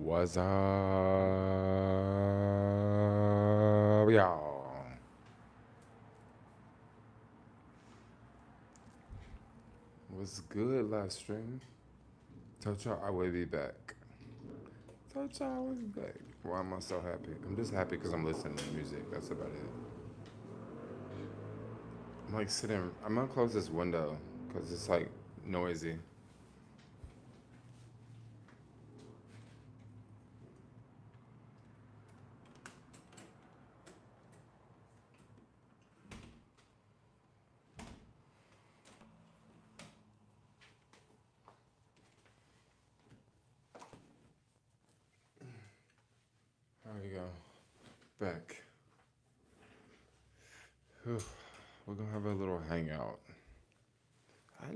What's up, y'all? What's good, live stream? Told y'all I would be back. Told y'all I was back. Why am I so happy? I'm just happy because I'm listening to music. That's about it. I'm like sitting. I'm gonna close this window because it's like noisy. There we go. Back. Whew. We're gonna have a little hangout. A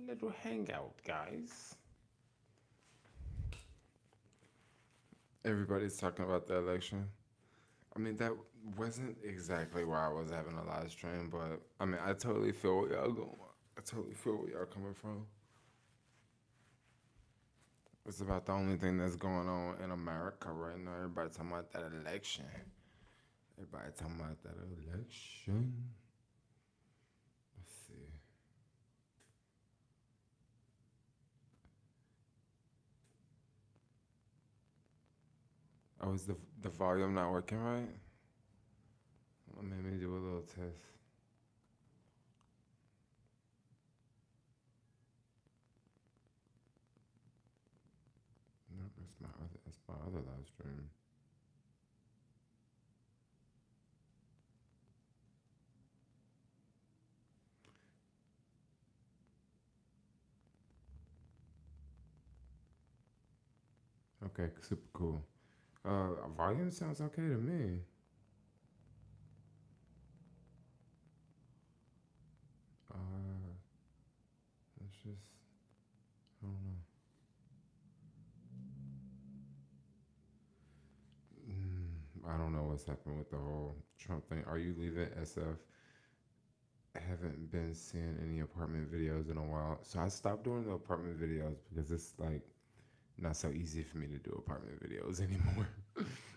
little hangout, guys. Everybody's talking about the election. I mean, that wasn't exactly where I was having a live stream, but I mean, I totally feel where y'all going. I totally feel where y'all coming from. It's about the only thing that's going on in America right now. Everybody talking about that election. Everybody talking about that election. Let's see. Oh, is the volume not working right? Let me do a little test. No, that's my other live stream. Okay, super cool. Volume sounds okay to me. Uh, let's just, I don't know. I don't know what's happened with the whole Trump thing. Are you leaving SF? I haven't been seeing any apartment videos in a while. So I stopped doing the apartment videos because it's like not so easy for me to do apartment videos anymore.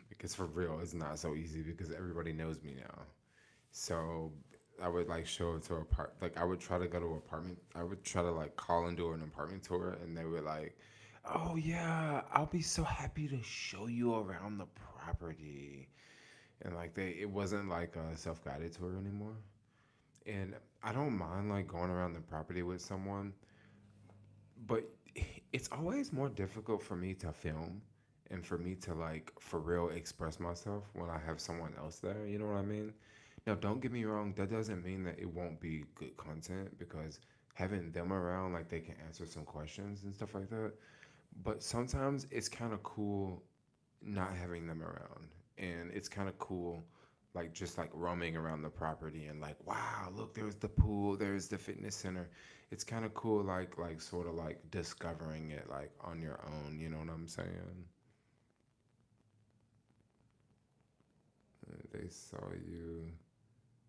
Because for real, it's not so easy because everybody knows me now. So I would like show up to like I would try to go to apartment. I would try to like call and do an apartment tour, and they were like, "Oh yeah, I'll be so happy to show you around the property." And like it wasn't like a self guided tour anymore. And I don't mind like going around the property with someone, but it's always more difficult for me to film and for me to like for real express myself when I have someone else there. You know what I mean? Now, don't get me wrong. That doesn't mean that it won't be good content because having them around, like they can answer some questions and stuff like that. But sometimes it's kind of cool not having them around. And it's kind of cool, like just like roaming around the property and like, wow, look, there's the pool, there's the fitness center. It's kind of cool, like sort of like discovering it like on your own. You know what I'm saying? They saw you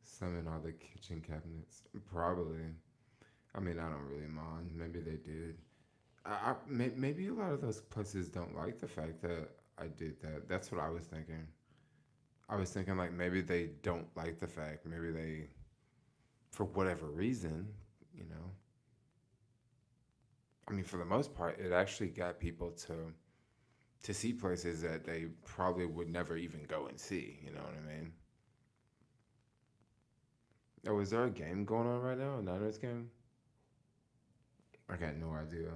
summon all the kitchen cabinets. Probably. I mean, I don't really mind. Maybe they did. Maybe a lot of those places don't like the fact that I did that. That's what I was thinking. I was thinking like maybe they don't like the fact. Maybe they, for whatever reason, you know. I mean, for the most part, it actually got people to see places that they probably would never even go and see. You know what I mean? Oh, is there a game going on right now? A Niners game? I got no idea.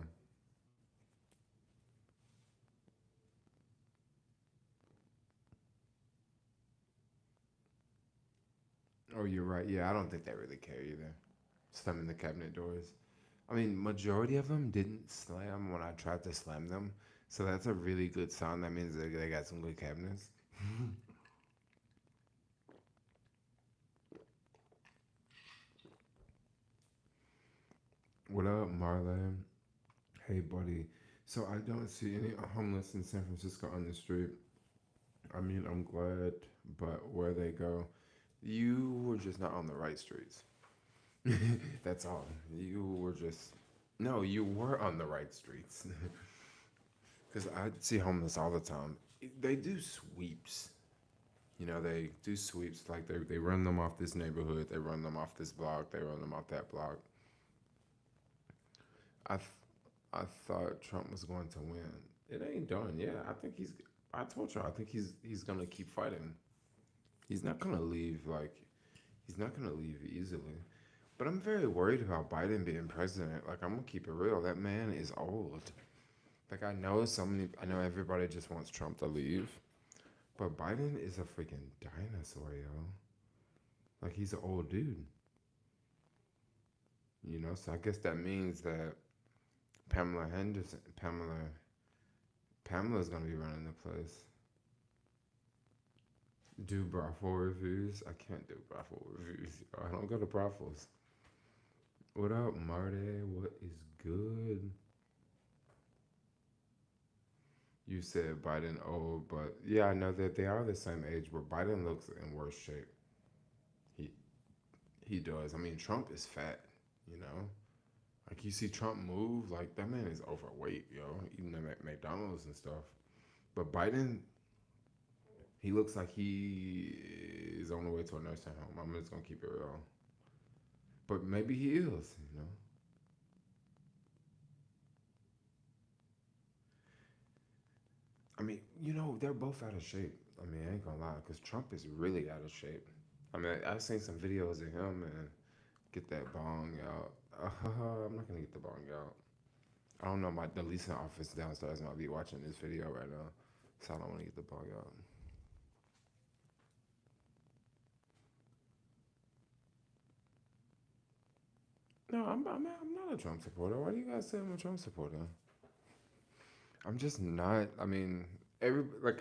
Oh, you're right. Yeah, I don't think they really care either. Slamming the cabinet doors. I mean, majority of them didn't slam when I tried to slam them. So that's a really good sign. That means they got some good cabinets. What up, Marlon? Hey, buddy. So I don't see any homeless in San Francisco on the street. I mean, I'm glad, but where they go, you were just not on the right streets. That's all. You were just no, you were on the right streets. Because I see homeless all the time. They do sweeps. They do sweeps like they run them off this neighborhood, they run them off this block, they run them off that block. I th- I thought Trump was going to win. It ain't done. Yeah, I think he's. I told you. I think he's gonna keep fighting. He's not gonna leave he's not gonna leave easily. But I'm very worried about Biden being president. Like I'm gonna keep it real. That man is old. Like I know everybody just wants Trump to leave, but Biden is a freaking dinosaur, yo. Like he's an old dude. So I guess that means that Pamela Henderson, Pamela's gonna be running the place. Do brothel reviews? I can't do brothel reviews. I don't go to brothels. What up, Marty? What is good? You said Biden old, but yeah, I know that they are the same age, but Biden looks in worse shape. He he does. I mean, Trump is fat, you know? Like you see Trump move, like that man is overweight, yo, eating them at McDonald's and stuff. But Biden, he looks like he is on the way to a nursing home. I'm just gonna keep it real. But maybe he is. I mean, they're both out of shape. I mean, I ain't gonna lie, because Trump is really out of shape. I mean, I've seen some videos of him and get that bong out. I'm not gonna get the bong out. I don't know. The leasing office downstairs might be watching this video right now, so I don't want to get the bong out. No, I'm not a Trump supporter. Why do you guys say I'm a Trump supporter? I'm just not. I mean, every like,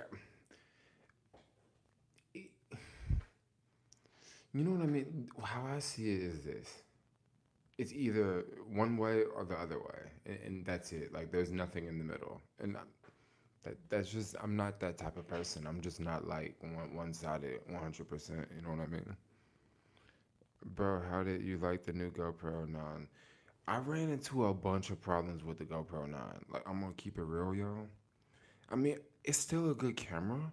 you know what I mean. How I see it is this: it's either one way or the other way, and that's it. Like, there's nothing in the middle, and that's just I'm not that type of person. I'm just not like one sided 100%. You know what I mean? Bro, how did you like the new GoPro 9? I ran into a bunch of problems with the GoPro 9. Like, I'm gonna keep it real, yo. I mean, it's still a good camera,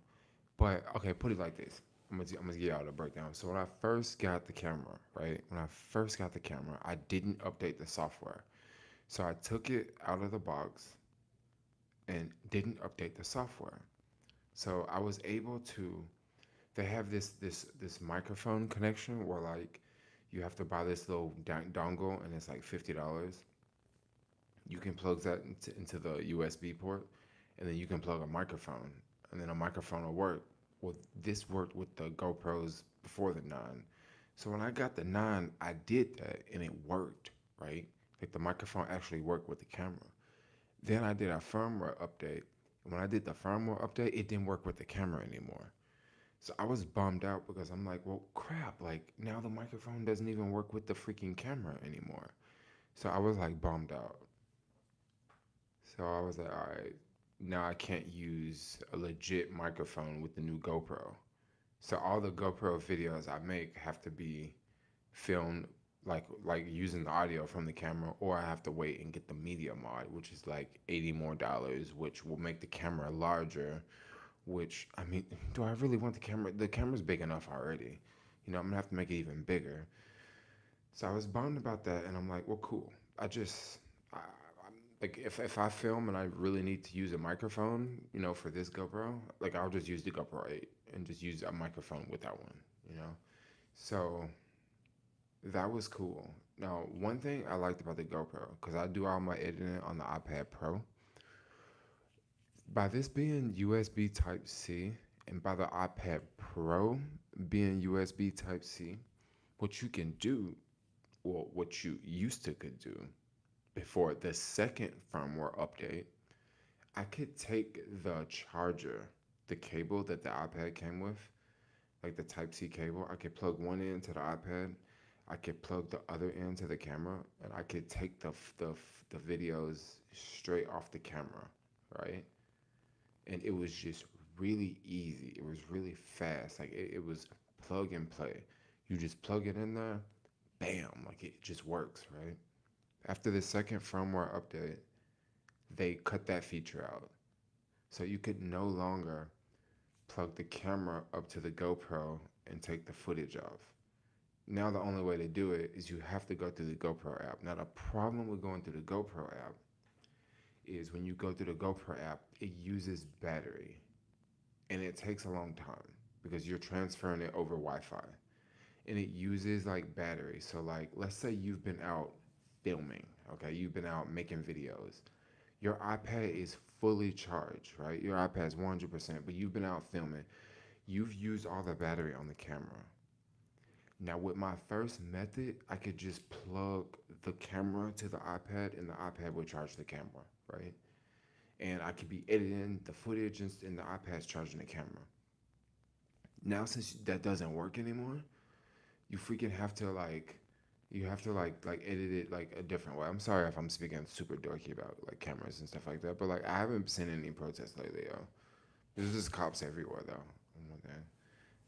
but okay, put it like this. I'm gonna give y'all the breakdown. So when I first got the camera, right? When I first got the camera, I didn't update the software. So I took it out of the box and didn't update the software. So I was able to. They have this microphone connection where like you have to buy this little dongle and it's like $50. You can plug that into the USB port, and then you can plug a microphone, and then a microphone will work. Well, this worked with the GoPros before the 9. So when I got the 9, I did that and it worked, right? Like the microphone actually worked with the camera. Then I did a firmware update. And when I did the firmware update, it didn't work with the camera anymore. So I was bummed out because I'm like, well, crap, like now the microphone doesn't even work with the freaking camera anymore. So I was like bummed out. So I was like, all right, now I can't use a legit microphone with the new GoPro. So all the GoPro videos I make have to be filmed like using the audio from the camera, or I have to wait and get the media mod, which is like $80 more, which will make the camera larger. Which I mean, do I really want the camera? The camera's big enough already. I'm gonna have to make it even bigger. So I was bummed about that, and I'm like, well, cool. Like if I film and I really need to use a microphone, for this GoPro, like I'll just use the GoPro 8 and just use a microphone with that one, you know. So that was cool. Now, one thing I liked about the GoPro, because I do all my editing on the iPad Pro, by this being USB Type C, and by the iPad Pro being USB Type C, what you can do, well, what you used to could do before the second firmware update, I could take the charger, the cable that the iPad came with, like the Type C cable. I could plug one end to the iPad. I could plug the other end to the camera, and I could take the videos straight off the camera, right? And it was just really easy. It was really fast. Like it was plug and play. You just plug it in there, bam, like it just works, right? After the second firmware update, they cut that feature out. So you could no longer plug the camera up to the GoPro and take the footage off. Now the only way to do it is you have to go through the GoPro app. Now the problem with going through the GoPro app is when you go through the GoPro app, it uses battery and it takes a long time because you're transferring it over Wi-Fi and it uses like battery. So like let's say you've been out filming, okay? You've been out making videos. Your iPad is fully charged, right? Your iPad is 100%, but you've been out filming. You've used all the battery on the camera. Now, with my first method, I could just plug the camera to the iPad and the iPad would charge the camera, right? And I could be editing the footage and the iPad's charging the camera. Now, since that doesn't work anymore, you freaking have to like edit it like a different way. I'm sorry if I'm speaking super dorky about like cameras and stuff like that, but like I haven't seen any protests lately, yo. There's just cops everywhere though.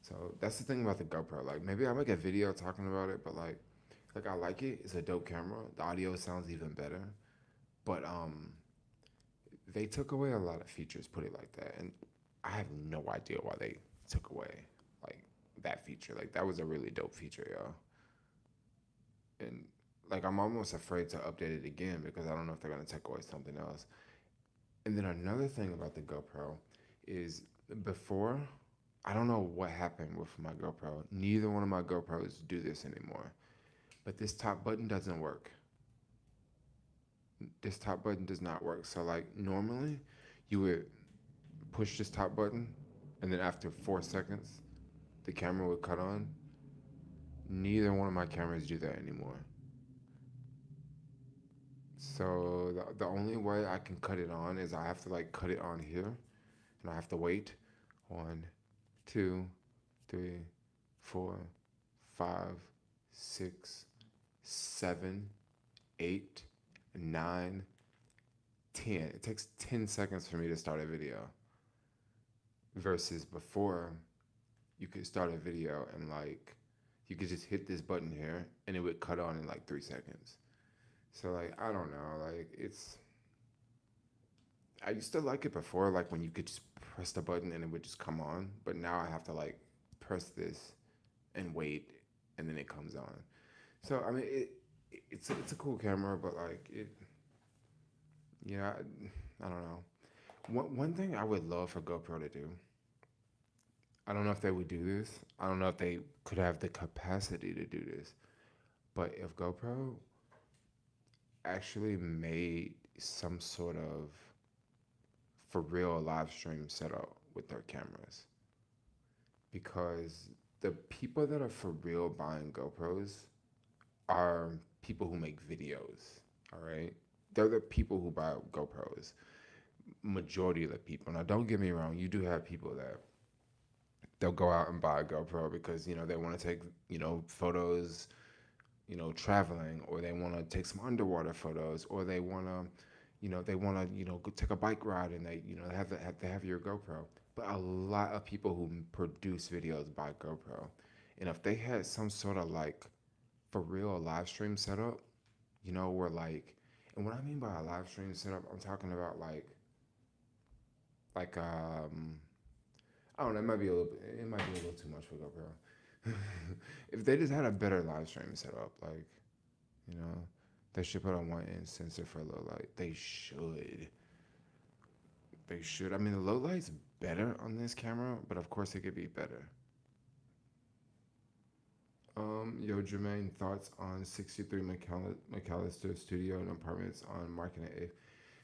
So that's the thing about the GoPro. Like maybe I'll make a video talking about it, but like I like it. It's a dope camera. The audio sounds even better. But they took away a lot of features, put it like that. And I have no idea why they took away like that feature. Like that was a really dope feature, yo. And like I'm almost afraid to update it again because I don't know if they're gonna take away something else. And then another thing about the GoPro is before, I don't know what happened with my GoPro. Neither one of my GoPros do this anymore. But this top button doesn't work. This top button does not work. So like normally you would push this top button and then after 4 seconds the camera would cut on. Neither one of my cameras do that anymore. So the only way I can cut it on is I have to like cut it on here and I have to wait 1, 2, 3, 4, 5, 6, 7, 8, 9, 10. It takes 10 seconds for me to start a video. Versus before, you could start a video and like you could just hit this button here and it would cut on in like 3 seconds. So like I don't know, like I used to like it before, like when you could just press the button and it would just come on. But now I have to like press this and wait, and then it comes on. So I mean, it's a cool camera, but like yeah, I don't know. One thing I would love for GoPro to do. I don't know if they would do this. I don't know if they could have the capacity to do this. But if GoPro actually made some sort of for real live stream setup with their cameras, because the people that are for real buying GoPros are people who make videos. All right, they're the people who buy GoPros. Majority of the people. Now, don't get me wrong. You do have people that they'll go out and buy a GoPro because they want to take photos, traveling, or they want to take some underwater photos, or they want to go take a bike ride and they have your GoPro. But a lot of people who produce videos buy GoPro, and if they had some sort of like for real live stream setup, where like, and what I mean by a live stream setup, I'm talking about like I don't know, it might be a little too much for GoPro. If they just had a better live stream setup, like, you know, they should put on one end sensor for low light. They should. They should. I mean, the low light's better on this camera, but of course it could be better. Yo, Jermaine, thoughts on 63 McAllister Studio and Apartments on Market and 8th?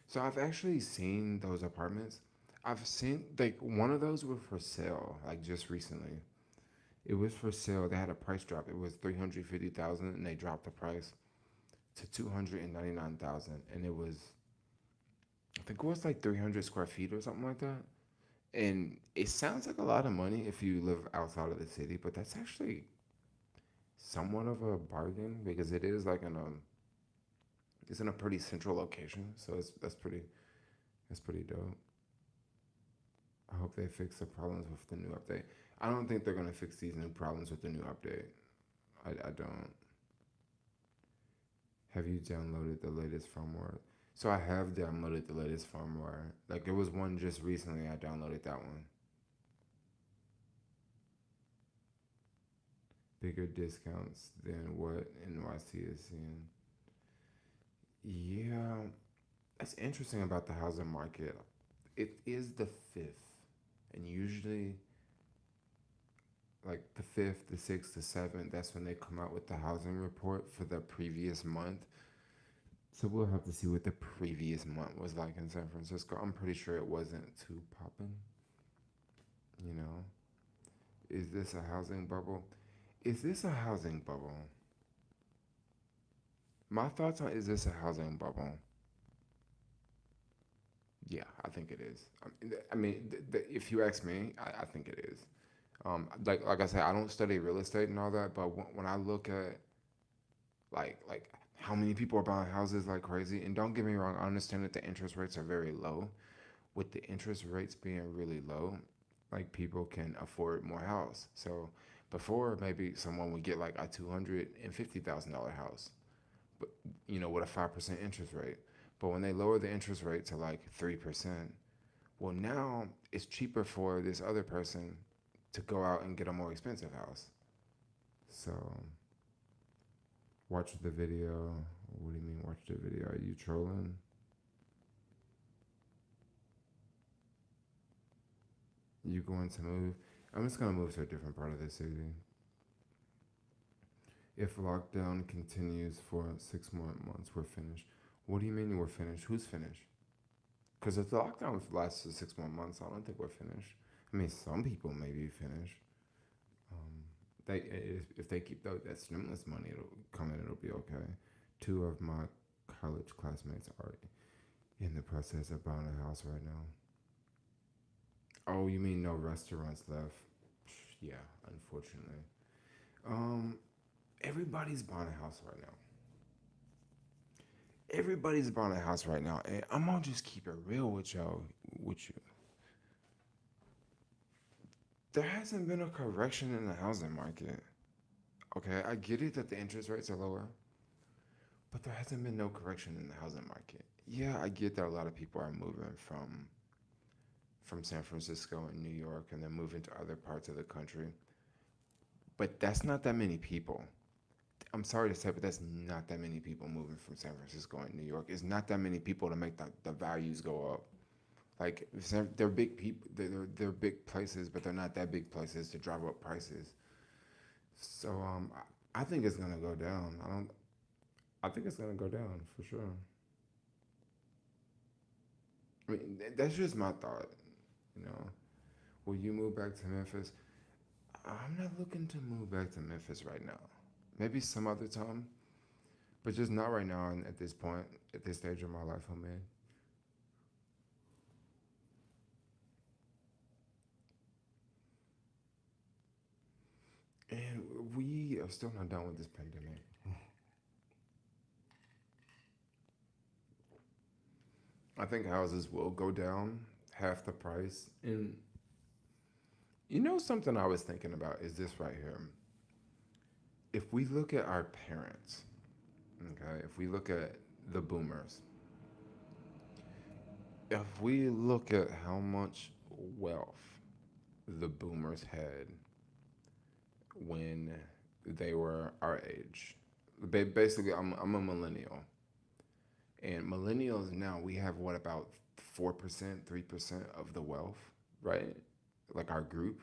So I've actually seen those apartments. I've seen, like, one of those were for sale, like, just recently. It was for sale. They had a price drop. It was 350,000, and they dropped the price to 299,000. And it was, I think it was like 300 square feet or something like that. And it sounds like a lot of money if you live outside of the city, but that's actually somewhat of a bargain because it is like it's in a pretty central location. So that's pretty dope. I hope they fix the problems with the new update. I don't think they're gonna fix these new problems with the new update. I don't. Have you downloaded the latest firmware? So I have downloaded the latest firmware. Like there was one just recently. I downloaded that one. Bigger discounts than what NYC is seeing. Yeah, that's interesting about the housing market. It is the fifth, and usually like the fifth, the sixth, the seventh. That's when they come out with the housing report for the previous month. So we'll have to see what the previous month was like in San Francisco. I'm pretty sure it wasn't too popping. You know, is this a housing bubble? Is this a housing bubble? My thoughts on is this a housing bubble? Yeah, I think it is. I mean, if you ask me, I think it is. Like I said, I don't study real estate and all that, but when I look at like how many people are buying houses like crazy, and don't get me wrong, I understand that the interest rates are very low. With the interest rates being really low, like people can afford more house. So before maybe someone would get like a $250,000 house, but with a 5% interest rate. But when they lower the interest rate to like 3%, well now it's cheaper for this other person to go out and get a more expensive house. So watch the video. What do you mean watch the video? Are you trolling? You going to move? I'm just gonna move to a different part of the city. If lockdown continues for 6 more months, we're finished. What do you mean we're finished? Who's finished? Because if the lockdown lasts for 6 more months, I don't think we're finished. I mean, some people may be finished. Um, if they keep that stimulus money, it'll come in. It'll be okay. Two of my college classmates are in the process of buying a house right now. Oh, you mean no restaurants left? Yeah, unfortunately. Um, everybody's buying a house right now. Everybody's buying a house right now, and I'm gonna just keep it real with y'all. With you, there hasn't been a correction in the housing market. Okay, I get it that the interest rates are lower, but there hasn't been no correction in the housing market. Yeah, I get that a lot of people are moving from San Francisco and New York and then moving to other parts of the country, but that's not that many people. I'm sorry to say, but that's not that many people moving from San Francisco and New York. It's not that many people to make the values go up. Like they're big people, they're big places, but they're not that big places to drive up prices. So I think it's gonna go down. I don't. I think it's gonna go down for sure. I mean, that's just my thought. You know, will you move back to Memphis? I'm not looking to move back to Memphis right now. Maybe some other time, but just not right now. And at this point, at this stage of my life, I'm in. And we are still not done with this pandemic. I think houses will go down half the price. And something I was thinking about is this right here. If we look at our parents, okay, if we look at the boomers, if we look at how much wealth the boomers had when they were our age, basically, I'm a millennial. And millennials now, we have what, about 4%, 3% of the wealth, right? Like our group.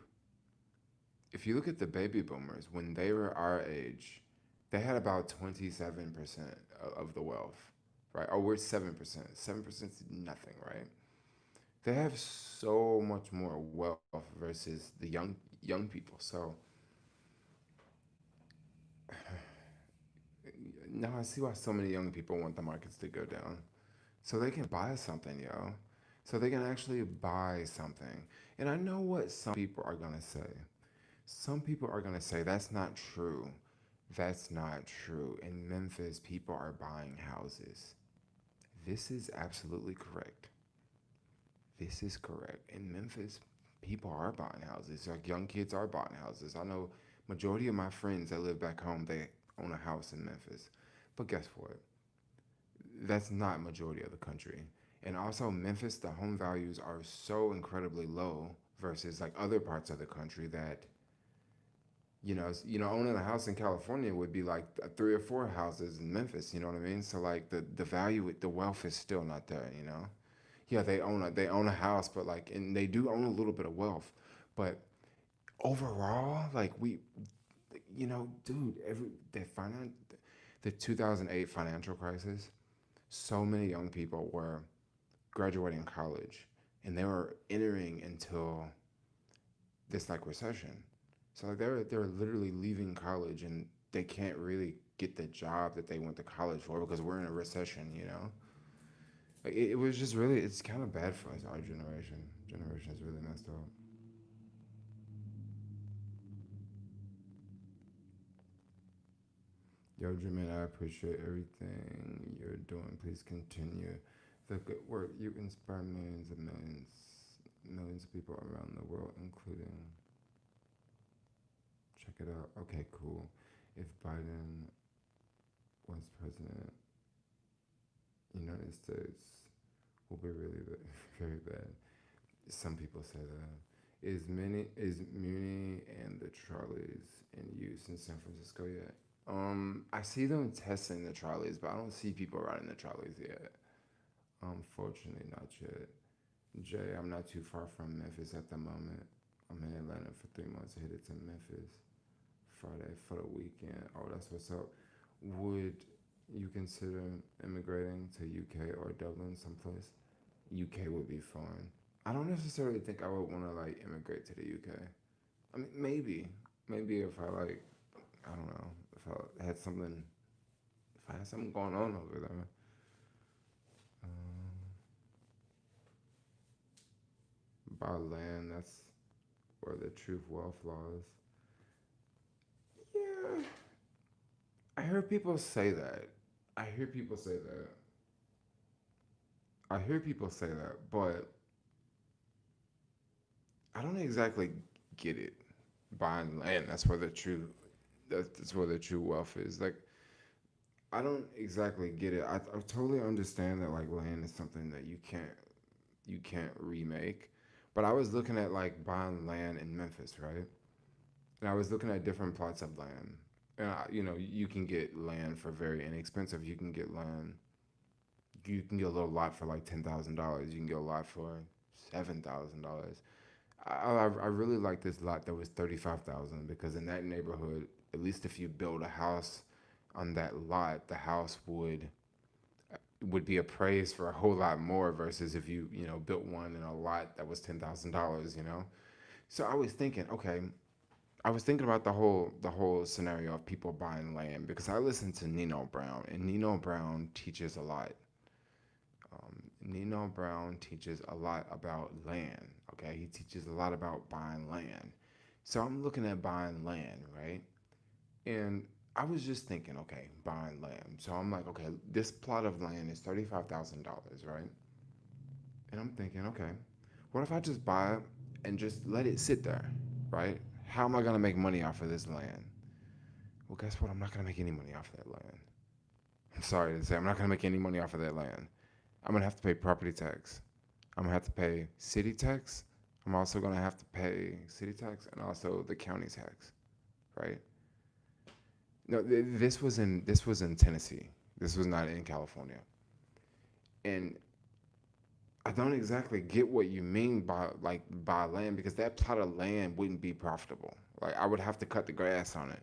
If you look at the baby boomers, when they were our age, they had about 27% of the wealth, right? Oh, we're 7%. 7% is nothing, right? They have so much more wealth versus the young people. So now I see why so many young people want the markets to go down. So they can buy something, yo. So they can actually buy something. And I know what some people are going to say. Some people are going to say that's not true. That's not true. In Memphis, people are buying houses. This is absolutely correct. This is correct. In Memphis, people are buying houses. Like young kids are buying houses. I know majority of my friends that live back home, they own a house in Memphis. But guess what? That's not majority of the country. And also Memphis, the home values are so incredibly low versus like other parts of the country that owning a house in California would be like three or four houses in Memphis. You know what I mean? So like the value, the wealth is still not there. Yeah, they own a house, but like, and they do own a little bit of wealth, but overall, like dude, the 2008 financial crisis, so many young people were graduating college, and they were entering into this like recession. So like they're literally leaving college and they can't really get the job that they went to college for because we're in a recession. Like it was just really it's kind of bad for us. Our generation. Generation is really messed up. Yo, Jermaine, I appreciate everything you're doing. Please continue the good work. You inspire millions of people around the world, including. Check it out. Okay, cool. If Biden was president, United States will be really very bad. Some people say that. Is Muni and the trolleys in use in San Francisco yet? I see them testing the trolleys, but I don't see people riding the trolleys yet. Unfortunately, not yet. Jay, I'm not too far from Memphis at the moment. I'm in Atlanta for 3 months. Headed to Memphis Friday for the weekend. Oh, that's what's up. Would you consider immigrating to UK or Dublin someplace? UK would be fun. I don't necessarily think I would want to like immigrate to the UK. I mean, maybe if I like, I don't know, if I had something going on over there. Um, buy land. That's where the true wealth lies. Yeah, I hear people say that. I hear people say that. I hear people say that, but I don't exactly get it. Buying land, that's where the true wealth is. Like I don't exactly get it. I totally understand that like land is something that you can't remake. But I was looking at like buying land in Memphis, right? And I was looking at different plots of land. And you can get land for very inexpensive. You can get a little lot for like $10,000. You can get a lot for $7,000. I really like this lot that was 35,000 because in that neighborhood, at least if you build a house on that lot, the house would be appraised for a whole lot more versus if you built one in a lot that was $10,000. So I was thinking about the whole scenario of people buying land because I listen to Nino Brown and Nino Brown teaches a lot. Nino Brown teaches a lot about land. Okay, he teaches a lot about buying land. So I'm looking at buying land, right? And I was just thinking, okay, buying land. So I'm like, okay, this plot of land is $35,000, right? And I'm thinking, okay, what if I just buy it and just let it sit there, right? How am I gonna make money off of this land? Well, guess what? I'm not gonna make any money off of that land. I'm sorry to say, I'm not gonna make any money off of that land. I'm gonna have to pay property tax. I'm gonna have to pay city tax. I'm also gonna have to pay city tax and also the county tax, right? No, this was in Tennessee. This was not in California. And I don't exactly get what you mean by like buy land because that plot of land wouldn't be profitable. Like I would have to cut the grass on it.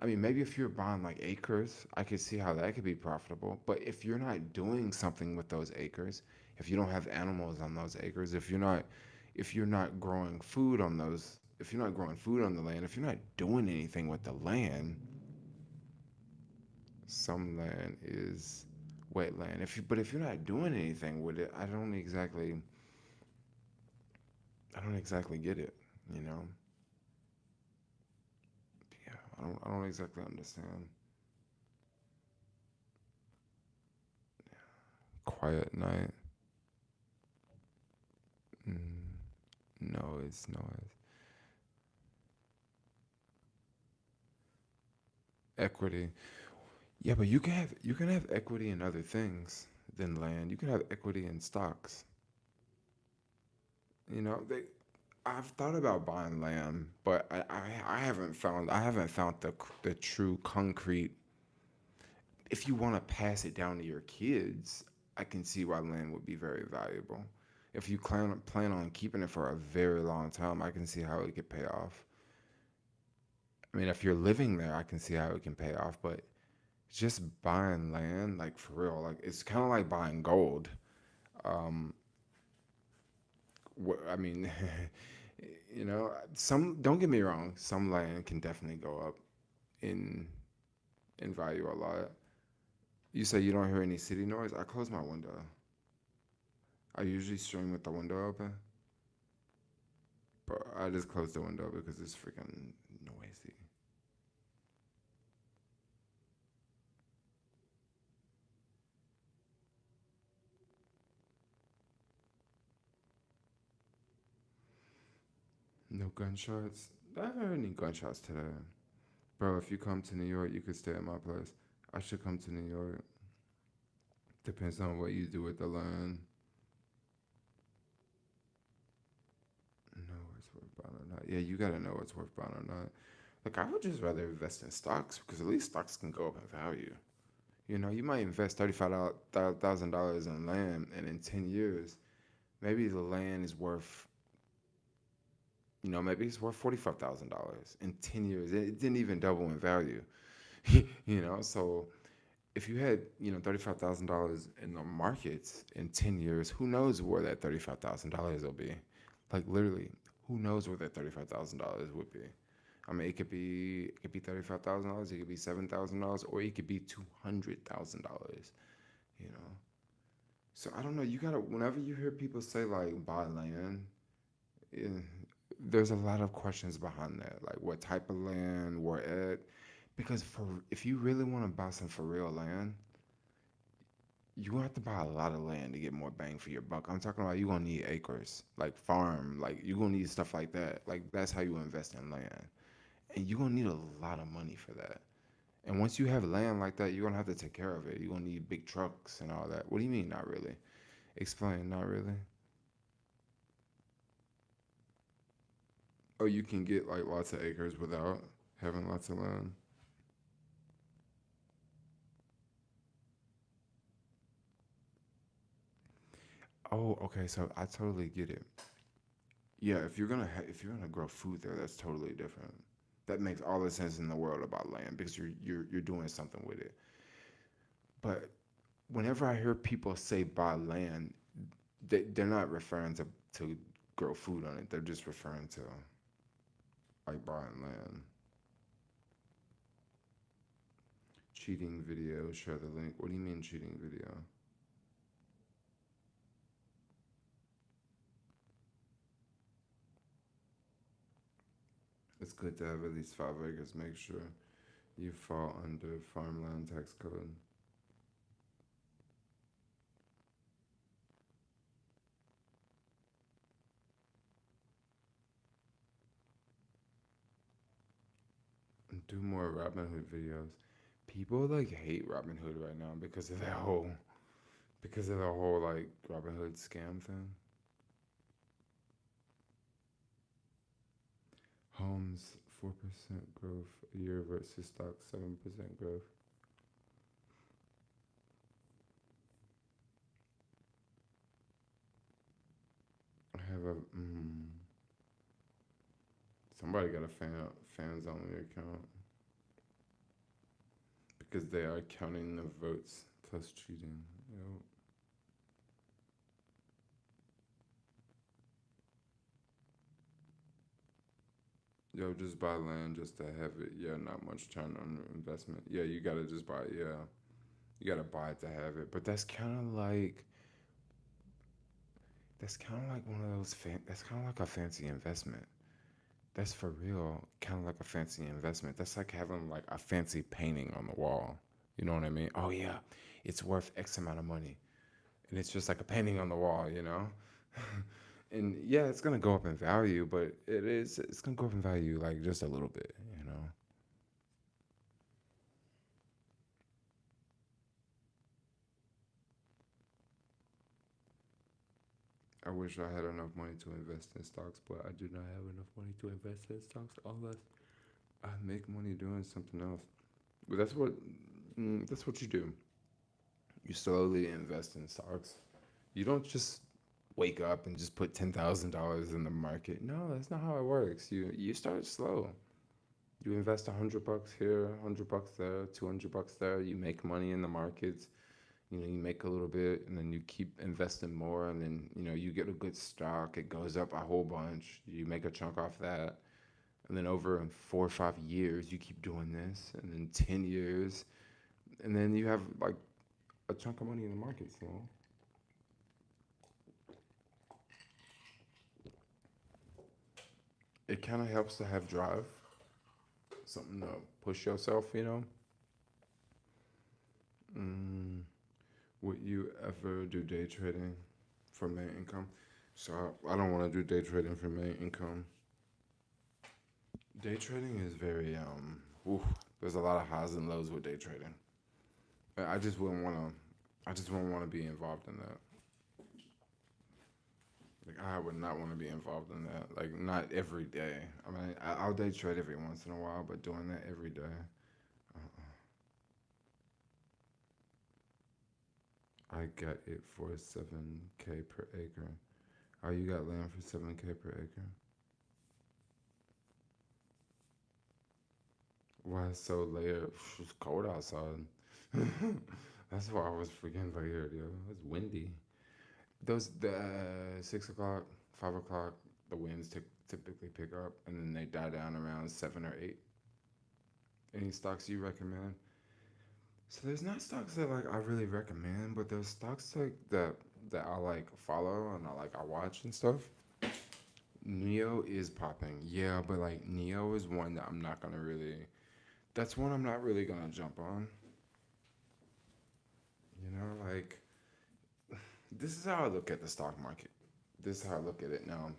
I mean, maybe if you're buying like acres, I could see how that could be profitable. But if you're not doing something with those acres, if you don't have animals on those acres, if you're not growing food on those, if you're not growing food on the land, if you're not doing anything with the land, some land is wetland. If you're not doing anything with it, I don't exactly get it. You know, yeah, I don't exactly understand. Quiet night. Mm, no, it's noise. Equity. Yeah, but you can have equity in other things than land. You can have equity in stocks. You know, I've thought about buying land, but I haven't found the true concrete. If you want to pass it down to your kids, I can see why land would be very valuable. If you plan on keeping it for a very long time, I can see how it could pay off. I mean, if you're living there, I can see how it can pay off, but just buying land, like for real, like it's kind of like buying gold. Um, I mean, some don't get me wrong, some land can definitely go up in value a lot. You say you don't hear any city noise? I close my window. I usually stream with the window open, but I just close the window because it's freaking noisy. No gunshots. I haven't heard any gunshots today. Bro, if you come to New York, you could stay at my place. I should come to New York. Depends on what you do with the land. Know what's worth buying or not. Yeah, you gotta know what's worth buying or not. Like, I would just rather invest in stocks because at least stocks can go up in value. You know, you might invest $35,000 in land, and in 10 years, maybe the land is worth, maybe it's worth $45,000 in 10 years. It didn't even double in value. So if you had, $35,000 in the markets in 10 years, who knows where that $35,000 will be? Like literally, who knows where that $35,000 would be? I mean, it could be $35,000, it could be $7,000, or it could be $200,000. You know, so I don't know. You gotta whenever you hear people say like buy land, eh, there's a lot of questions behind that, like what type of land, where at. Because if you really want to buy some for real land, you have to buy a lot of land to get more bang for your buck. I'm talking about you gonna need acres, like farm, like you gonna need stuff like that. Like that's how you invest in land, and you're gonna need a lot of money for that. And once you have land like that, you're gonna have to take care of it. You're gonna need big trucks and all that. What do you mean, not really? Explain, not really. Oh, you can get like lots of acres without having lots of land. Oh, okay. So I totally get it. Yeah, if you're gonna grow food there, that's totally different. That makes all the sense in the world about land because you're doing something with it. But whenever I hear people say buy land, they're not referring to grow food on it. They're just referring to like buying land. Cheating video, share the link. What do you mean cheating video? It's good to have at least 5 acres. Make sure you fall under farmland tax code. Do more Robin Hood videos. People like hate Robin Hood right now because of the whole like Robin Hood scam thing. Homes 4% growth a year versus stock 7% growth. I have a somebody got a fans only account because they are counting the votes plus cheating. Yep. Yo, just buy land just to have it. Yeah, not much turn on investment. Yeah, you gotta just buy it. Yeah, you gotta buy it to have it. But that's kind of like one of those that's kind of like a fancy investment. That's for real, kind of like a fancy investment. That's like having like a fancy painting on the wall. You know what I mean? Oh yeah, it's worth X amount of money, and it's just like a painting on the wall. And yeah, it's gonna go up in value, but it's gonna go up in value like just a little bit. I wish I had enough money to invest in stocks, but I do not have enough money to invest in stocks unless I make money doing something else. But that's what you do. You slowly invest in stocks. You don't just wake up and just put $10,000 in the market. No, that's not how it works. You start slow. You invest $100 here, $100 there, $200 there. You make money in the markets. You make a little bit, and then you keep investing more, and then you get a good stock. It goes up a whole bunch. You make a chunk off that, and then over in 4 or 5 years, you keep doing this, and then 10 years, and then you have like a chunk of money in the markets. It kind of helps to have drive, something to push yourself. Mm, would you ever do day trading for main income? So I don't want to do day trading for main income. Day trading is very oof, there's a lot of highs and lows with day trading. I just wouldn't want to. I just wouldn't want to be involved in that. Like I would not want to be involved in that. Like not every day. I mean, I'll day trade every once in a while, but doing that every day, I got it for 7K per acre. Oh, you got land for 7K per acre? Why it's so layered? It's cold outside. That's why I was freaking layered, yo. It's windy. The 6 o'clock, 5 o'clock, the winds typically pick up, and then they die down around 7 or 8. Any stocks you recommend? So there's not stocks that like I really recommend, but there's stocks like that I like follow and I watch and stuff. Neo is popping, yeah, but like Neo is one that I'm not gonna really. That's one I'm not really gonna jump on. Like this is how I look at the stock market. This is how I look at it now.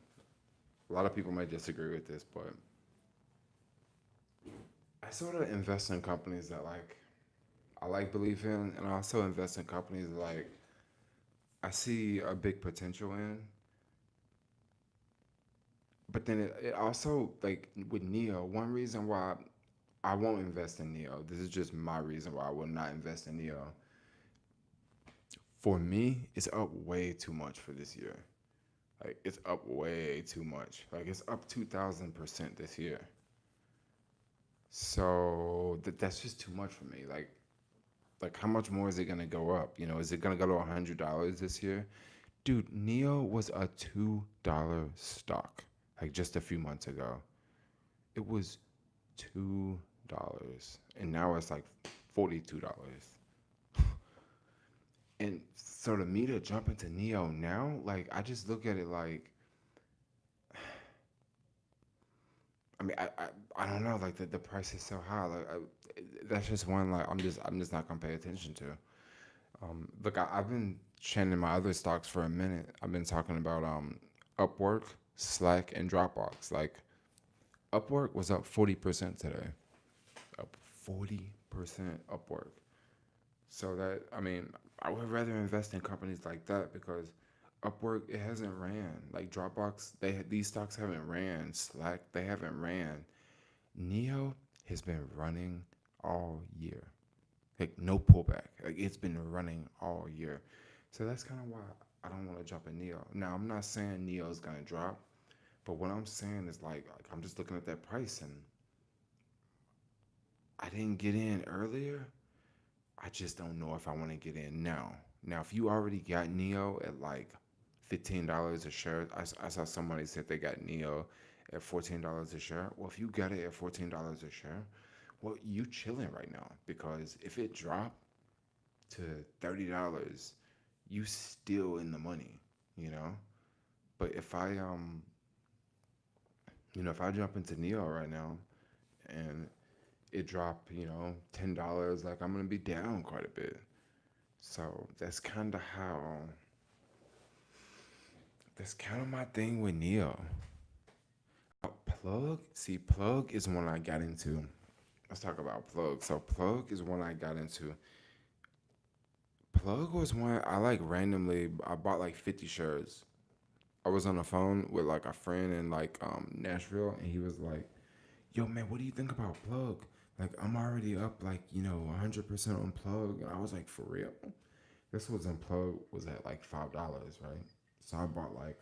A lot of people might disagree with this, but I sort of invest in companies that like I like believe in, and I also invest in companies that like I see a big potential in. But then it also like with Neo, one reason why I won't invest in Neo. This is just my reason why I will not invest in Neo. For me, it's up way too much for this year. Like it's up way too much. Like it's up 2,000% this year. So that's just too much for me. Like how much more is it gonna go up? Is it gonna go to $100 this year? Dude, Neo was a $2 stock like just a few months ago. It was $2, and now it's like $42. And so to me to jump into Neo now, like I just look at it like, I mean, I don't know, like the price is so high. Like that's just one like I'm just not gonna pay attention to. Look, I've been chanting my other stocks for a minute. I've been talking about Upwork, Slack, and Dropbox. Like Upwork was up 40% today. Up 40% Upwork. So that I mean, I would rather invest in companies like that because Upwork it hasn't ran. Like Dropbox, these stocks haven't ran. Slack they haven't ran. Neo has been running all year. Like no pullback. Like it's been running all year. So that's kind of why I don't want to jump in Neo. Now I'm not saying Neo's gonna drop, but what I'm saying is like I'm just looking at that price and I didn't get in earlier. I just don't know if I want to get in now. Now, if you already got Neo at like $15 a share, I saw somebody said they got Neo at $14 a share. Well, if you got it at $14 a share, well, you chilling right now because if it dropped to $30, you still in the money, you know. But if I jump into Neo right now and it dropped, $10, like I'm gonna be down quite a bit. So that's kind of my thing with Neo. Plug, see, Plug is one I got into. Let's talk about Plug. So Plug is one I got into. Plug was one I like randomly. I bought like 50 shares. I was on the phone with like a friend in like Nashville, and he was like, "Yo, man, what do you think about Plug? Like, I'm already up like 100% on Plug." And I was like, "For real?" This was on Plug was at like $5, right? So I bought like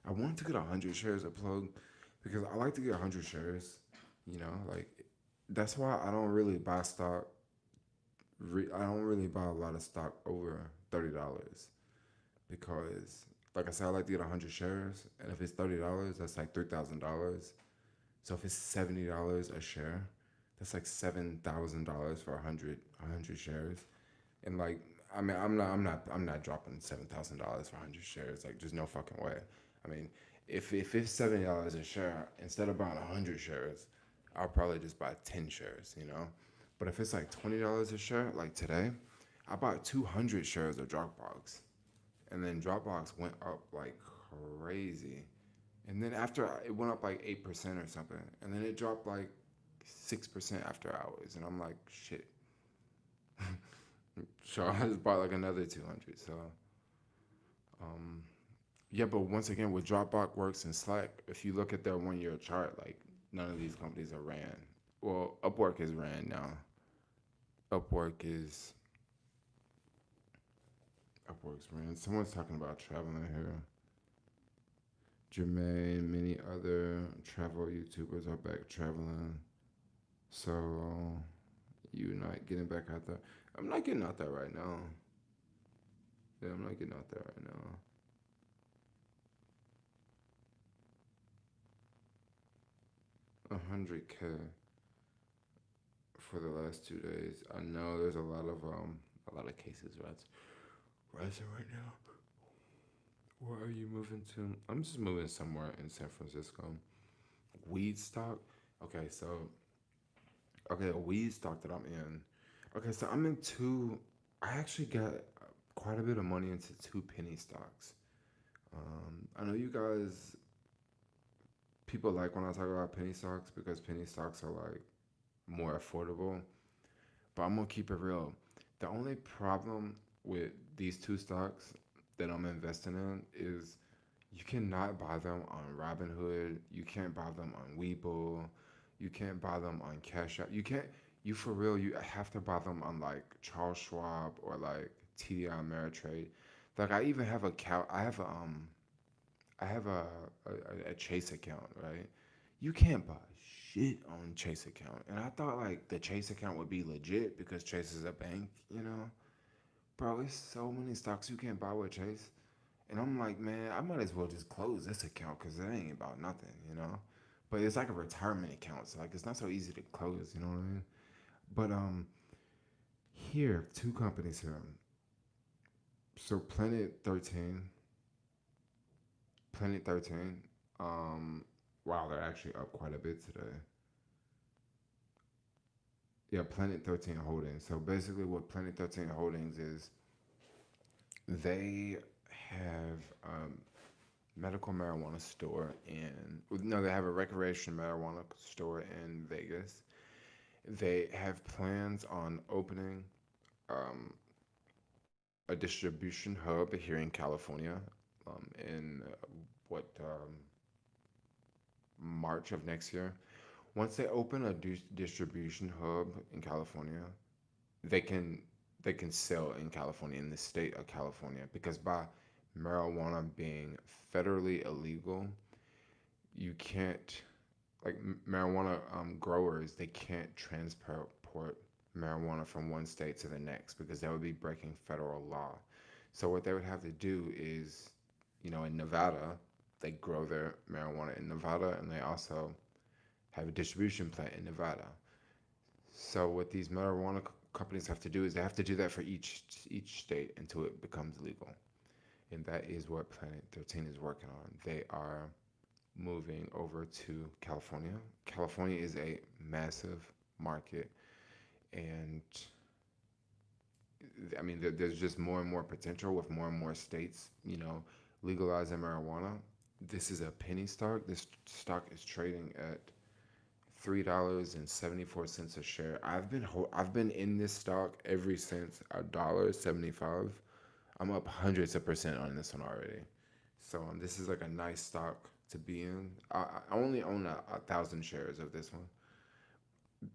I wanted to get 100 shares of Plug because I like to get 100 shares. Like that's why I don't really buy stock. I don't really buy a lot of stock over $30 because, like I said, I like to get 100 shares, and if it's $30, that's like $3,000. So if it's $70 a share, that's like $7,000 for a hundred shares. And like, I mean, I'm not dropping $7,000 for 100 shares. Like, there's no fucking way. I mean, if it's $70 a share, instead of buying 100 shares, I'll probably just buy 10 shares. But if it's like $20 a share, like today, I bought 200 shares of Dropbox, and then Dropbox went up like crazy. And then after it went up like 8% or something, and then it dropped like 6% after hours, and I'm like, shit. So I just bought like another 200. So um, yeah, but once again, with Dropbox works and Slack, if you look at their 1 year chart, like none of these companies are ran. Well, Upwork is ran now. Upwork is Upwork's ran. Someone's talking about traveling here. Jermaine, many other travel YouTubers are back traveling. So you not getting back out there? I'm not getting out there right now. Yeah, I'm not getting out there right now. 100K for the last 2 days. I know there's a lot of cases rising right now. Where are you moving to? I'm just moving somewhere in San Francisco. Weed stock. Okay, so a weed stock that I'm in. Okay, so I'm in two. I actually got quite a bit of money into two penny stocks. I know you guys, people like when I talk about penny stocks because penny stocks are like more affordable. But I'm gonna keep it real. The only problem with these two stocks that I'm investing in is you cannot buy them on Robinhood. You can't buy them on Webull. You can't buy them on Cash App. You can't. You for real. You have to buy them on like Charles Schwab or like TD Ameritrade. Like I even have a cow. I have a Chase account, right? You can't buy shit on Chase account. And I thought like the Chase account would be legit because Chase is a bank. Bro, it's so many stocks you can't buy with Chase. And I'm like, man, I might as well just close this account because it ain't about nothing. But it's like a retirement account, so like it's not so easy to close, you know what I mean? But here, two companies here. So Planet 13, wow, they're actually up quite a bit today. Yeah, Planet 13 Holdings. So basically, what Planet 13 Holdings is, they have medical marijuana store in, no, they have a recreation marijuana store in Vegas. They have plans on opening um, a distribution hub here in California in what March of next year. Once they open a distribution hub in California, they can they can sell in California in the state of California because by marijuana being federally illegal, you can't like marijuana growers they can't transport marijuana from one state to the next because that would be breaking federal law. So what they would have to do is, in Nevada, they grow their marijuana in Nevada, and they also have a distribution plant in Nevada. So what these marijuana companies have to do is they have to do that for each state until it becomes legal. And that is what Planet 13 is working on. They are moving over to California. California is a massive market, and I mean, there's just more and more potential with more and more states, legalizing marijuana. This is a penny stock. This stock is trading at $3.74 a share. I've been in this stock ever since $1.75. I'm up hundreds of percent on this one already. So this is like a nice stock to be in. I only own 1,000 shares of this one.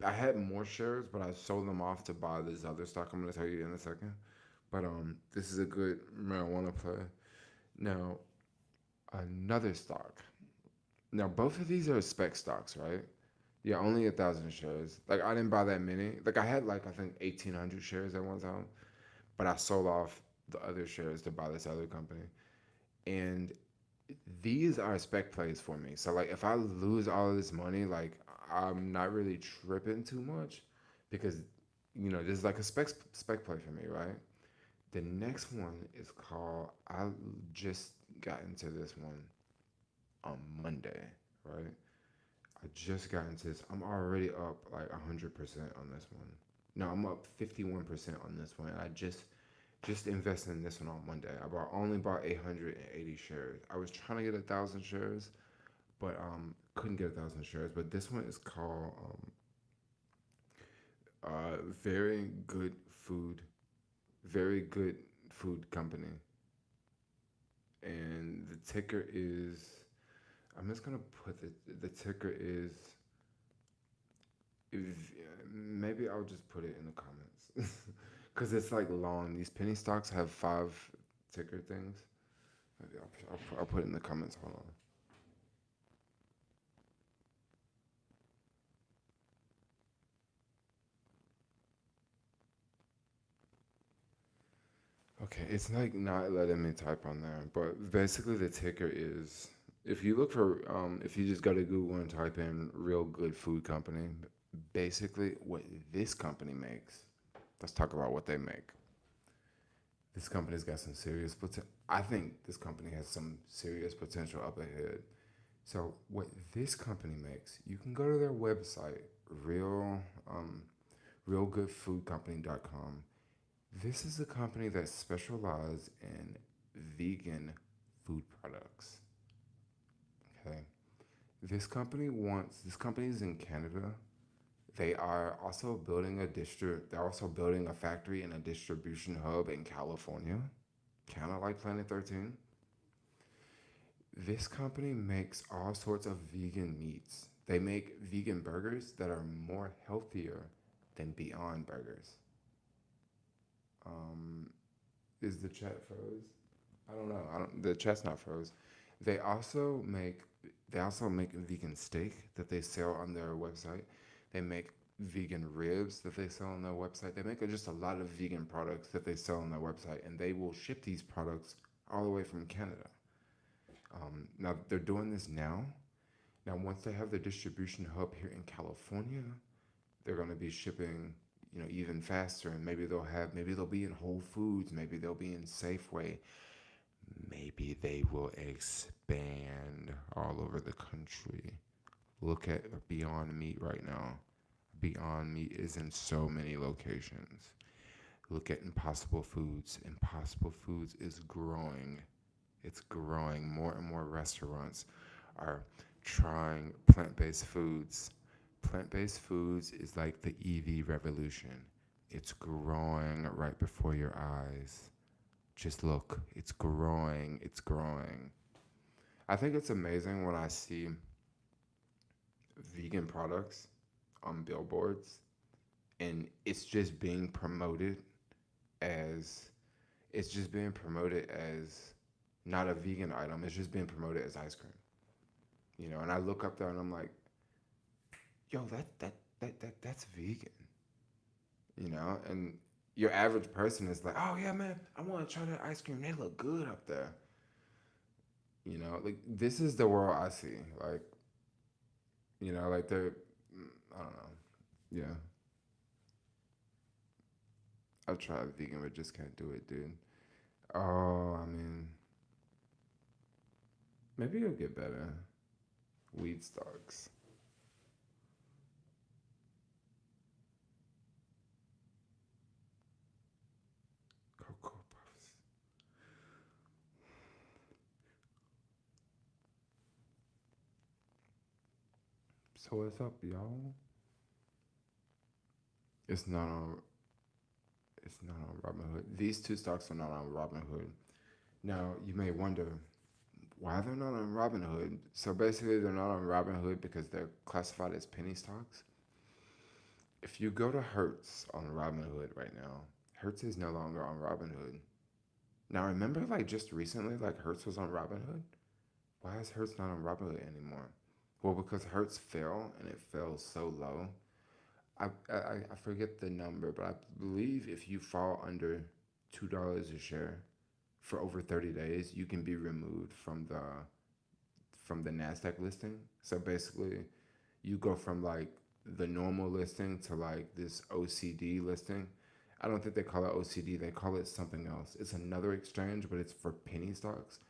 I had more shares, but I sold them off to buy this other stock I'm gonna tell you in a second. But this is a good marijuana play. Now another stock. Now both of these are spec stocks, right? Yeah, only 1,000 shares. Like I didn't buy that many. Like I had like I think 1,800 shares at one time, but I sold off the other shares to buy this other company. And these are spec plays for me. So like if I lose all of this money, like I'm not really tripping too much because this is like a spec play for me, right? The next one is called I just got into this one on Monday, right? I just got into this. I'm already up like 100% on this one. No, I'm up 51% on this one. I just invested in this one on Monday. Only bought 880 shares. I was trying to get 1,000 shares, but couldn't get 1,000 shares. But this one is called Very Good Food, Very Good Food Company, and the ticker is. I'm just gonna put the ticker is. If, maybe I'll just put it in the comments because it's like long. These penny stocks have 5 ticker things. Maybe I'll put it in the comments. Hold on. Okay, it's like not letting me type on there, but basically the ticker is if you look for if you just go to Google and type in real good food company, basically what this company makes. Let's talk about what they make. This company's got some serious potential. I think this company has some serious potential up ahead. So what this company makes, you can go to their website, realgoodfoodcompany.com. This is a company that specializes in vegan food products. Okay. This company is in Canada. They are also building they're also building a factory and a distribution hub in California, kind of like Planet 13. This company makes all sorts of vegan meats. They make vegan burgers that are more healthier than Beyond Burgers. Um, is the chat froze? I don't know. The chat's not froze. They also make they also make vegan steak that they sell on their website. They make vegan ribs that they sell on their website. They make just a lot of vegan products that they sell on their website, and they will ship these products all the way from Canada. Now they're doing this now. Now once they have their distribution hub here in California, they're going to be shipping, even faster, and maybe they'll be in Whole Foods, maybe they'll be in Safeway, maybe they will expand all over the country. Look at Beyond Meat right now. Beyond Meat is in so many locations. Look at Impossible Foods. Impossible Foods is growing. It's growing. More and more restaurants are trying plant-based foods. Plant-based foods is like the EV revolution. It's growing right before your eyes. Just look. It's growing. It's growing. I think it's amazing when I see vegan products on billboards and as it's just being promoted as not a vegan item. It's just being promoted as ice cream. And I look up there and I'm like, yo, that's vegan. And your average person is like, oh yeah, man, I want to try that ice cream. They look good up there. Like this is the world I see. Like, like they're, I don't know. Yeah, I've tried vegan, but just can't do it, dude. Oh, I mean, maybe it'll get better. Weed stocks, cocoa puffs. So what's up, y'all? It's not on. It's not on Robinhood. These two stocks are not on Robinhood. Now you may wonder why they're not on Robinhood. So basically, they're not on Robinhood because they're classified as penny stocks. If you go to Hertz on Robinhood right now, Hertz is no longer on Robinhood. Now remember, like just recently, like Hertz was on Robinhood. Why is Hertz not on Robinhood anymore? Well, because Hertz fell and it fell so low. I forget the number, but I believe if you fall under $2 a share for over 30 days, you can be removed from the Nasdaq listing. So basically, you go from like the normal listing to like this OCD listing. I don't think they call it OCD, they call it something else. It's another exchange, but it's for penny stocks.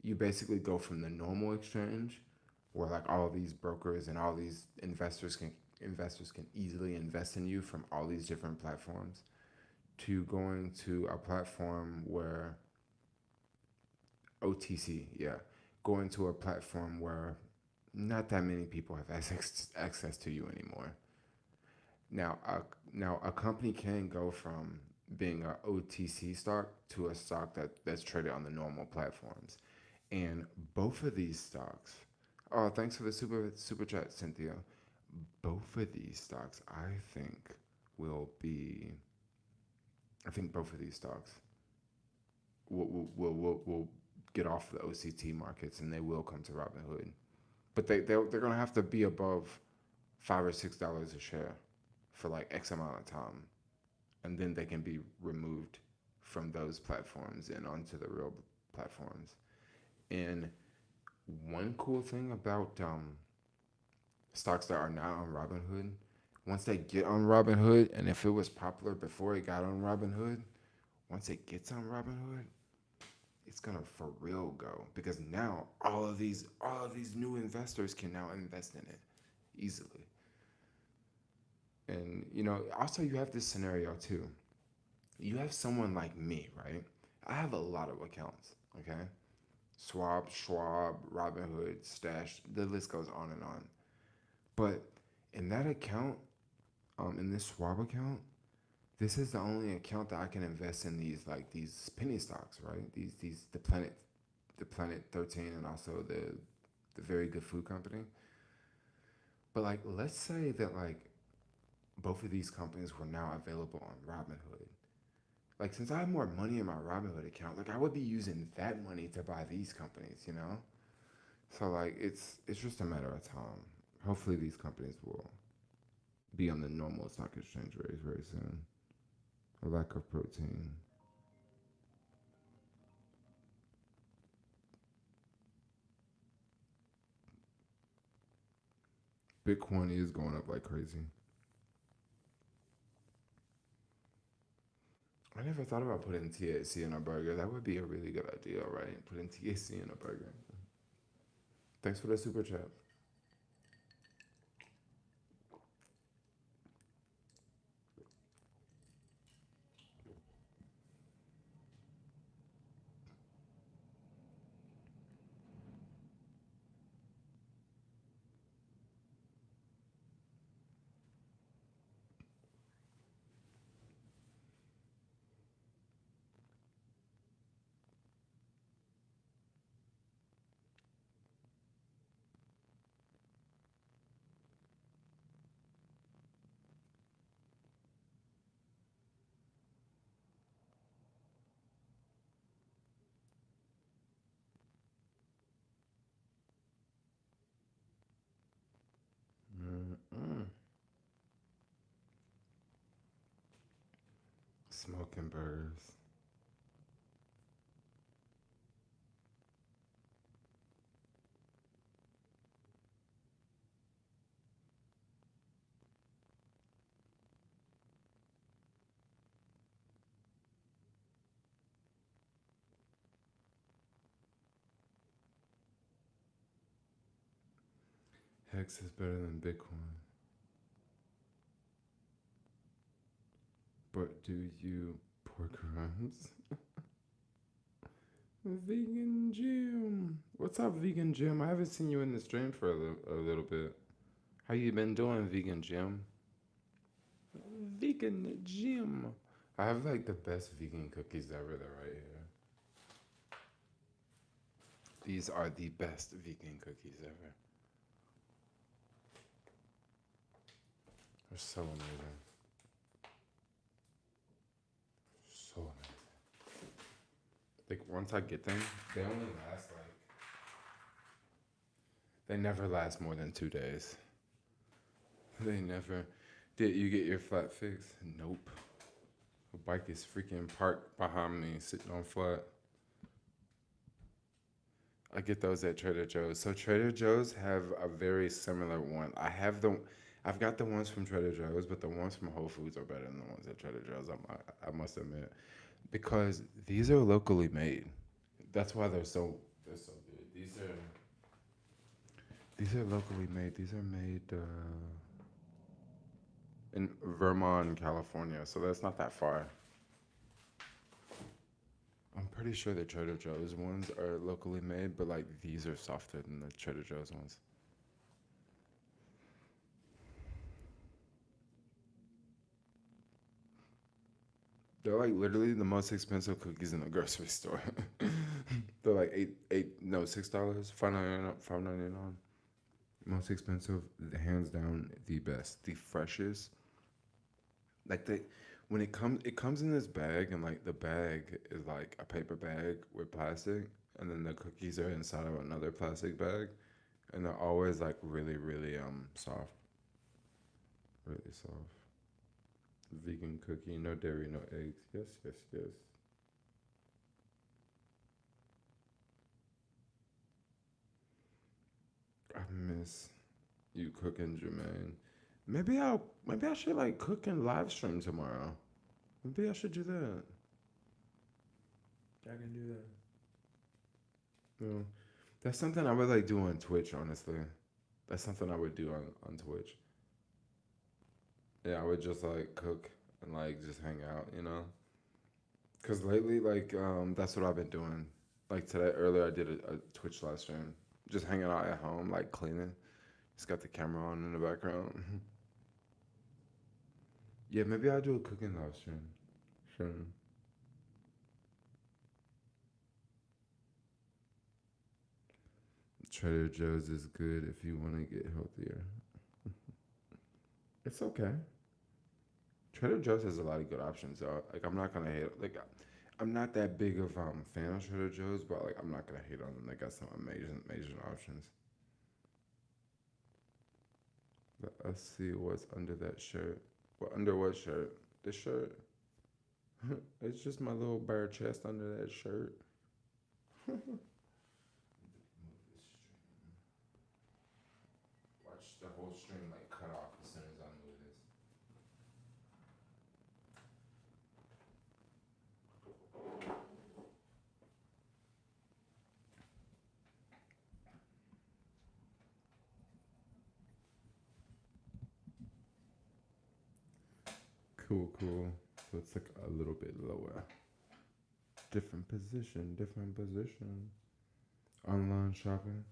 You basically go from the normal exchange where like all these brokers and all these investors can easily invest in you from all these different platforms to going to a platform where OTC, yeah, going to a platform where not that many people have access to you anymore. Now, a company can go from being a OTC stock to a stock that's traded on the normal platforms, and both of these stocks. Oh, thanks for the super chat, Cynthia. Both of these stocks, will be. I think both of these stocks will get off the OCT markets and they will come to Robinhood. But they're gonna have to be above $5 or $6 a share for like X amount of time, and then they can be removed from those platforms and onto the real platforms. And one cool thing about stocks that are not on Robinhood, once they get on Robinhood, and if it was popular before it got on Robinhood, once it gets on Robinhood, it's gonna for real go because now all of these new investors can now invest in it easily. And also you have this scenario too. You have someone like me, right? I have a lot of accounts, okay? Schwab, Robinhood, Stash, the list goes on and on. But in that account, in this Schwab account, this is the only account that I can invest in these penny stocks, right? These the Planet 13 and also the very good food company. But like let's say that like both of these companies were now available on Robinhood. Like since I have more money in my Robinhood account, like I would be using that money to buy these companies. So like it's just a matter of time. Hopefully these companies will be on the normal stock exchange very soon. A lack of protein. Bitcoin is going up like crazy. I never thought about putting THC in a burger. That would be a really good idea, right? Putting THC in a burger. Thanks for the super chat. Mm-mm. Smoking burgers. Hex is better than Bitcoin. But do you pork rinds? Vegan Jim. What's up, Vegan Jim? I haven't seen you in the stream for a little bit. How you been doing, Vegan Jim? Vegan Jim. I have like the best vegan cookies ever. They're right here. These are the best vegan cookies ever. They're so amazing. So amazing. Like once I get them, they only last like they never last more than 2 days. They never. Did you get your flat fix? Nope. The bike is freaking parked behind me, sitting on flat. I get those at Trader Joe's. So Trader Joe's have a very similar one. I've got the ones from Trader Joe's, but the ones from Whole Foods are better than the ones at Trader Joe's. I must admit, because these are locally made. That's why they're so good. These are locally made. These are made in Vermont, California. So that's not that far. I'm pretty sure the Trader Joe's ones are locally made, but like these are softer than the Trader Joe's ones. They're like literally the most expensive cookies in the grocery store. They're like $6, $5.99. Most expensive, hands down, the best, the freshest. Like when it comes in this bag, and like the bag is like a paper bag with plastic, and then the cookies are inside of another plastic bag, and they're always like really, really soft, really soft. Vegan cookie, no dairy, no eggs. Yes, yes, yes. I miss you cooking, Jermaine. Maybe I should like cook and live stream tomorrow. Maybe I should do that. I can do that. No, that's something I would like do on Twitch. Honestly, that's something I would do on Twitch. Yeah, I would just like cook and like just hang out. Cause lately like that's what I've been doing. Like today earlier, I did a Twitch live stream, just hanging out at home, like cleaning. Just got the camera on in the background. Yeah, maybe I'll do a cooking live stream. Sure. Trader Joe's is good if you want to get healthier. It's okay. Trader Joe's has a lot of good options though. Like I'm not gonna hate. Like I'm not that big of fan of Trader Joe's, but like I'm not gonna hate on them. They got some amazing options. Let us see what's under that shirt. What under what shirt? This shirt. It's just my little bare chest under that shirt. Watch the whole stream like cut off as soon as I move this. Cool, cool. So it's like a little bit lower. Different position, different position. Online shopping.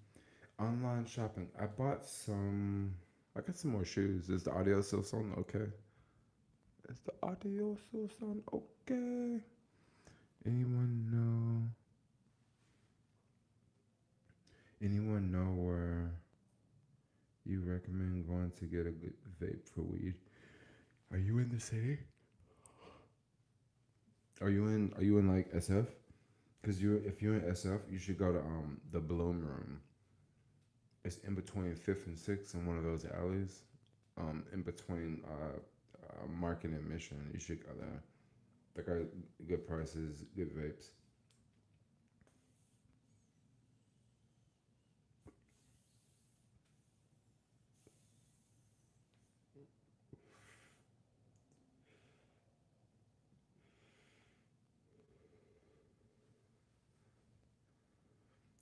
Online shopping. I bought some. I got some more shoes. Is the audio still sound okay? Is the audio still sound okay? Anyone know? Anyone know where you recommend going to get a good vape for weed? Are you in the city? Are you in like SF? Cause if you're in SF, you should go to the Bloom Room. It's in between Fifth and Sixth in one of those alleys. In between Market and Mission, you should go there. They got good prices, good vapes.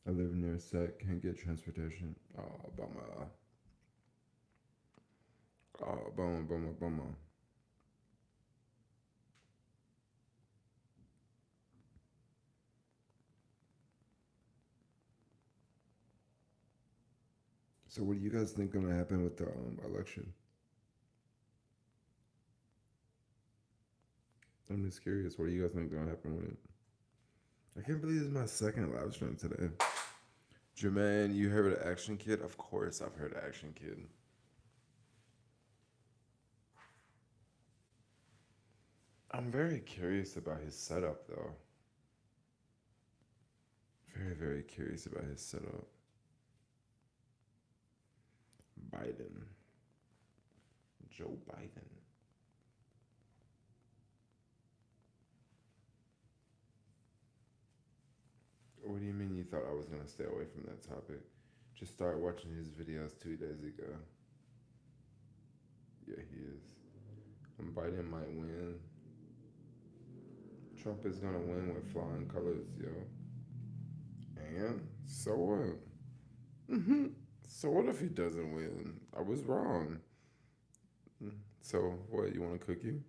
I live near Set, can't get transportation. Oh, bummer. Oh, boom, boom, boom. So, what do you guys think gonna happen with the election? I'm just curious. What do you guys think gonna happen with it? I can't believe this is my second live stream today. Jermaine, you heard of Action Kid? Of course, I've heard of Action Kid. I'm very curious about his setup, though. Very, very curious about his setup. Biden. Joe Biden. What do you mean you thought I was going to stay away from that topic? Just start watching his videos 2 days ago. Yeah, he is. And Biden might win. Trump is going to win with flying colors, yo. And so what? So what if he doesn't win? I was wrong. So what? You want a cookie?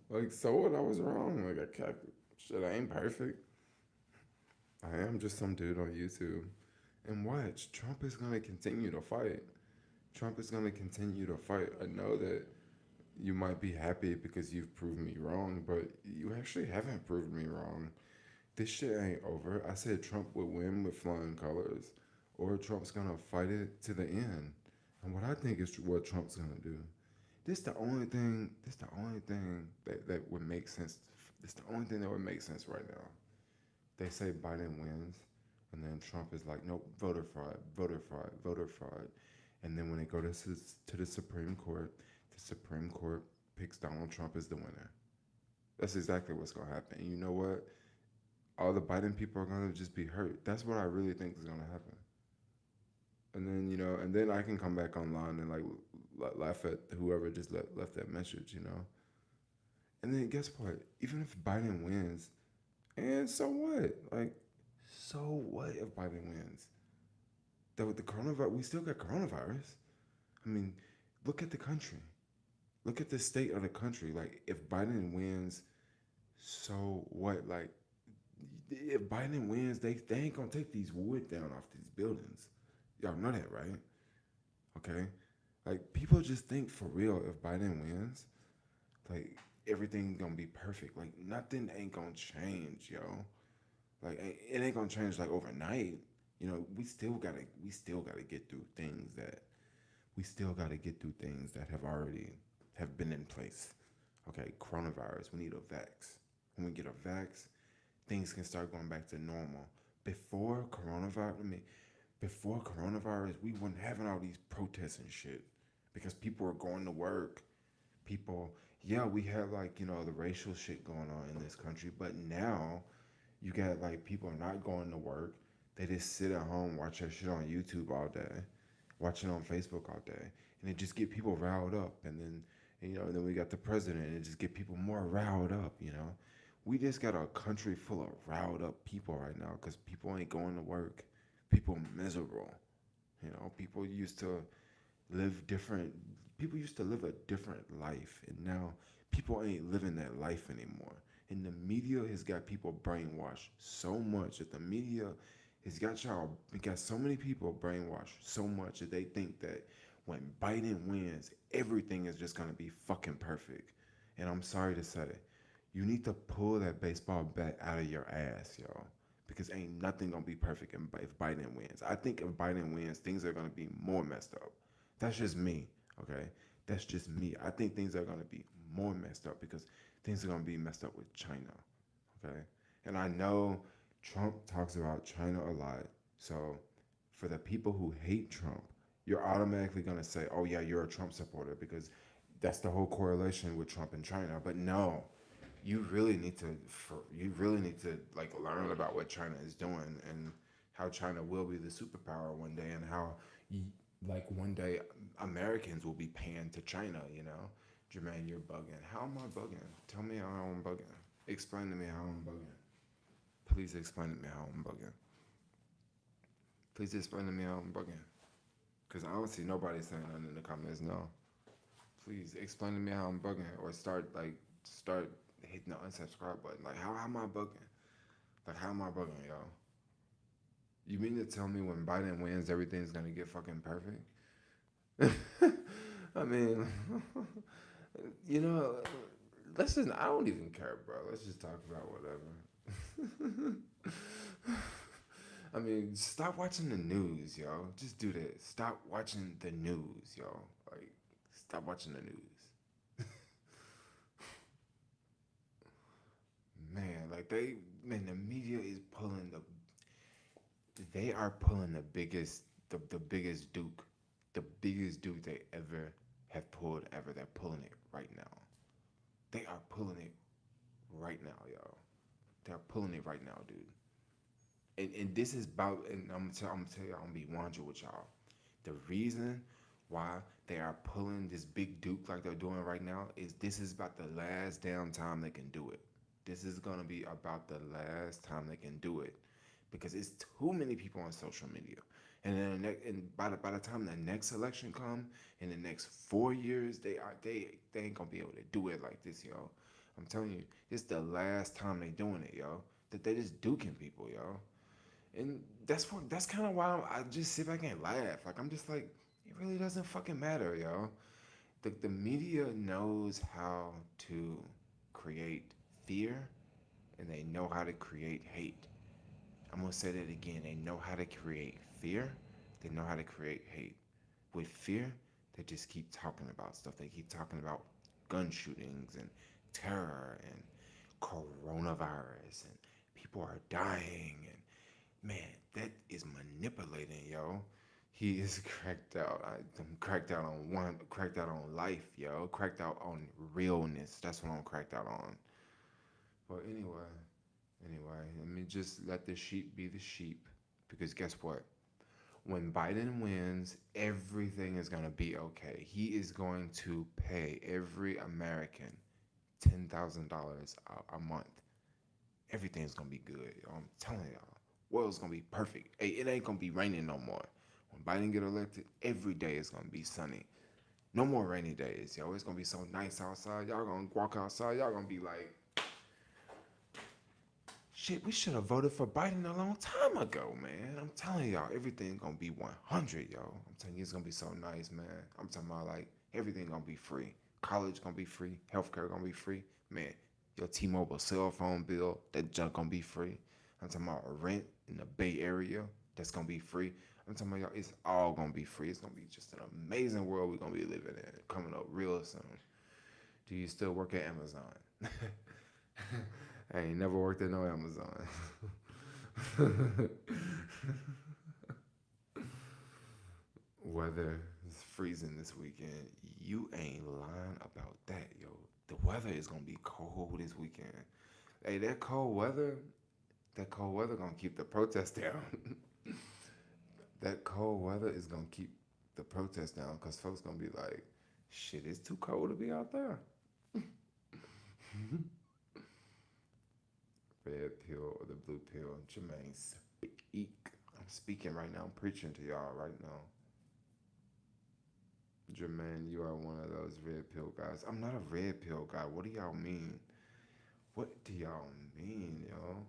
Like, so what? I was wrong. Like, I can't. Shit, I ain't perfect. I am just some dude on YouTube. And watch, Trump is going to continue to fight. Trump is going to continue to fight. I know that you might be happy because you've proved me wrong, but you actually haven't proved me wrong. This shit ain't over. I said Trump would win with flying colors, or Trump's going to fight it to the end. And what I think is what Trump's going to do. This the only thing that would make sense. This the only thing that would make sense right now. They say Biden wins, and then Trump is like, nope, voter fraud, voter fraud, voter fraud. And then when it goes to the Supreme Court picks Donald Trump as the winner. That's exactly what's gonna happen. And you know what? All the Biden people are gonna just be hurt. That's what I really think is gonna happen. And then and then I can come back online and like laugh at whoever just left that message. And then guess what? Even if Biden wins, and so what? Like, so what if Biden wins? That with the coronavirus, we still got coronavirus. I mean, look at the country. Look at the state of the country. Like, if Biden wins, so what? Like, if Biden wins, they ain't gonna take these wood down off these buildings. Y'all know that, right? Okay. Like, people just think for real if Biden wins, like everything's gonna be perfect. Like nothing ain't gonna change, yo. Like it ain't gonna change like overnight. We still gotta get through things that have already have been in place. Okay, coronavirus. We need a vax. When we get a vax, things can start going back to normal. Before coronavirus, before coronavirus, we weren't having all these protests and shit because people were going to work. People, yeah, we had like the racial shit going on in this country, but now you got like people not going to work. They just sit at home, watch that shit on YouTube all day, watch it on Facebook all day, and it just get people riled up. And then we got the president, and it just get people more riled up. We just got a country full of riled up people right now because people ain't going to work. People miserable. People used to live different. People used to live a different life, and now people ain't living that life anymore. And the media has got people brainwashed so much that the media has got so many people brainwashed so much that they think that when Biden wins, everything is just gonna be fucking perfect. And I'm sorry to say, you need to pull that baseball bat out of your ass, yo. Because ain't nothing gonna be perfect if Biden wins. I think if Biden wins, things are gonna be more messed up. That's just me, okay? That's just me. I think things are gonna be more messed up because things are gonna be messed up with China, okay? And I know Trump talks about China a lot. So for the people who hate Trump, you're automatically gonna say, "Oh yeah, you're a Trump supporter," because that's the whole correlation with Trump and China. But no, you really need to like learn about what China is doing and how China will be the superpower one day, and how like one day Americans will be paying to China. Jermaine, you're bugging. How am I bugging? Tell me how I'm bugging. Explain to me how I'm bugging. Please explain to me how I'm bugging. Please explain to me how I'm bugging. Cause I don't see nobody saying nothing in the comments. No, please explain to me how I'm bugging, or start hitting the unsubscribe button. Like how am I bugging? Like how am I bugging, y'all? You mean to tell me when Biden wins, everything's gonna get fucking perfect? I mean, you know, let's just. I don't even care, bro. Let's just talk about whatever. I mean, stop watching the news, yo. Just do that. Stop watching the news, yo. Like, stop watching the news. Man, like the media is pulling they are pulling the biggest Duke they ever have pulled ever. They're pulling it right now. They are pulling it right now, y'all. They're pulling it right now, dude. And this is about, and I'm gonna tell you, I'm gonna be 100 with y'all. The reason why they are pulling this big Duke like they're doing right now is this is about the last damn time they can do it. This is gonna be about the last time they can do it because it's too many people on social media. And then by the time the next election come in the next 4 years, they ain't gonna be able to do it like this, yo. I'm telling you, it's the last time they doing it, yo. That they just duking people, yo. And that's kind of why I just sit back and laugh. Like I'm just like, it really doesn't fucking matter, yo. The media knows how to create fear, and they know how to create hate. I'm gonna say that again. They know how to create fear. They know how to create hate. With fear, they just keep talking about stuff. They keep talking about gun shootings and terror and coronavirus and people are dying and man, that is manipulating, yo. He is cracked out. I'm cracked out on cracked out on life, yo. Cracked out on realness. That's what I'm cracked out on. But anyway, let me just let the sheep be the sheep. Because guess what? When Biden wins, everything is going to be okay. He is going to pay every American $10,000 a month. Everything's going to be good. Yo. I'm telling y'all. World's going to be perfect. Hey, it ain't going to be raining no more. When Biden get elected, every day is going to be sunny. No more rainy days, yo. It's going to be so nice outside. Y'all going to walk outside. Y'all going to be like, shit, we should have voted for Biden a long time ago, man. I'm telling y'all, everything's gonna be 100, yo. I'm telling you, it's gonna be so nice, man. I'm talking about like everything gonna be free. College gonna be free. Healthcare gonna be free. Man, your T-Mobile cell phone bill, that junk gonna be free. I'm talking about rent in the Bay Area, that's gonna be free. I'm talking about y'all, it's all gonna be free. It's gonna be just an amazing world we're gonna be living in, coming up real soon. Do you still work at Amazon? I ain't never worked at no Amazon. Weather is freezing this weekend. You ain't lying about that, yo. The weather is gonna be cold this weekend. Hey, that cold weather gonna keep the protest down. That cold weather is gonna keep the protest down because folks gonna be like, shit, it's too cold to be out there. Red pill or the blue pill. Jermaine, speak. I'm speaking right now. I'm preaching to y'all right now. Jermaine, you are one of those red pill guys. I'm not a red pill guy. What do y'all mean? What do y'all mean, yo?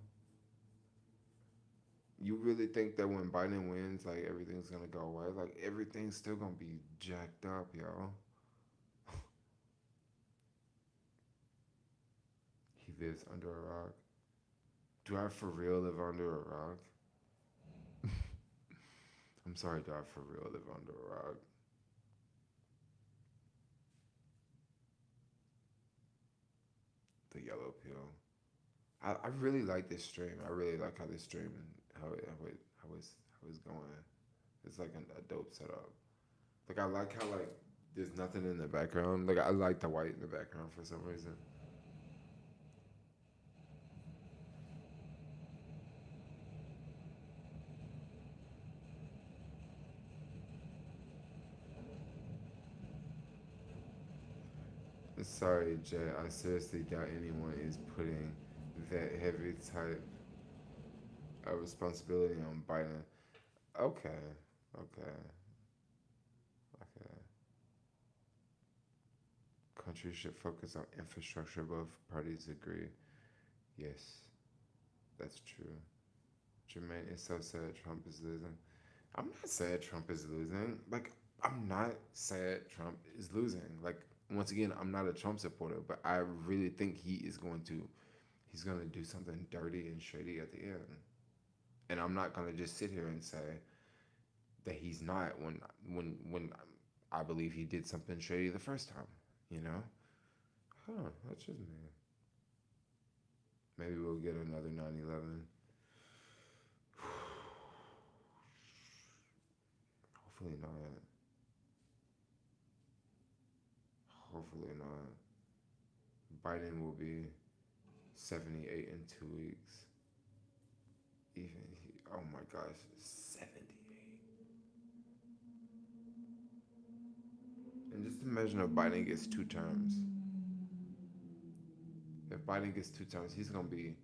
You really think that when Biden wins, like everything's gonna go away? Like everything's still gonna be jacked up, yo. He lives under a rock. Do I for real live under a rock? I'm sorry, do I for real live under a rock? The yellow pill. I really like this stream. I really like how this stream and how it's going. It's like a dope setup. Like I like how like there's nothing in the background. Like I like the white in the background for some reason. Sorry, Jay. I seriously doubt anyone is putting that heavy type of responsibility on Biden. Okay, okay. countries should focus on infrastructure. Both parties agree. Yes, that's true. Jermaine, it's so sad Trump is losing. I'm not sad Trump is losing. Like, I'm not sad Trump is losing. Like, once again, I'm not a Trump supporter, but I really think he's gonna do something dirty and shady at the end. And I'm not gonna just sit here and say that he's not when I believe he did something shady the first time. You know? Huh? That's just me. Maybe we'll get another 9/11. Hopefully not. Hopefully not. Biden will be 78 in 2 weeks. Oh my gosh, 78. And just imagine if Biden gets 2 terms. If Biden gets 2 terms, he's gonna be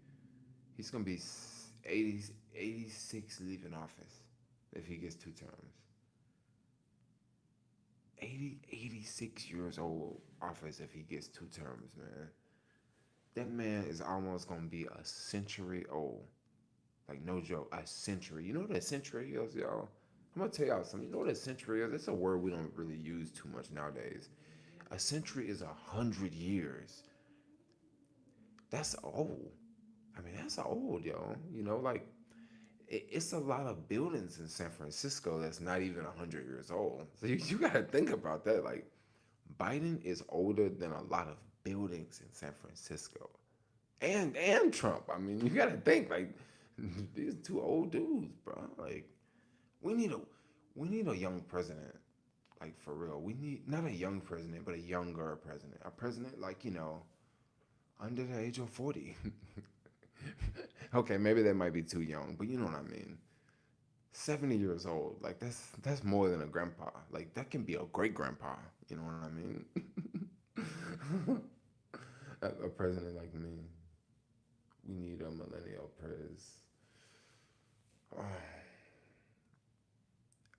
80, 86 leaving office if he gets 2 terms. 86 years old office if he gets 2 terms, man. That man is almost gonna be a century old. Like no joke, a century. You know what a century is, y'all? I'm gonna tell y'all something. You know what a century is? It's a word we don't really use too much nowadays. A century is 100 years. That's old. I mean, that's old, yo. Like it's a lot of buildings in San Francisco that's not even 100 years old. So you gotta think about that. Like Biden is older than a lot of buildings in San Francisco, and Trump. I mean, you gotta think like these two old dudes, bro. Like we need a we need a young president. Like for real, we need not a young president, but a younger president. A president like under the age of 40. Okay, maybe that might be too young, but you know what I mean. 70 years old, like that's more than a grandpa. Like that can be a great grandpa. You know what I mean? A president like me. We need a millennial prez. Oh,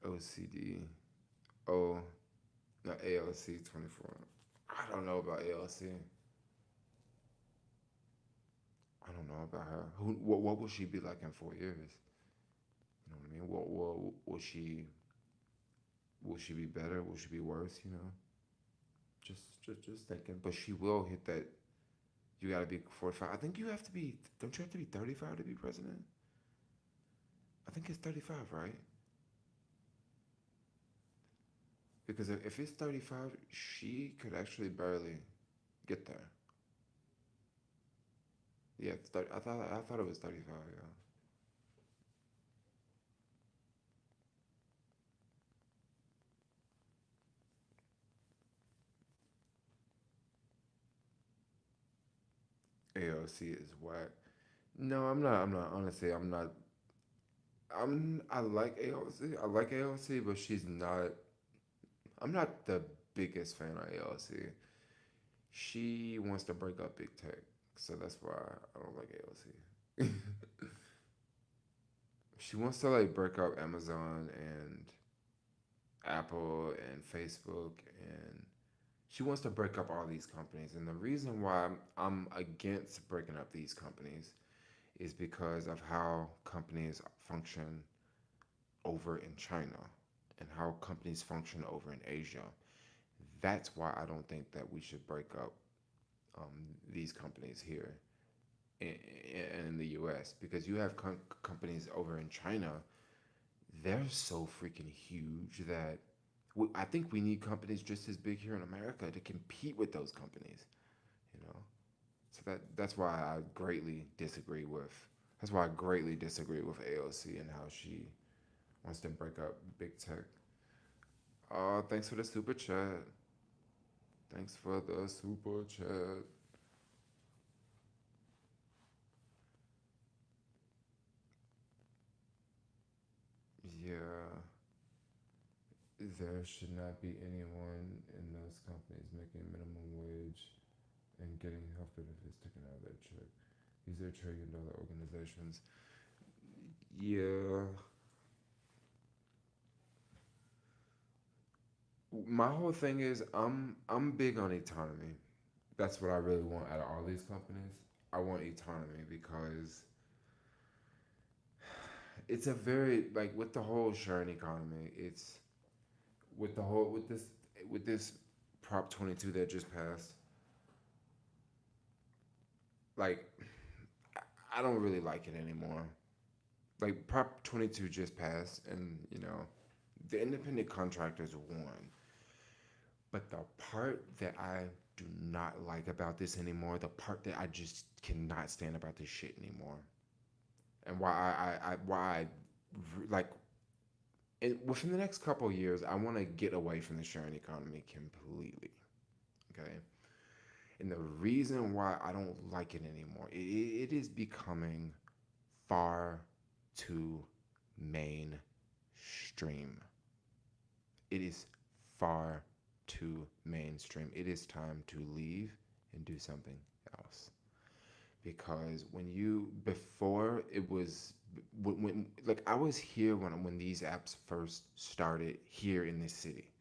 OCD. Oh, no, ALC 24. I don't know about ALC. I don't know about her. What will she be like in 4 years? You know what I mean? What will she? Will she be better? Will she be worse? Just thinking. But she will hit that. You got to be 45. I think you have to be. Don't you have to be 35 to be president? I think it's 35, right? Because if it's 35, she could actually barely get there. Yeah, it's 30, I thought it was 35. Yeah, AOC is whack. No, I'm not. I'm not. Honestly, I'm not. I like AOC. I like AOC, but she's not. I'm not the biggest fan of AOC. She wants to break up big tech, so that's why I don't like AOC. She wants to like break up Amazon and Apple and Facebook, and she wants to break up all these companies. And the reason why I'm against breaking up these companies is because of how companies function over in China and how companies function over in Asia. That's why I don't think that we should break up these companies here in the US, because you have companies over in China. They're so freaking huge that I think we need companies just as big here in America to compete with those companies. You know, so that's why I greatly disagree with. That's why I greatly disagree with AOC and how she wants to break up big tech. Thanks for the super chat. Thanks for the super chat. Yeah, there should not be anyone in those companies making minimum wage and getting health benefits taken out of their check. These are trillion-dollar organizations. Yeah, my whole thing is I'm big on autonomy. That's what I really want out of all these companies. I want autonomy because it's a very like with the whole sharing economy. It's with the whole with this Prop 22 that just passed. Like I don't really like it anymore. Like Prop 22 just passed, and the independent contractors won. But the part that I do not like about this anymore, the part that I just cannot stand about this shit anymore, and why I like within the next couple of years, I want to get away from the sharing economy completely. Okay, and the reason why I don't like it anymore, it is becoming far too mainstream. It is far too mainstream. It is time to leave and do something else. Because when you before it was like I was here when these apps first started here in this city.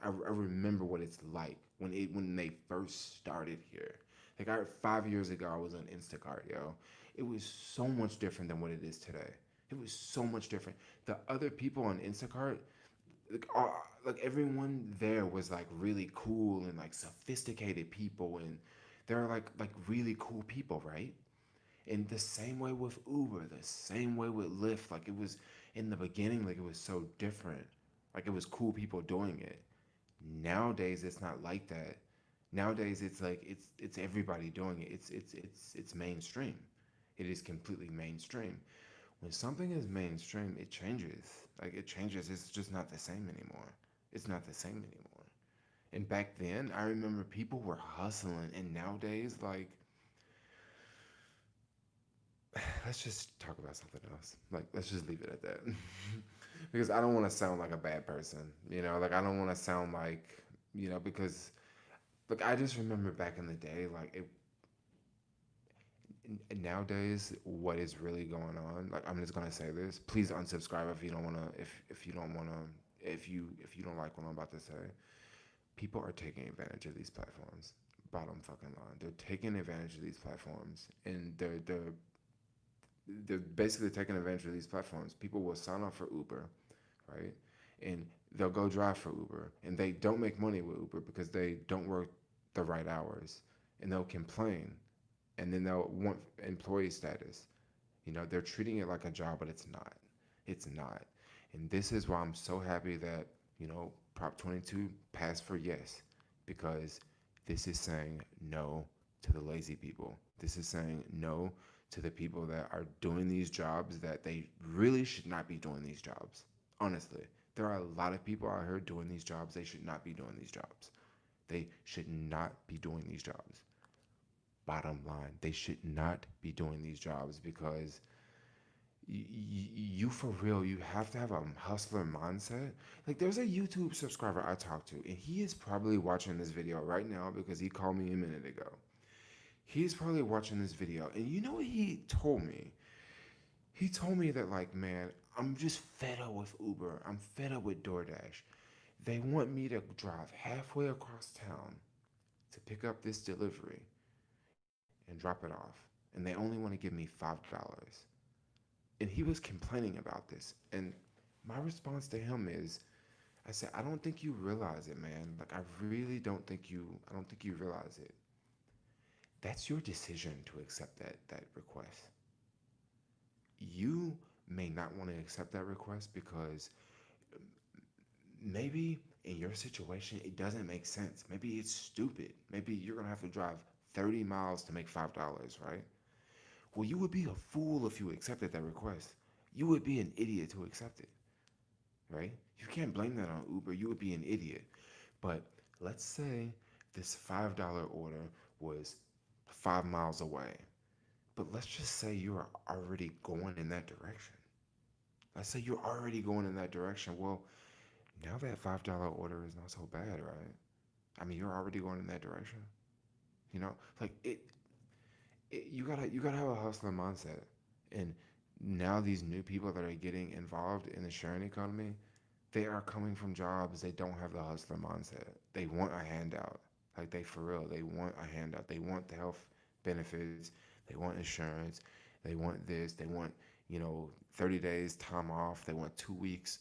I remember what it's like when they first started here. Like 5 years ago, I was on Instacart, yo. It was so much different than what it is today. It was so much different. The other people on Instacart, like everyone there was like really cool and like sophisticated people, and they're like really cool people, right? And the same way with Uber, the same way with Lyft. Like it was in the beginning, like it was so different. Like it was cool people doing it. Nowadays, it's not like that. Nowadays, it's like it's everybody doing it. It's mainstream. It is completely mainstream. When something is mainstream, it changes. Like it changes. It's just not the same anymore. It's not the same anymore. And back then, I remember people were hustling, and nowadays, like, let's just talk about something else. Like, let's just leave it at that. Because I don't want to sound like a bad person, Like, I don't want to sound like, because, look, I just remember back in the day, like, nowadays, what is really going on? Like, I'm just gonna say this. Please unsubscribe if you don't wanna, if you don't wanna, if you don't like what I'm about to say. People are taking advantage of these platforms. Bottom fucking line, they're taking advantage of these platforms, and they're basically taking advantage of these platforms. People will sign up for Uber, right? And they'll go drive for Uber, and they don't make money with Uber because they don't work the right hours, and they'll complain, and then they'll want employee status. They're treating it like a job, but it's not. It's not. And this is why I'm so happy that Prop 22 passed for yes, because this is saying no to the lazy people. This is saying no to the people that are doing these jobs that they really should not be doing these jobs. Honestly, there are a lot of people out here doing these jobs. They should not be doing these jobs. They should not be doing these jobs. Bottom line, they should not be doing these jobs because you for real, you have to have a hustler mindset. Like there's a YouTube subscriber I talked to, and he is probably watching this video right now because he called me a minute ago. He's probably watching this video, and you know what he told me? He told me that, like, man, I'm just fed up with Uber. I'm fed up with DoorDash. They want me to drive halfway across town to pick up this delivery and drop it off. And they only want to give me $5. And he was complaining about this. And my response to him is, I said, I don't think you realize it, man. Like, I don't think you realize it. That's your decision to accept that request. You may not want to accept that request because maybe in your situation it doesn't make sense. Maybe it's stupid. Maybe you're gonna have to drive 30 miles to make $5, right? Well, you would be a fool if you accepted that request. You would be an idiot to accept it, right? You can't blame that on Uber. You would be an idiot. But let's say this $5 order was 5 miles away. But let's just say you're already going in that direction. Let's say you're already going in that direction. Well, now that $5 order is not so bad, right? I mean, you're already going in that direction. Like you gotta have a hustler mindset. And now these new people that are getting involved in the sharing economy, They are coming from jobs. They don't have the hustler mindset. They want a handout. Like they for real. They want a handout. They want the health benefits. They want insurance. They want this. They want, 30 days time off. They want 2 weeks,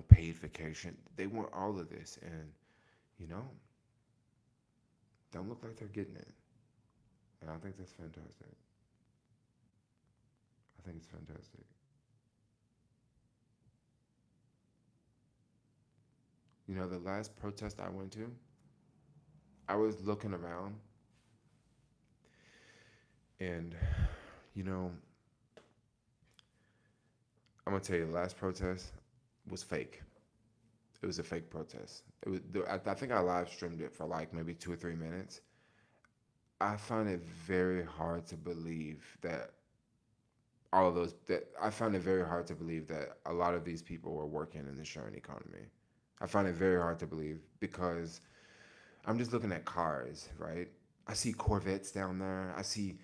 paid vacation. They want all of this. And, you know, don't look like they're getting it. And I think that's fantastic. I think it's fantastic. The last protest I went to, I was looking around and, you know, I'm gonna tell you, the last protest was fake. It was a fake protest. It was. I think I live streamed it for like maybe 2 or 3 minutes. I find it very hard to believe that all of those. That I find it very hard to believe that a lot of these people were working in the sharing economy. I find it very hard to believe because I'm just looking at cars, right? I see Corvettes down there. I see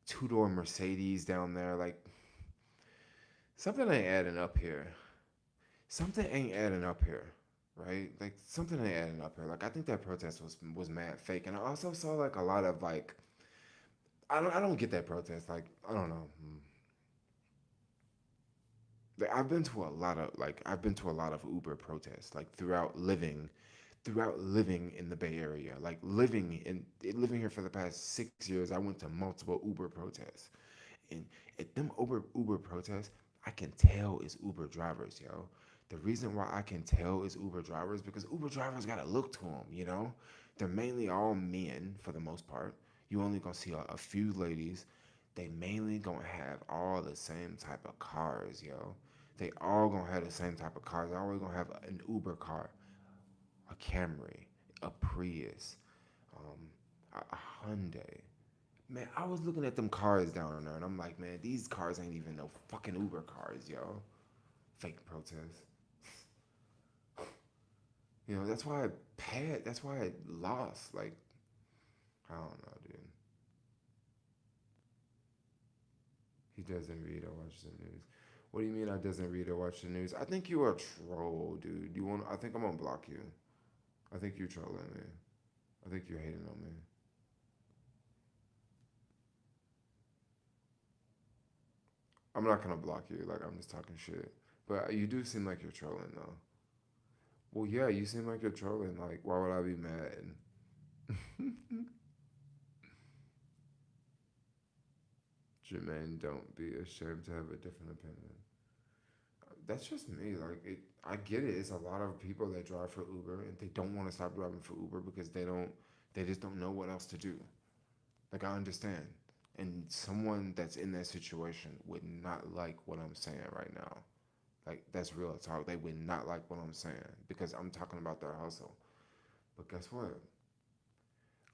two-door Mercedes down there. Like something ain't adding up here. Something ain't adding up here, right? Like something ain't adding up here. Like I think that protest was mad fake, and I also saw like a lot of like I don't get that protest. Like I don't know. Like, I've been to a lot of Uber protests like throughout living in the Bay Area. Like living here for the past 6 years, I went to multiple Uber protests, and at them Uber protests, I can tell it's Uber drivers, yo. The reason why I can tell is Uber drivers because Uber drivers got a look to them. They're mainly all men for the most part. You only gonna see a few ladies. They mainly gonna have all the same type of cars, yo. They all gonna have the same type of cars. They're always gonna have an Uber car, a Camry, a Prius, um, a Hyundai. Man, I was looking at them cars down there, and I'm like, man, these cars ain't even no fucking Uber cars, yo. Fake protest. That's why I pad. That's why I lost. Like, I don't know, dude. He doesn't read or watch the news. What do you mean I doesn't read or watch the news? I think you are a troll, dude. You want? I think I'm gonna block you. I think you're trolling me. I think you're hating on me. I'm not gonna block you. Like I'm just talking shit. But you do seem like you're trolling though. Well, yeah, you seem like you're trolling. Like, why would I be mad? Jermaine, don't be ashamed to have a different opinion. That's just me. Like, I get it. It's a lot of people that drive for Uber and they don't want to stop driving for Uber because they just don't know what else to do. Like, I understand. And someone that's in that situation would not like what I'm saying right now. Like, that's real talk. They would not like what I'm saying because I'm talking about their hustle. But guess what?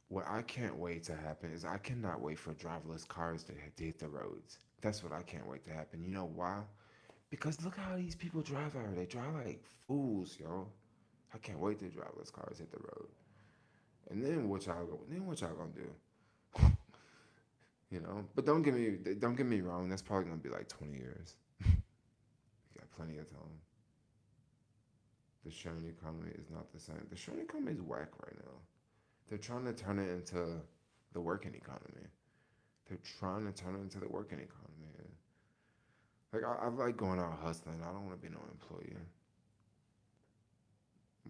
What I can't wait to happen is I cannot wait for driverless cars to hit the roads. That's what I can't wait to happen. You know why? Because look how these people drive out here. They drive like fools, yo. I can't wait to driverless cars hit the road. And then what y'all go? Then what y'all gonna do? But don't get me wrong. That's probably gonna be like 20 years. You got plenty of time. The sharing economy is not the same. The sharing economy is whack right now. They're trying to turn it into the working economy. They're trying to turn it into the working economy. Like I like going out hustling. I don't want to be no employee.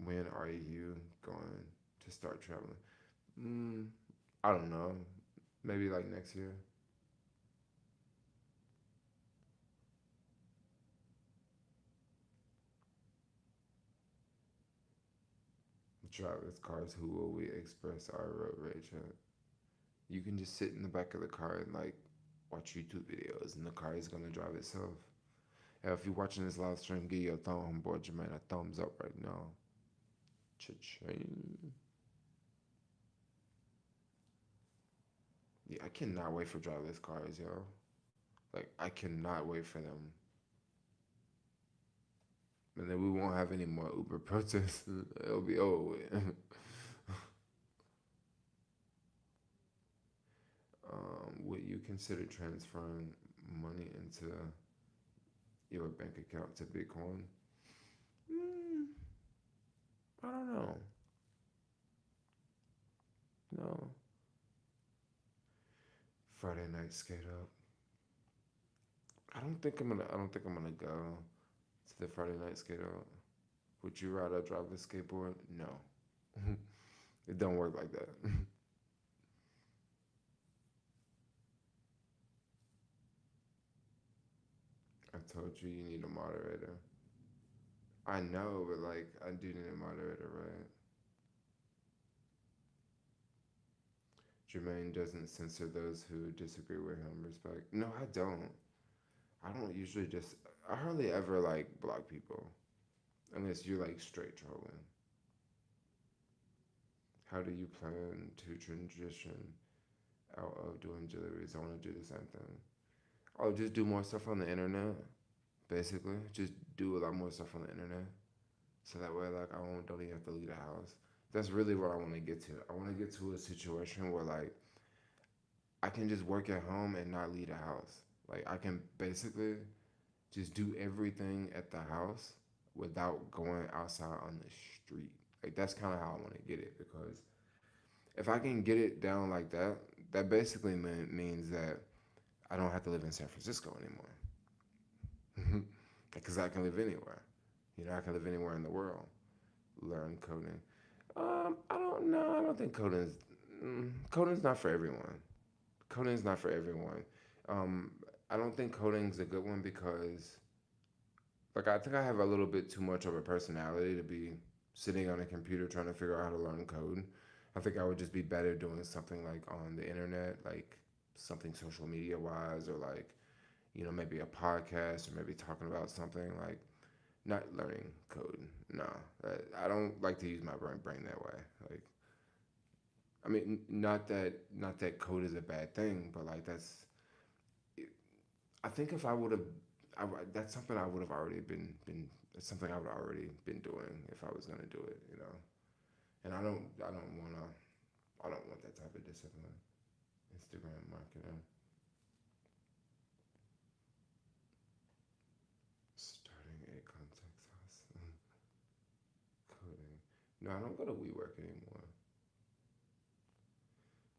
When are you going to start traveling? Mm, I don't know. Maybe like next year. Driverless cars. Who will we express our road rage at? You can just sit in the back of the car and like watch YouTube videos, and the car is gonna drive itself. Yeah, if you're watching this live stream, give your thumb, boy, Jermaine, a thumbs up right now. Cha-ching. Yeah, I cannot wait for driverless cars, yo. Like, I cannot wait for them. And then we won't have any more Uber protests. It'll be over with. Would you consider transferring money into your bank account to Bitcoin? I don't know. No. Friday night skate up. I don't think I'm gonna go to the Friday night skate up. Would you rather drive a skateboard? No. It don't work like that. I told you you need a moderator. I know, but like I do need a moderator, right? Jermaine doesn't censor those who disagree with him. Respect. No, I don't. I don't usually just. I hardly ever like block people unless you're like straight trolling. How do you plan to transition out of doing jewelries? I want to do the same thing. Oh, just do more stuff on the internet. Basically, just do a lot more stuff on the internet. So that way, like, don't even have to leave the house. That's really what I want to get to. I want to get to a situation where like I can just work at home and not leave the house. Like I can basically just do everything at the house without going outside on the street. Like that's kind of how I want to get it because if I can get it down like that, that basically means that I don't have to live in San Francisco anymore. Because I can live anywhere. You know, I can live anywhere in the world. Learn coding. I don't know. I don't think coding's not for everyone. Coding's not for everyone. Um, I don't think coding's a good one because, like, I think I have a little bit too much of a personality to be sitting on a computer trying to figure out how to learn code. I think I would just be better doing something like on the internet, like something social media wise, or like, maybe a podcast, or maybe talking about something like not learning code. No, I don't like to use my brain that way. Like, I mean, not that code is a bad thing, but like I think if I would have, that's something I would have already been. It's something I would have already been doing if I was gonna do it. And I don't want that type of discipline. Instagram marketing, starting a contact us, coding. No, I don't go to WeWork anymore.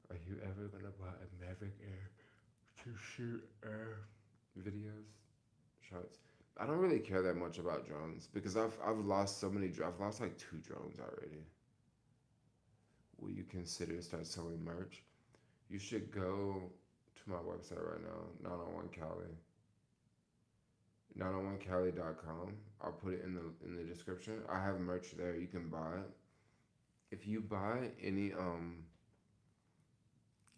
Are you ever gonna buy a Maverick Air to shoot air videos, shots? I don't really care that much about drones because I've lost so many. I've lost like 2 drones already. Will you consider start selling merch? You should go to my website right now, 901 Cali, 901cali.com. I'll put it in the description. I have merch there. You can buy it. If you buy any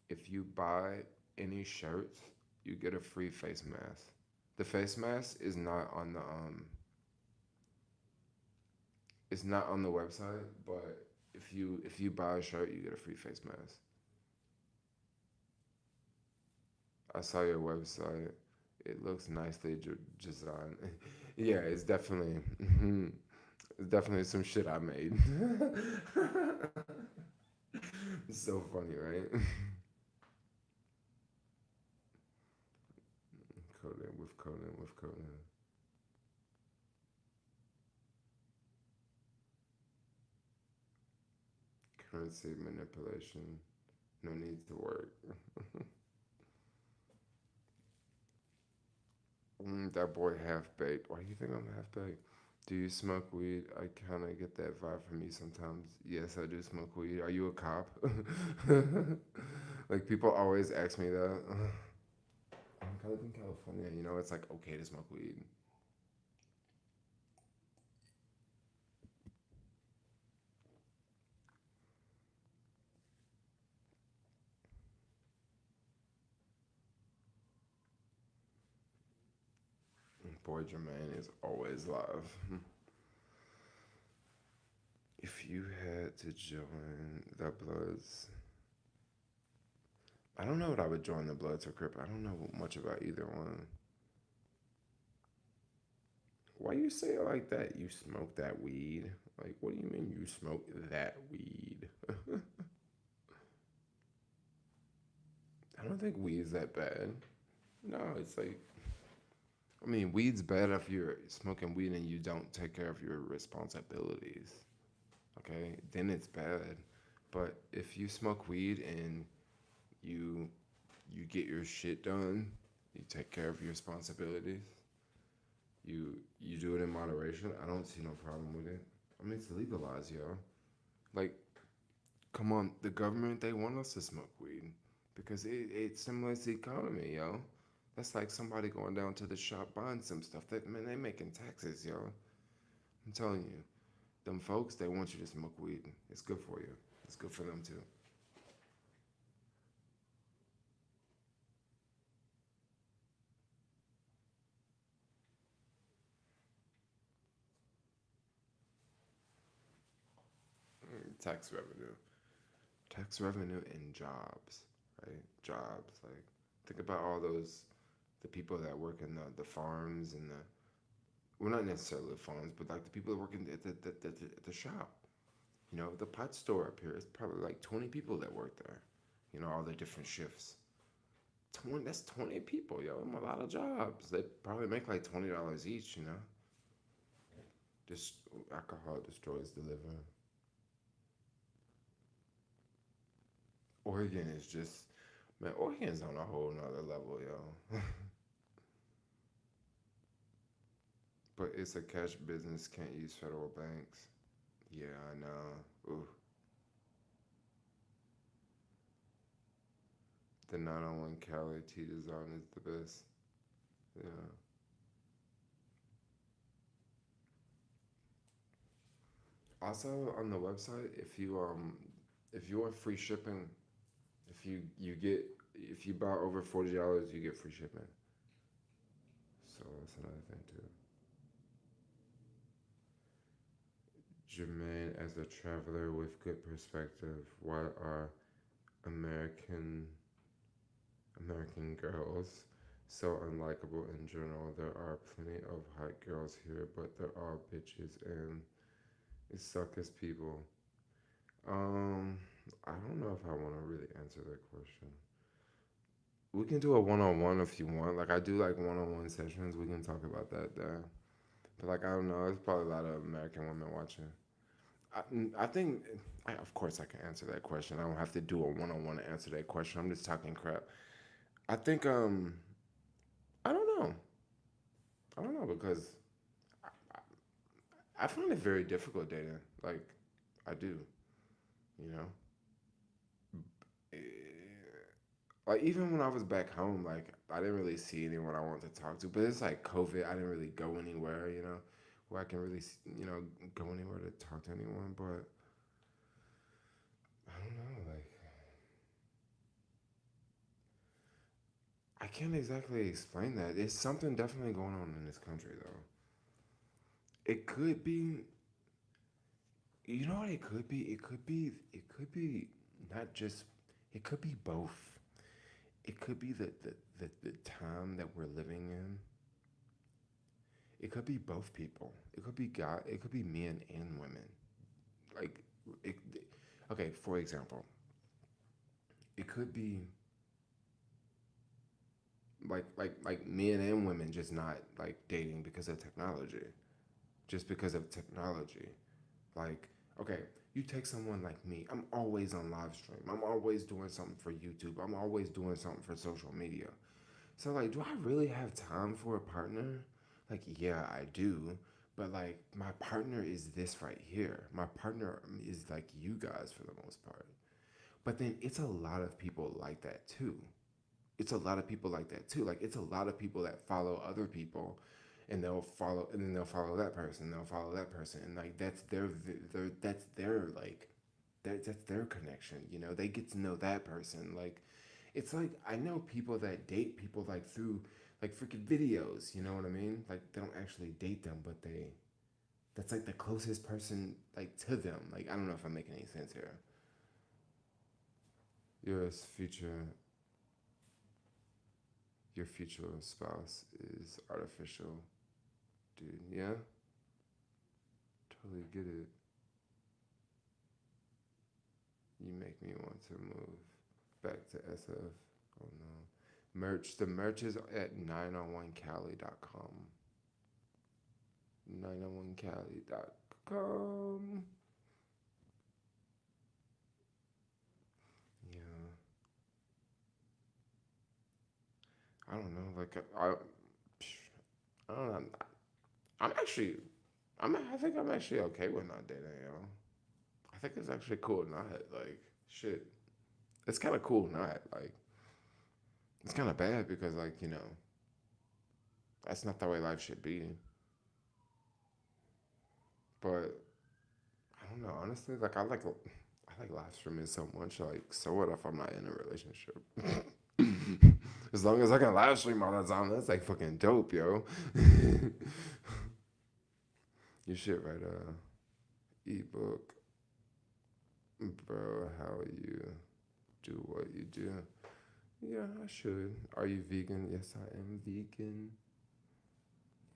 if you buy any shirts, you get a free face mask. The face mask is not on the it's not on the website, but if you buy a shirt, you get a free face mask. I saw your website. It looks nicely designed. Yeah, it's definitely some shit I made. It's so funny, right? Coding. Currency manipulation. No need to work. That boy half baked. Why do you think I'm half baked? Do you smoke weed? I kind of get that vibe from you sometimes. Yes, I do smoke weed. Are you a cop? Like people always ask me that. I live in California. It's like okay to smoke weed. Boy, Jermaine is always live. If you had to join the Bloods, I don't know what I would join the Bloods or Crip. I don't know much about either one. Why you say it like that? You smoke that weed? Like, what do you mean you smoke that weed? I don't think weed's that bad. No, it's like, I mean, weed's bad if you're smoking weed and you don't take care of your responsibilities. Okay, then it's bad. But if you smoke weed and you you get your shit done, you take care of your responsibilities, you do it in moderation, I don't see no problem with it. I mean, it's legalized, yo. Like, come on, the government, they want us to smoke weed because it stimulates the economy, yo. That's like somebody going down to the shop buying some stuff. That man, they making taxes, yo. I'm telling you, them folks, they want you to smoke weed. It's good for you. It's good for them too. Tax revenue, tax revenue, and jobs, right? Jobs. Like, think about all those the people that work in the farms and the well, not necessarily the farms, but like the people that work in the shop. You know, the pot store up here is probably like 20 people that work there. You know, all the different shifts. 20, that's 20 people, yo. I'm a lot of jobs. They probably make like $20 each, you know. This alcohol destroys the liver. Oregon is just, man, Oregon's on a whole nother level, yo. But it's a cash business, can't use federal banks. Yeah, I know. Ooh, the 901 Cali T design is the best. Yeah. Also on the website, if you want free shipping, if you get if you buy over $40, you get free shipping. So that's another thing too. Jermaine, as a traveler with good perspective, why are American American girls so unlikable in general? There are plenty of hot girls here, but they're all bitches and it suck as people. Um, I don't know if I want to really answer that question. We can do a one-on-one if you want. Like I do like one-on-one sessions. We can talk about that there. But like I don't know, there's probably a lot of American women watching. I think, of course, I can answer that question. I don't have to do a one-on-one to answer that question. I'm just talking crap. I think I don't know. I don't know because I find it very difficult dating. Like I do, you know. Like even when I was back home, like I didn't really see anyone I wanted to talk to. But it's like COVID. I didn't really go anywhere, you know, where I can really, go anywhere to talk to anyone. But I don't know. Like I can't exactly explain that. There's something definitely going on in this country, though. It could be. You know what it could be? It could be. It could be not just. It could be both. It could be the time that we're living in. It could be both people. It could be God. It could be men and women. Like, it, okay. For example, it could be like men and women just not like dating because of technology. Just because of technology. Like, okay, you take someone like me. I'm always on live stream. I'm always doing something for YouTube. I'm always doing something for social media. So like, do I really have time for a partner? Like, yeah, I do. But like, my partner is this right here. My partner is like you guys for the most part. But then it's a lot of people like that too. It's a lot of people like that too. Like it's a lot of people that follow other people and they'll follow and then they'll follow that person, they'll follow that person and like that's their like that's their connection, you know. They get to know that person. Like it's like I know people that date people like through like freaking videos, you know what I mean? Like they don't actually date them, but they that's like the closest person like to them. Like I don't know if I'm making any sense here. Your future your future spouse is artificial, dude. Yeah, totally get it. You make me want to move back to SF. Oh no. Merch. The merch is at 901cali.com. 901cali.com. I don't know. I don't know. I'm actually, I think I'm actually okay with not dating, yo. I think it's actually cool not. Like, shit. It's kind of cool not. Like, it's kind of bad because, like, that's not the way life should be. But I don't know. Honestly, I like live streaming so much. Like, so what if I'm not in a relationship? As long as I can live stream all the time, that's like fucking dope, yo. You should write a ebook, bro. How you do what you do. Yeah, I should. Are you vegan? Yes, I am vegan.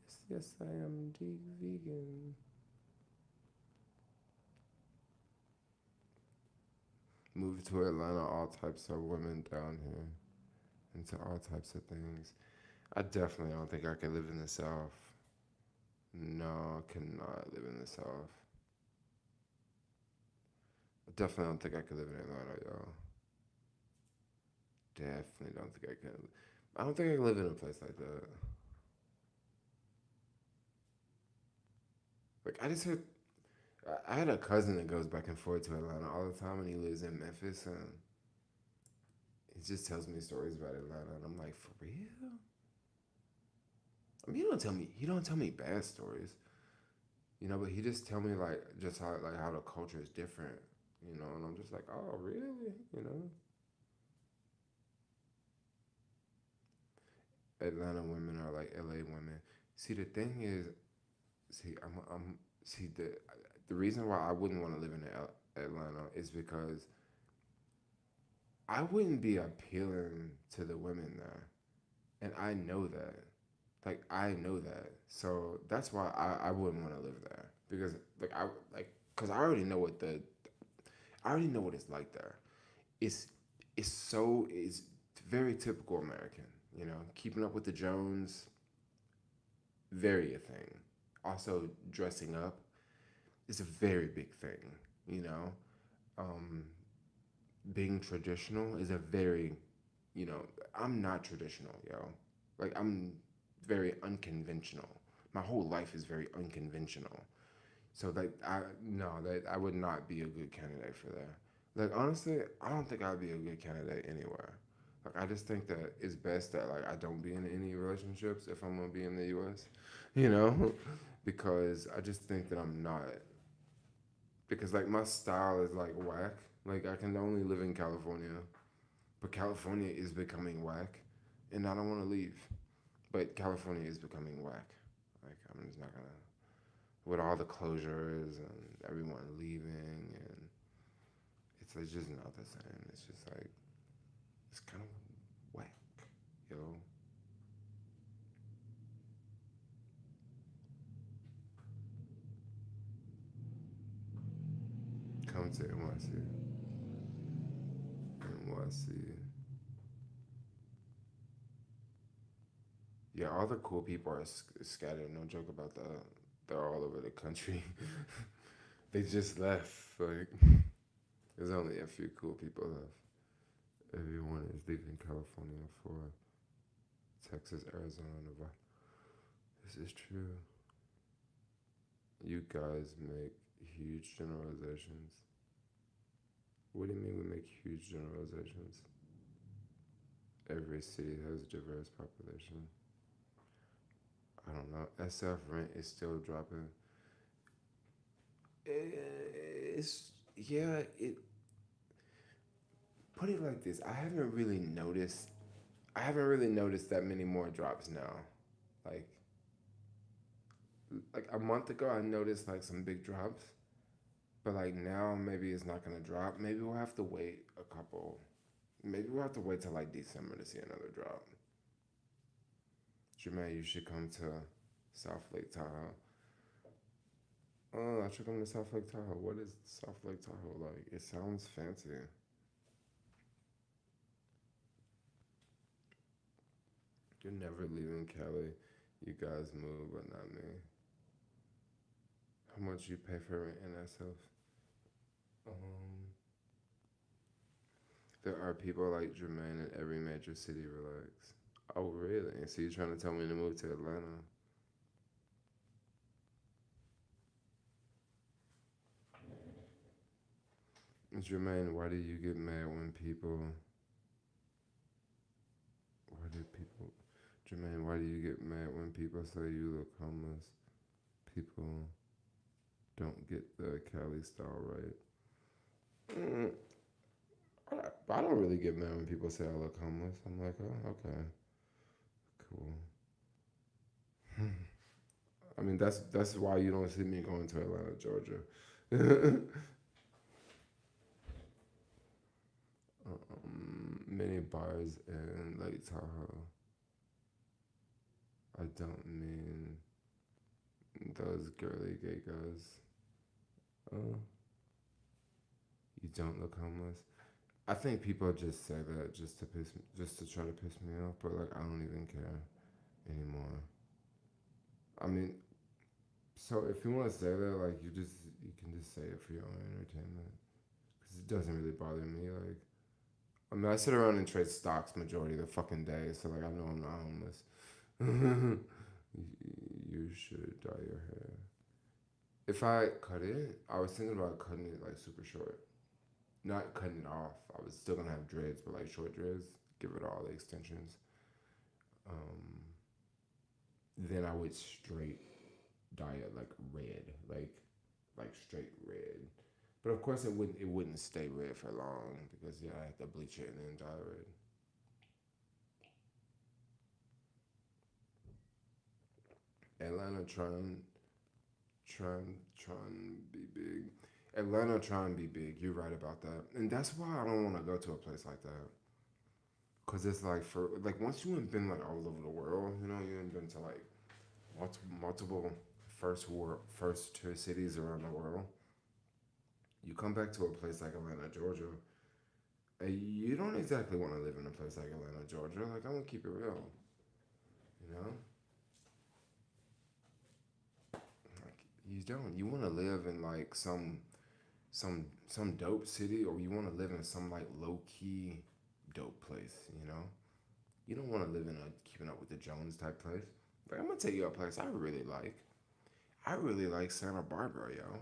Yes, yes, I am vegan. Moved to Atlanta, all types of women down here, into all types of things. I definitely don't think I could live in the South. No, I cannot live in the South. I definitely don't think I could live in Atlanta, y'all. Definitely don't think I can. I don't think I can live in a place like that. Like I just heard, I had a cousin that goes back and forth to Atlanta all the time, and he lives in Memphis, and he just tells me stories about Atlanta, and I'm like, for real? I mean, he don't tell me bad stories, but he just tell me like just how the culture is different, and I'm just like, oh, really? Atlanta women are like LA women. See, the thing is, see the reason why I wouldn't want to live in Atlanta is because I wouldn't be appealing to the women there, and I know that. Like I know that, so that's why I wouldn't want to live there because because I already know what it's like there. It's it's very typical American, keeping up with the Jones, very a thing. Also, dressing up is a very big thing, you know. Um, Being traditional is a very, you know, I'm not traditional, yo. Like I'm very unconventional. My whole life is very unconventional. So like I no, that I would not be a good candidate for that. Like honestly, I don't think I'd be a good candidate anywhere. Like I just think that it's best that like I don't be in any relationships if I'm gonna be in the U.S. You know, because I just think that I'm not because like my style is like whack. Like I can only live in California, but California is becoming whack, and I don't want to leave. But California is becoming whack. Like I'm just not gonna with all the closures and everyone leaving, and it's just not the same. It's just like it's kind of whack, yo. Come to NYC, NYC. Yeah, all the cool people are scattered. No joke about that. They're all over the country. They just left. Like there's only a few cool people left. Everyone is leaving California for Texas, Arizona, Nevada. This is true. You guys make huge generalizations. What do you mean we make huge generalizations? Every city has a diverse population. I don't know. SF rent is still dropping. It's yeah. It put it like this. I haven't really noticed that many more drops now. Like like a month ago, I noticed like some big drops, but like now maybe it's not gonna drop. Maybe we'll have to wait a couple. Maybe we'll have to wait till like December to see another drop. Jermaine, you should come to South Lake Tahoe. Oh, I should come to South Lake Tahoe. What is South Lake Tahoe like? It sounds fancy. You're never leaving Cali. You guys move, but not me. How much you pay for rent in SF? Um, there are people like Jermaine in every major city. Relax. Oh, really? So you're trying to tell me to move to Atlanta? Jermaine, why do you get mad when people? Why do people? Jermaine, why do you get mad when people say you look homeless? People don't get the Cali style right. Mm, I don't really get mad when people say I look homeless. I'm like, oh, okay, cool. I mean, that's why you don't see me going to Atlanta, Georgia. Many bars in Lake Tahoe. I don't mean those girly gay guys. Oh, you don't look homeless. I think people just say that just to try to piss me off. But like, I don't even care anymore. I mean, so if you want to say that, like, you can just say it for your own entertainment, because it doesn't really bother me. Like, I mean, I sit around and trade stocks majority of the fucking day, so like, I know I'm not homeless. You should dye your hair. If I cut it, I was thinking about cutting it like super short. Not cutting it off. I was still gonna have dreads, but like short dreads. Give it all the extensions. Um, then I would straight dye it like red, like straight red. But of course, it wouldn't stay red for long because yeah, I had to bleach it and then dye it red. Atlanta trying to be big. Atlanta trying to be big. You're right about that, and that's why I don't want to go to a place like that. Cause it's like for like once you have been like all over the world, you have been to like multiple first tier cities around the world. You come back to a place like Atlanta, Georgia, and you don't exactly want to live in a place like Atlanta, Georgia. Like I'm gonna keep it real, you know. Like you don't. You want to live in like some dope city, or you want to live in some like low key dope place. You don't want to live in a keeping up with the Jones type place. Like I'm gonna tell you a place I really like. I really like Santa Barbara, yo.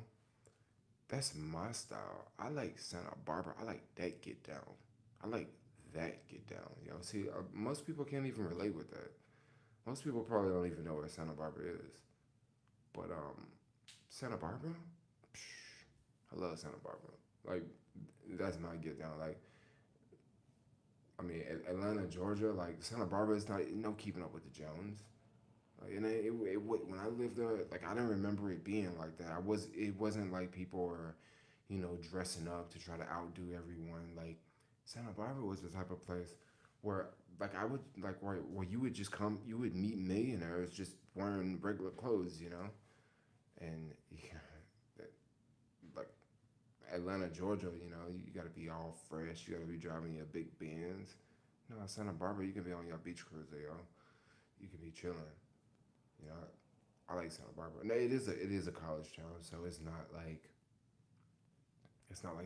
That's my style. I like Santa Barbara. I like that get down. I like that get down, yo. See, most people can't even relate with that. Most people probably don't even know where Santa Barbara is. But Santa Barbara, Psh, I love Santa Barbara. Like that's my get down. Like I mean, Atlanta, Georgia, like Santa Barbara is not no keeping up with the Jones. Like, and when I lived there, like I didn't remember it being like that. It wasn't like people were, dressing up to try to outdo everyone. Like Santa Barbara was the type of place where, like I would like where you would just come, you would meet millionaires just wearing regular clothes, and yeah, like Atlanta, Georgia, you got to be all fresh. You got to be driving your big Benz. No, Santa Barbara, you can be on your beach cruise, yo. You can be chilling. You know, I like Santa Barbara. No, it is a college town, so it's not like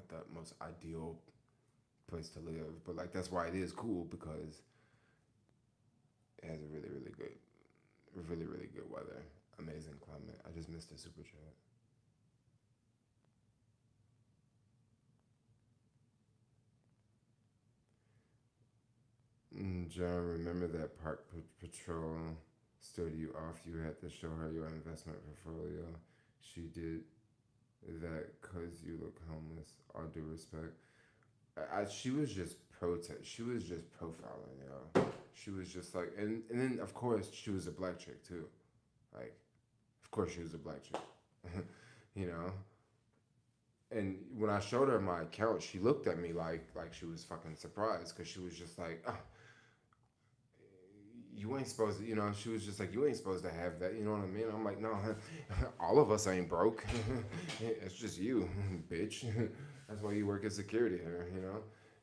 the most ideal place to live. But like that's why it is cool because it has a really really good weather, amazing climate. I just missed the super chat. John, remember that park patrol stood you off? You had to show her your investment portfolio. She did that because you look homeless. All due respect. She was just protest. She was just profiling, She was just like, and then of course she was a black chick too. Like, of course she was a black chick, you know. And when I showed her my account, she looked at me like she was fucking surprised because she was just like, oh, you ain't supposed to, she was just like, you ain't supposed to have that, you know what I mean? I'm like, no, all of us ain't broke. It's just you, bitch. That's why you work as security here.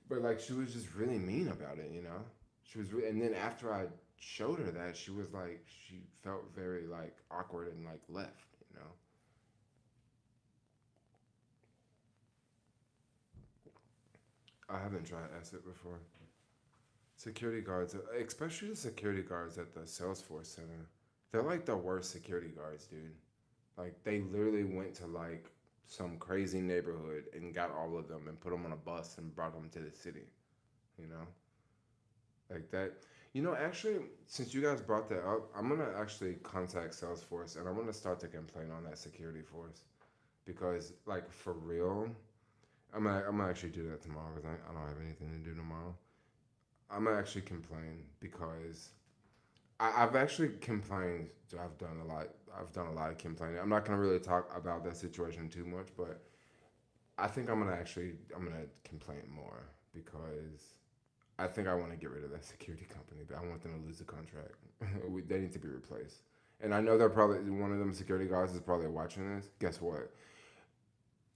But like, she was just really mean about it. And then after I showed her that, she was like, she felt very like awkward and like left. I haven't tried acid before. Security guards, especially the security guards at the Salesforce Center, they're like the worst security guards, dude. Like they literally went to like some crazy neighborhood and got all of them and put them on a bus and brought them to the city. You know, like that. Actually, since you guys brought that up, I'm gonna actually contact Salesforce and I'm gonna start to complain on that security force because, like, for real, I'm gonna actually do that tomorrow because I don't have anything to do tomorrow. I'm gonna actually complain because I've actually complained. I've done a lot. I've done a lot of complaining. I'm not gonna really talk about that situation too much, but I think I'm gonna complain more because I think I want to get rid of that security company. But I want them to lose the contract. They need to be replaced. And I know they're probably one of them security guys is probably watching this. Guess what?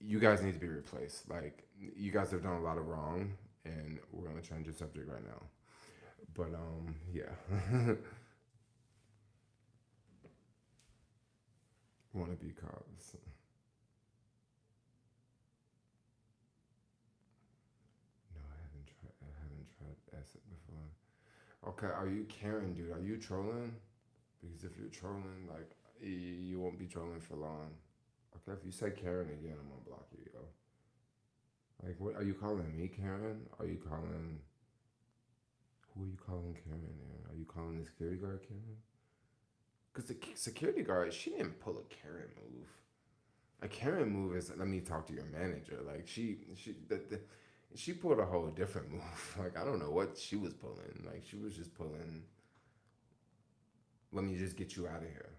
You guys need to be replaced. Like you guys have done a lot of wrong, and we're gonna change the subject right now. But yeah. Want to be cops? No, I haven't tried acid before. Okay, are you Karen, dude? Are you trolling? Because if you're trolling, like you won't be trolling for long. Okay, if you say Karen again, I'm gonna block you, yo. Like, what are you calling me, Karen? Are you calling? Who are you calling Karen? Here? Are you calling the security guard Karen? Because the security guard, she didn't pull a Karen move. A Karen move is let me talk to your manager. Like she pulled a whole different move. Like I don't know what she was pulling. Like she was just pulling. Let me just get you out of here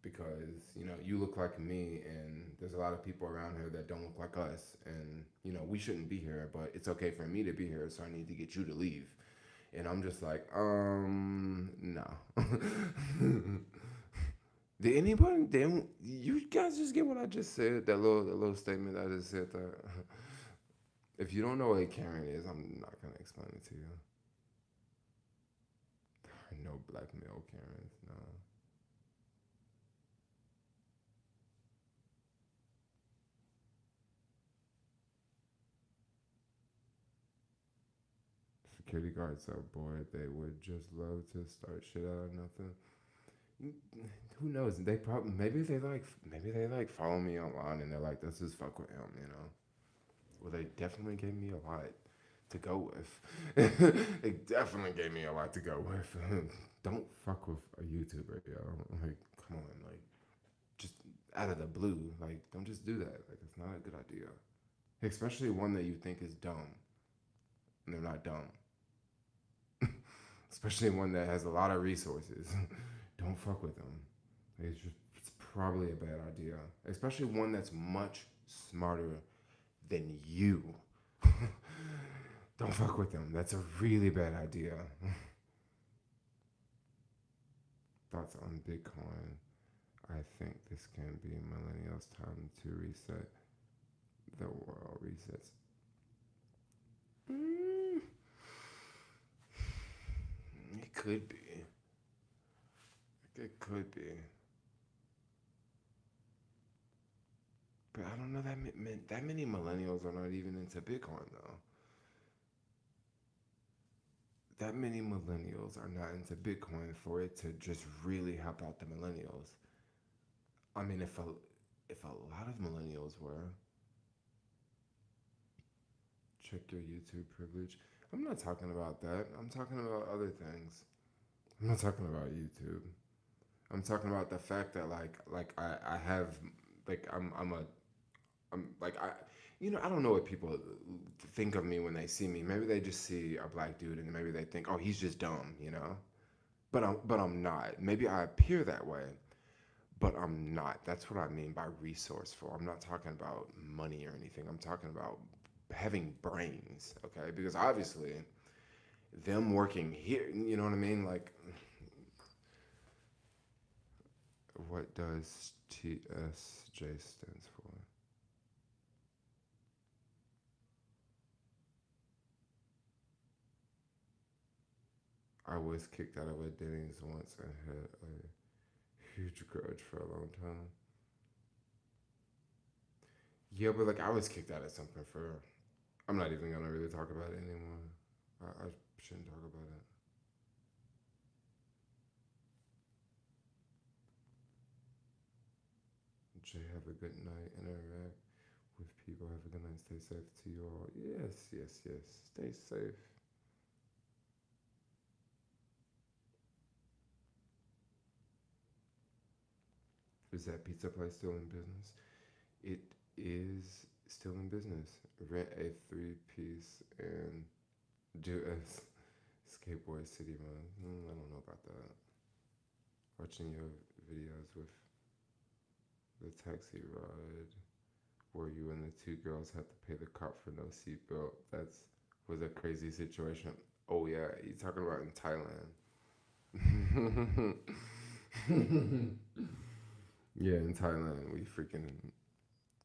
because you look like me, and there's a lot of people around here that don't look like us, and we shouldn't be here. But it's okay for me to be here, so I need to get you to leave. And I'm just like, no. Did anybody? Did you guys just get what I just said? That little statement I just said. That if you don't know what a Karen is, I'm not gonna explain it to you. There are no black male Karens. No. Security guards are bored. They would just love to start shit out of nothing. Who knows? They probably maybe they like follow me online and they're like, let's just fuck with him. Well, they definitely gave me a lot to go with. They definitely gave me a lot to go with. Don't fuck with a YouTuber, yo. Like, come on, like, just out of the blue, like, don't just do that. Like, it's not a good idea. Especially one that you think is dumb, and they're not dumb. Especially one that has a lot of resources. Don't fuck with them. It's probably a bad idea. Especially one that's much smarter than you. Don't fuck with them. That's a really bad idea. Thoughts on Bitcoin? I think this can be millennials' time to reset. The world resets. Mm, it could be. It could be. But I don't know that many millennials are not even into Bitcoin though. That many millennials are not into Bitcoin for it to just really help out the millennials. I mean, if a lot of millennials were, check your YouTube privilege. I'm not talking about that. I'm talking about other things. I'm not talking about YouTube. I'm talking about the fact that I have like I'm like I don't know what people think of me when they see me. Maybe they just see a black dude and maybe they think, oh, he's just dumb. But I'm not. Maybe I appear that way, but I'm not. That's what I mean by resourceful. I'm not talking about money or anything. I'm talking about having brains, okay? Because obviously them working here, you know what I mean? Like, what does TSJ stands for? I was kicked out of a Denny's once and had a huge grudge for a long time. Yeah, but like I was kicked out of something for. I'm not even gonna really talk about it anymore. I Shouldn't talk about it. Jay, have a good night. Interact with people. Have a good night. Stay safe to you all. Yes, yes, yes. Stay safe. Is that pizza place still in business? It is still in business. Rent a 3-piece and do a skateboard city run. I don't know about that. Watching your videos with the taxi ride where you and the two girls had to pay the cop for no seatbelt. That's was a crazy situation. Oh yeah, you talking about in Thailand? Yeah, in Thailand, we freaking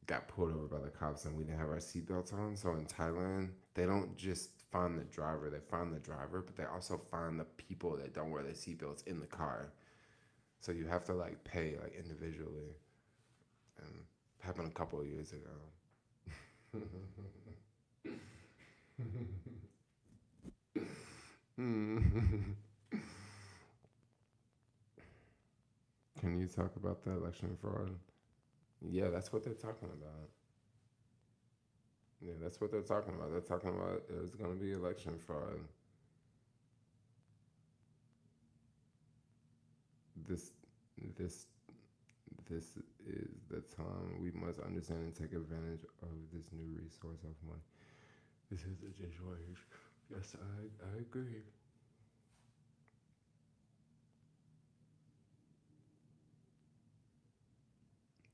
got pulled over by the cops and we didn't have our seatbelts on. So in Thailand, they don't just find the driver; they find the driver, but they also find the people that don't wear their seatbelts in the car. So you have to like pay like individually, and it happened a couple of years ago. Can you talk about the election fraud? Yeah, that's what they're talking about. Yeah, that's what they're talking about. They're talking about there's going to be election fraud. This, this, this is the time we must understand and take advantage of this new resource of money. This is the situation. Yes, I agree.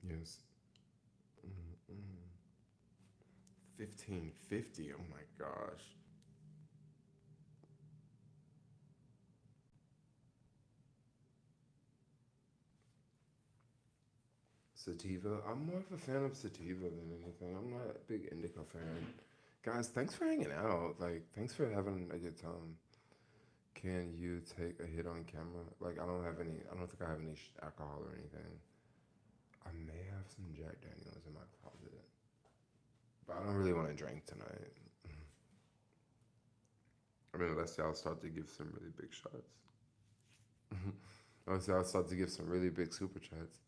Yes. Mm-mm. 1550. Oh my gosh. Sativa. I'm more of a fan of sativa than anything. I'm not a big indica fan. Guys, thanks for hanging out. Like, thanks for having a good time. Can you take a hit on camera? Like, I don't have any. I don't think I have any alcohol or anything. I may have some Jack Daniels in my closet, but I don't really want to drink tonight. I mean, unless y'all start to give some really big shots. Unless y'all start to give some really big super chats.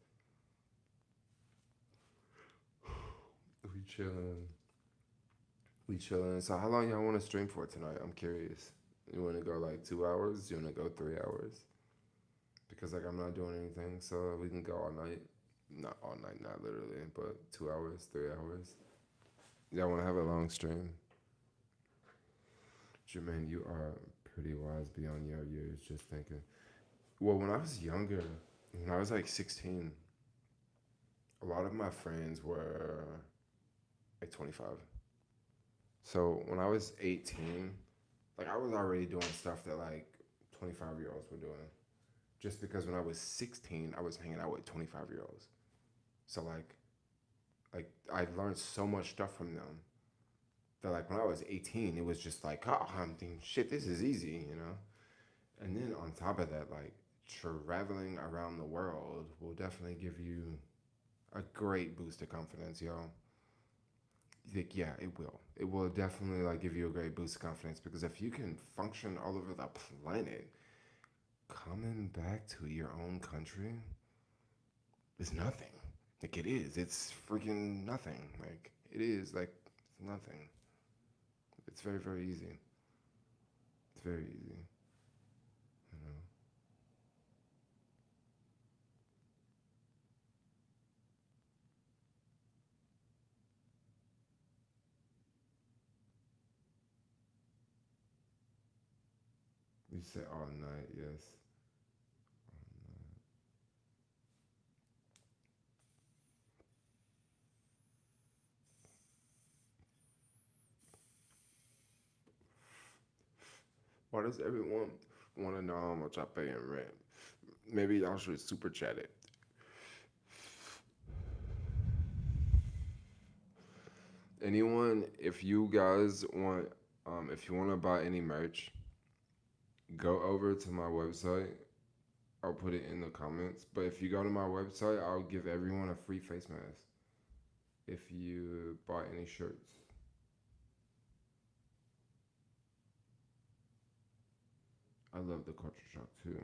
We chilling. We chilling. So how long y'all want to stream for tonight? I'm curious. You want to go like 2 hours? You want to go 3 hours? Because like I'm not doing anything, so we can go all night. Not all night, not literally, but 2 hours, 3 hours. Y'all want to have a long stream? Jermaine, you are pretty wise beyond your years. Just thinking. Well, when I was younger, when I was like 16, a lot of my friends were like 25. So when I was 18, like I was already doing stuff that like 25-year-olds were doing. Just because when I was 16, I was hanging out with 25-year-olds. So like I learned so much stuff from them that like when I was 18, it was just like, oh, I'm thinking, shit, this is easy, you know? And then on top of that, like traveling around the world will definitely give you a great boost of confidence, yo. Like, yeah, it will. It will definitely like give you a great boost of confidence because if you can function all over the planet, coming back to your own country is nothing. Like it is. It's freaking nothing. Like it is like it's nothing. It's very, very easy. It's very easy. You know. You say all night, yes. Why does everyone want to know how much I pay in rent? Maybe y'all should super chat it. Anyone, if you guys want, if you want to buy any merch, go over to my website. I'll put it in the comments. But if you go to my website, I'll give everyone a free face mask if you buy any shirts. I love the culture shock too.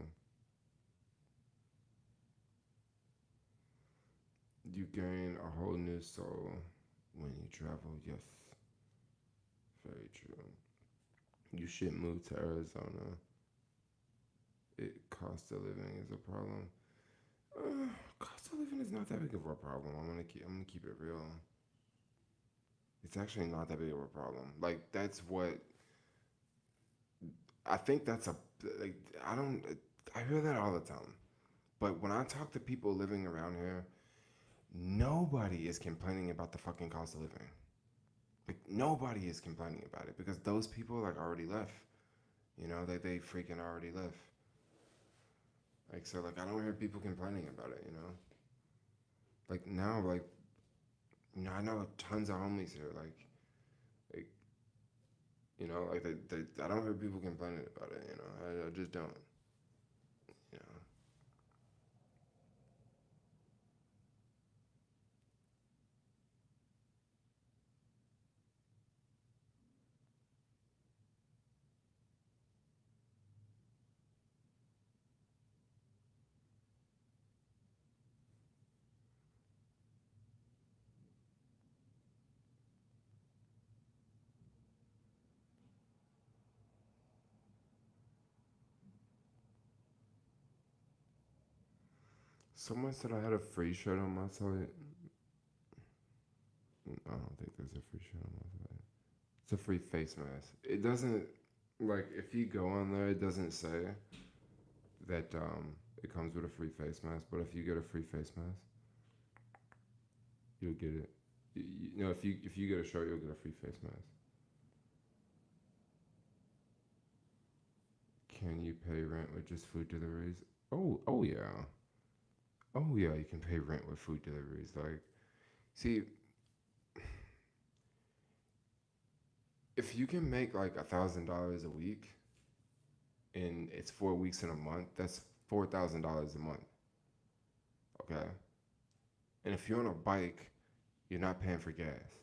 You gain a whole new soul when you travel. Yes, very true. You should move to Arizona. Cost of living is a problem. Cost of living is not that big of a problem. I'm gonna keep it real. It's actually not that big of a problem. Like that's what I think. That's a like I don't. I hear that all the time. But when I talk to people living around here, nobody is complaining about the fucking cost of living. Like nobody is complaining about it because those people like already left. You know, they freaking already left. Like so, like I don't hear people complaining about it. You know, like now, like I know tons of homies here. Like like I don't hear people complaining about it. You know, I just don't. You know, someone said I had a free shirt on my site. I don't think there's a free shirt on my site. It's a free face mask. It doesn't like if you go on there, it doesn't say that it comes with a free face mask. But if you get a free face mask, you'll get it. If you get a shirt, you'll get a free face mask. Can you pay rent with just food deliveries? Oh yeah. Oh yeah, you can pay rent with food deliveries. Like, see, if you can make like $1,000 a week and it's 4 weeks in a month, that's $4,000 a month. Okay. And if you're on a bike, you're not paying for gas.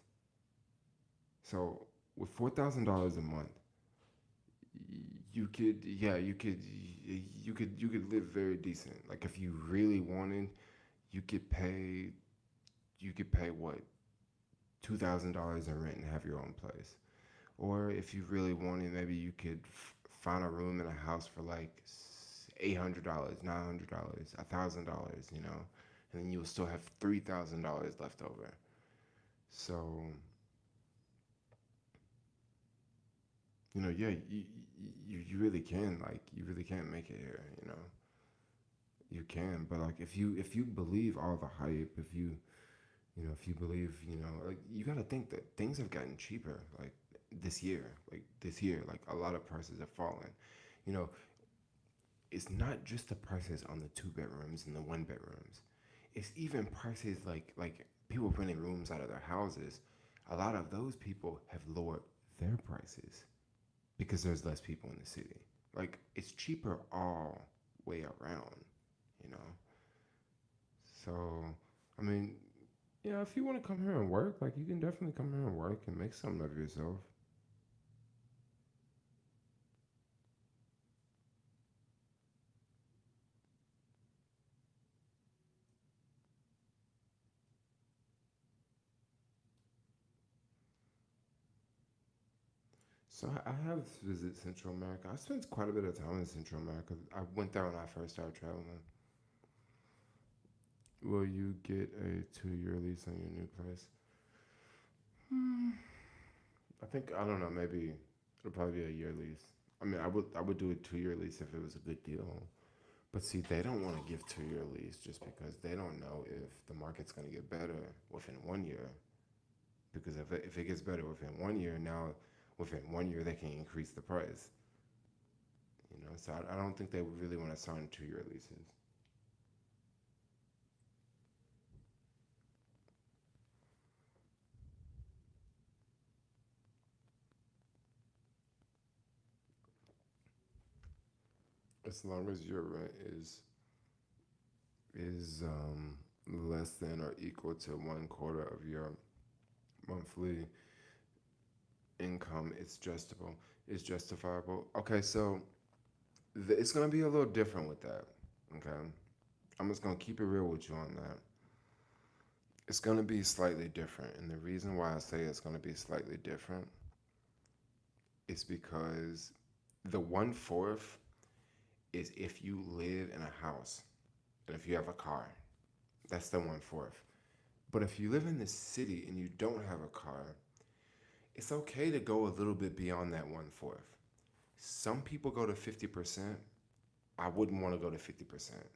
So with $4,000 a month, you could live very decent. Like if you really wanted, you could pay what $2,000 in rent and have your own place. Or if you really wanted, maybe you could find a room in a house for like $800, $900, $1,000. And then you will still have $3,000 left over. So yeah, you really can you really can make it here. You can, but like if you believe all the hype, if you believe, like you got to think that things have gotten cheaper this year, like a lot of prices have fallen. You know, it's not just the prices on the two bedrooms and the one bedrooms. It's even prices like people renting rooms out of their houses. A lot of those people have lowered their prices because there's less people in the city. Like it's cheaper all way around, you know. So, I mean, yeah, if you want to come here and work, like you can definitely come here and work and make something of yourself. So I have visited Central America. I spent quite a bit of time in Central America. I went there when I first started traveling. Will you get a 2-year lease on your new place? Hmm. I don't know. Maybe it'll probably be a year lease. I mean, I would do a 2-year lease if it was a good deal. But see, they don't want to give 2-year lease just because they don't know if the market's going to get better within 1 year. Because if it gets better within 1 year, now within 1 year they can increase the price. So I don't think they really want to sign 2-year leases. As long as your rent is less than or equal to 1/4 of your monthly income, it's justifiable. Okay, so It's gonna be a little different with that. Okay, I'm just gonna keep it real with you on that. It's gonna be slightly different, and the reason why I say it's gonna be slightly different is because the 1/4 is if you live in a house and if you have a car. That's the 1/4. But if you live in the city and you don't have a car, it's okay to go a little bit beyond that 1/4. Some people go to 50%. I wouldn't want to go to 50%.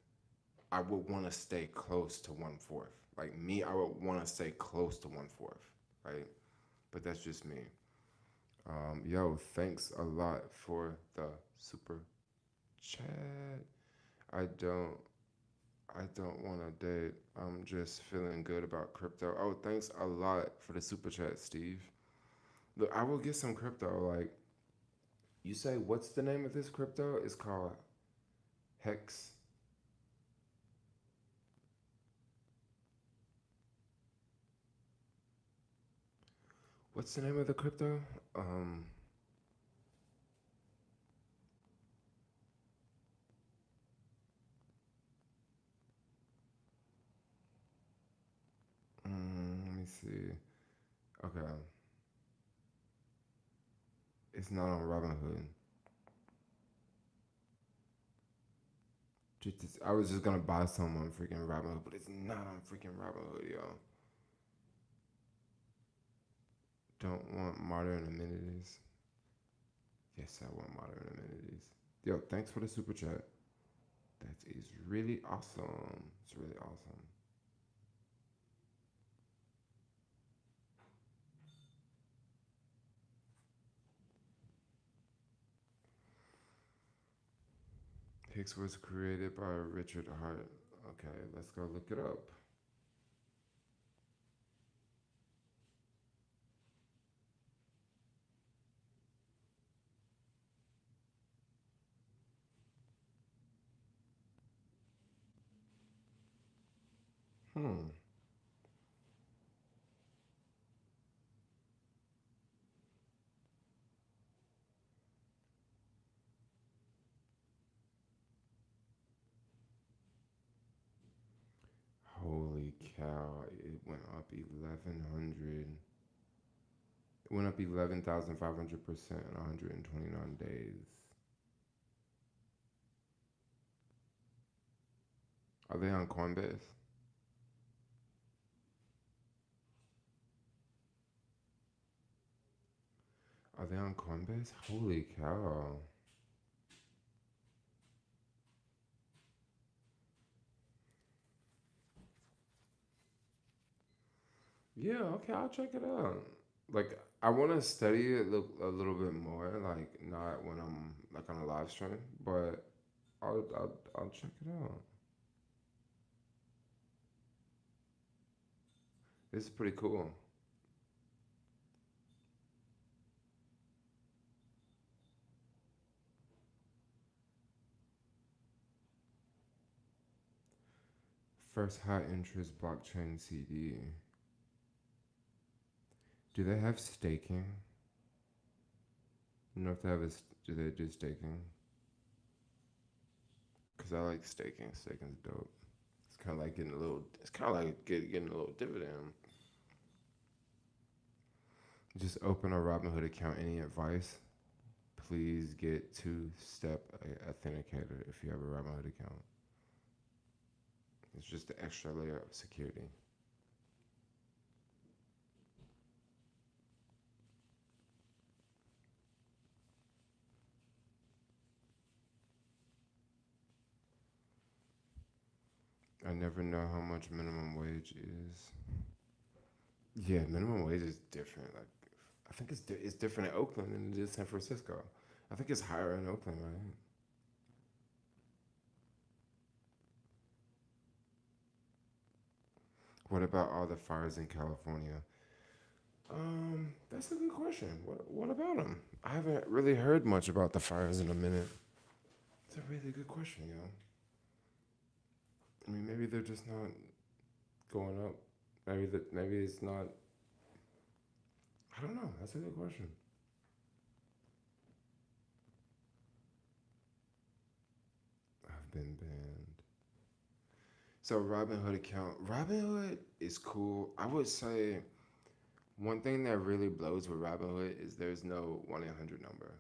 I would want to stay close to 1/4. Like me, I would want to stay close to 1/4, right? But that's just me. Yo, thanks a lot for the super chat. I don't, I don't want to date. I'm just feeling good about crypto. Oh, thanks a lot for the super chat, Steve. Look, I will get some crypto. Like you say, what's the name of this crypto? It's called Hex. What's the name of the crypto? Um, let me see. Okay, it's not on Robinhood. I was just gonna buy some on freaking Robinhood, but it's not on freaking Robinhood, yo. Don't want modern amenities. Yes, I want modern amenities. Yo, thanks for the super chat. That is really awesome. It's really awesome. Hicks was created by Richard Hart. Okay, let's go look it up. Hmm. Holy cow! It went up 1,100. It went up 11,500% in 129 days. Are they on Coinbase? Are they on Coinbase? Holy cow! Yeah, okay, I'll check it out. Like, I want to study it a little bit more, like not when I'm like on a live stream, but I'll check it out. This is pretty cool. First high interest blockchain CD. Do they have staking? You know if they have do they do staking? Cause I like staking. Staking's dope. It's kind of like getting a little. It's kind of like getting a little dividend. Just open a Robinhood account. Any advice? Please get two-step authenticator if you have a Robinhood account. It's just the extra layer of security. I never know how much minimum wage is. Yeah, minimum wage is different. Like, I think it's different in Oakland than it is San Francisco. I think it's higher in Oakland, right? What about all the fires in California? That's a good question. What about them? I haven't really heard much about the fires in a minute. It's a really good question, yo. I mean, maybe they're just not going up. Maybe it's not. I don't know. That's a good question. been banned. So Robinhood account. Robinhood is cool. I would say one thing that really blows with Robinhood is there's no 1-800 number.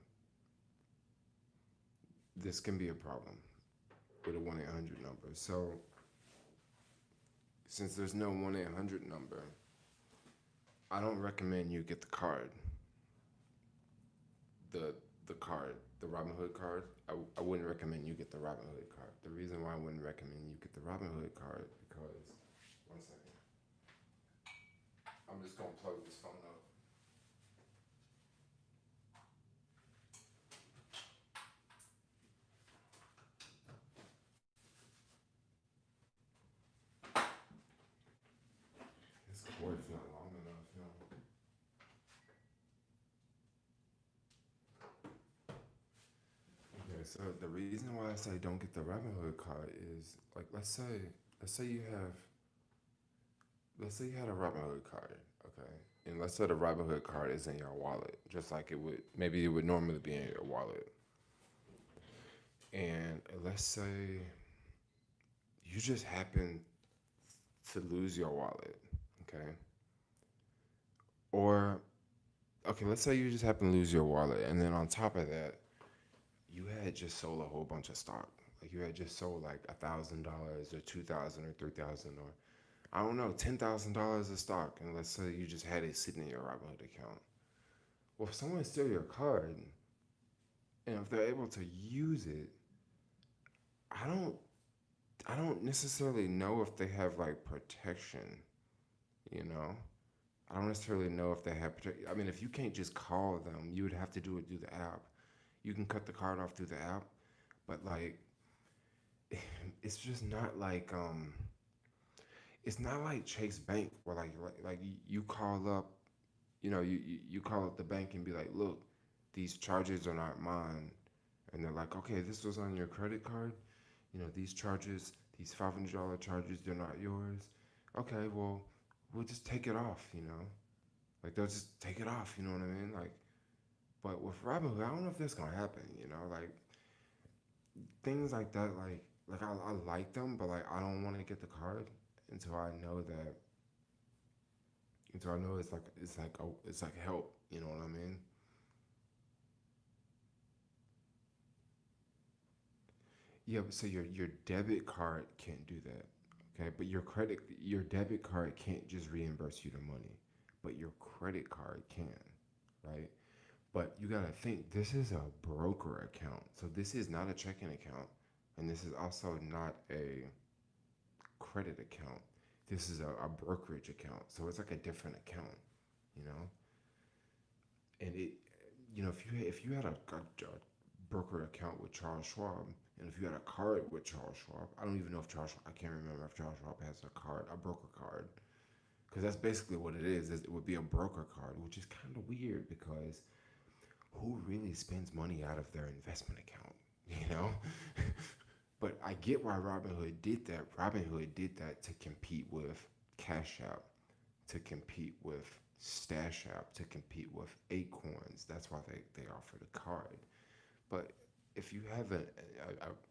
This can be a problem with a 1-800 number. So since there's no 1-800 number, I don't recommend you get the card. The the card, the Robinhood card. I wouldn't recommend you get the Robinhood card. The reason why I wouldn't recommend you get the Robinhood card because one second. I'm just gonna plug this phone up. This cord's not long enough, you know. Okay, so the reason why I say don't get the Robinhood card is like let's say you have let's say you had a Robinhood card, okay, and let's say the Robinhood card is in your wallet, just like it would normally be in your wallet, and let's say you just happen to lose your wallet, okay, or okay, let's say you just happen to lose your wallet, and then on top of that, you had just sold a whole bunch of stock. Like you had just sold like $1,000 or 2,000 or 3,000 or I don't know, $10,000 of stock, and let's say you just had it sitting in your Robinhood account. Well, if someone steals your card, and if they're able to use it, I don't, I don't necessarily know if they have like protection. You know, I don't necessarily know if they have protection. I mean, if you can't just call them, you would have to do it through the app. You can cut the card off through the app, but like, it's just not like it's not like Chase Bank where like you call up, you call up the bank and be like, look, these charges are not mine, and they're like, okay, this was on your credit card, these charges, these $500 charges, they're not yours. Okay, well, we'll just take it off, like they'll just take it off, you know what I mean? Like, but with Robinhood, I don't know if that's gonna happen, like things like that, like I like them, but like I don't want to get the card until I know that until I know it's like help, you know what I mean? Yeah, but so your debit card can't do that. Okay, but your debit card can't just reimburse you the money, but your credit card can, right? But you gotta think this is a broker account, so this is not a checking account, and this is also not a credit account. This is a brokerage account, so it's like a different account, you know. And if you had a broker account with Charles Schwab, and if you had a card with Charles Schwab, I don't even know if I can't remember if Charles Schwab has a broker card, because that's basically what it is. It would be a broker card, which is kind of weird because who really spends money out of their investment account, you know? But I get why Robinhood did that. Robinhood did that to compete with Cash App, to compete with Stash App, to compete with Acorns. That's why they offer the card. But if you have a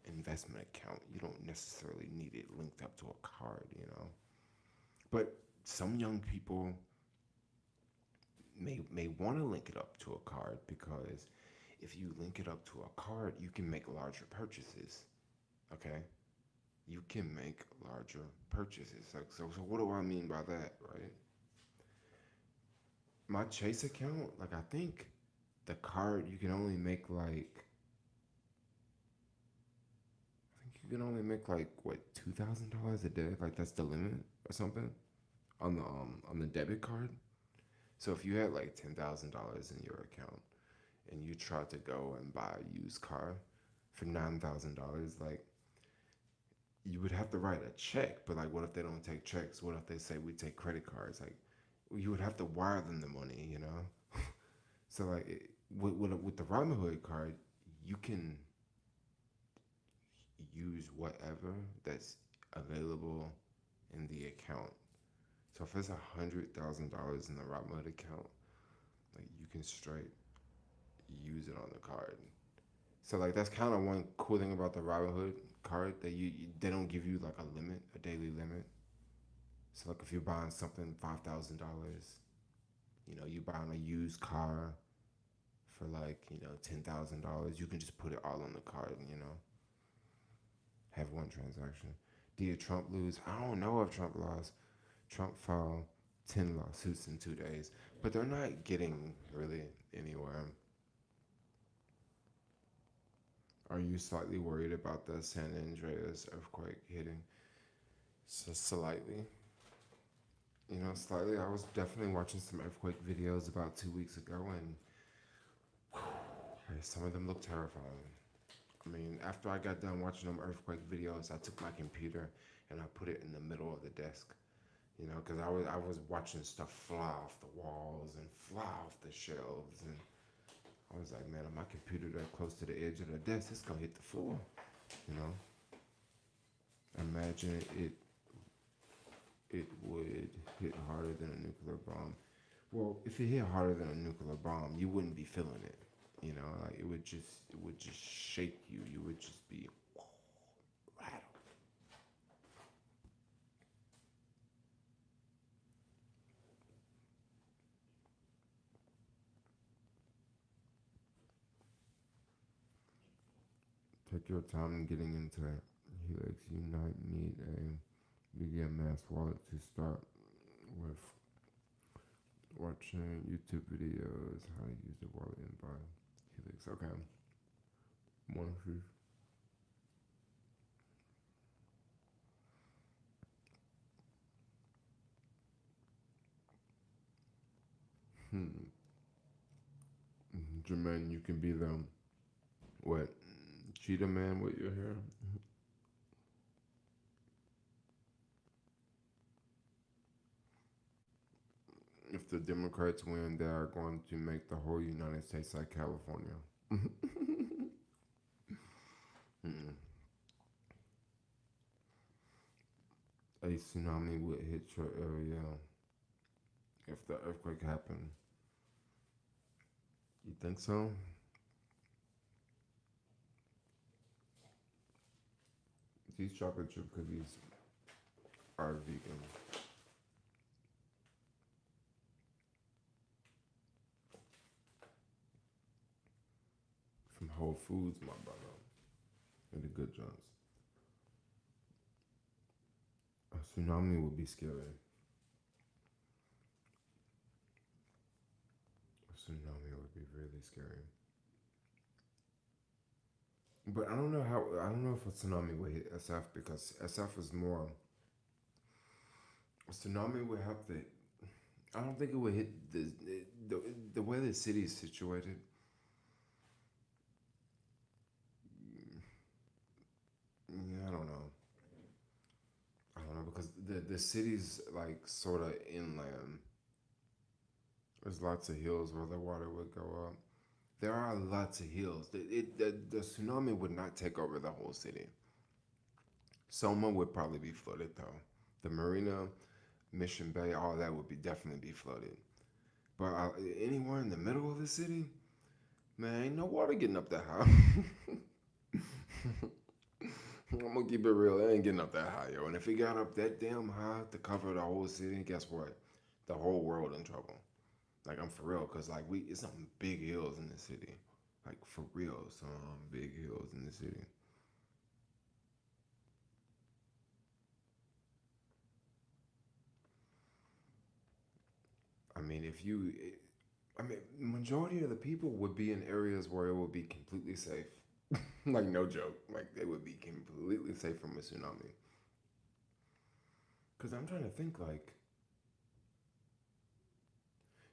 investment account, you don't necessarily need it linked up to a card. But some young people may want to link it up to a card because if you link it up to a card, you can make larger purchases. Okay, you can make larger purchases. So what do I mean by that, right? My Chase account, like I think the card you can only make what, $2,000 a day, like that's the limit or something on the debit card. So if you had like $10,000 in your account and you tried to go and buy a used car for $9,000, like you would have to write a check, but like, what if they don't take checks? What if they say we take credit cards? Like, you would have to wire them the money. So like, with the Robinhood card, you can use whatever that's available in the account. So if it's $100,000 in the Robinhood account, like you can straight use it on the card. So like that's kind of one cool thing about the Robinhood card that they don't give you like a limit, a daily limit. So like if you're buying something $5,000, you buying a used car for like $10,000, you can just put it all on the card and have one transaction. Did Trump lose? I don't know if Trump lost. Trump filed 10 lawsuits in 2 days, but they're not getting really anywhere. Are you slightly worried about the San Andreas earthquake hitting? So slightly. Slightly. I was definitely watching some earthquake videos about 2 weeks ago, and some of them look terrifying. I mean, after I got done watching them earthquake videos, I took my computer and I put it in the middle of the desk. Because I was watching stuff fly off the walls and fly off the shelves, and I was like, man, if my computer that close to the edge of the desk, it's gonna hit the floor. You know, imagine it would hit harder than a nuclear bomb. Well, if it hit harder than a nuclear bomb, you wouldn't be feeling it. Like it would just shake you. You would just be rattled. Take your time in getting into Helix Unite. Need a media mass wallet to start with. Watching YouTube videos, how to use the wallet and buy Helix. Okay. One proof. Jermaine, you can be the what? Cheetah man with your hair. If the Democrats win, they are going to make the whole United States like California. Mm. A tsunami would hit your area if the earthquake happened. You think so? These chocolate chip cookies are vegan. From Whole Foods, my brother. And the good joints. A tsunami would be scary. A tsunami would be really scary. But I don't know if a tsunami would hit SF because SF is more. A tsunami would have to. I don't think it would hit the way the city is situated. Yeah, I don't know. I don't know because the city's like sort of inland. There's lots of hills where the water would go up. There are lots of hills. The tsunami would not take over the whole city. Soma would probably be flooded though. The marina, Mission Bay, all that would be definitely be flooded. But anywhere in the middle of the city, man, ain't no water getting up that high. I'm gonna keep it real. It ain't getting up that high, yo. And if it got up that damn high to cover the whole city, guess what? The whole world in trouble. Like I'm for real, cause like it's some big hills in the city, like for real, some big hills in the city. I mean, I mean, majority of the people would be in areas where it would be completely safe. Like no joke, like they would be completely safe from a tsunami. Cause I'm trying to think like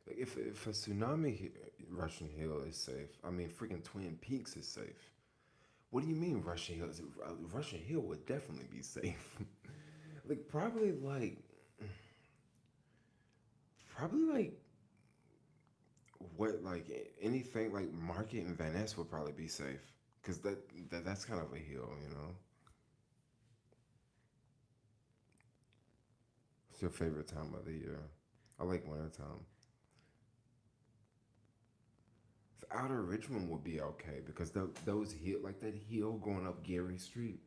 if a tsunami Russian Hill is safe, I mean freaking Twin Peaks is safe. What do you mean Russian Hill? Russian Hill would definitely be safe. Like probably like what like anything like Market and Van Ness would probably be safe because that's kind of a hill. What's your favorite time of the year? I like winter time. Outer Richmond would be okay because those hill like that hill going up Gary Street.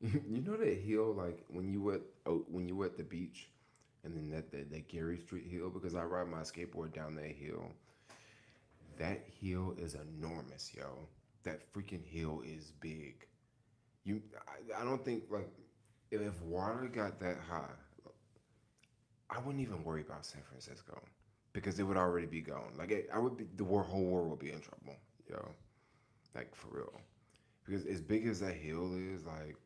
You know that hill, like when you were at the beach, and then that Gary Street hill, because I ride my skateboard down that hill. That hill is enormous, yo. That freaking hill is big. I don't think like if water got that high, I wouldn't even worry about San Francisco because it would already be gone. Like I would be whole world would be in trouble, yo. Like for real, because as big as that hill is, like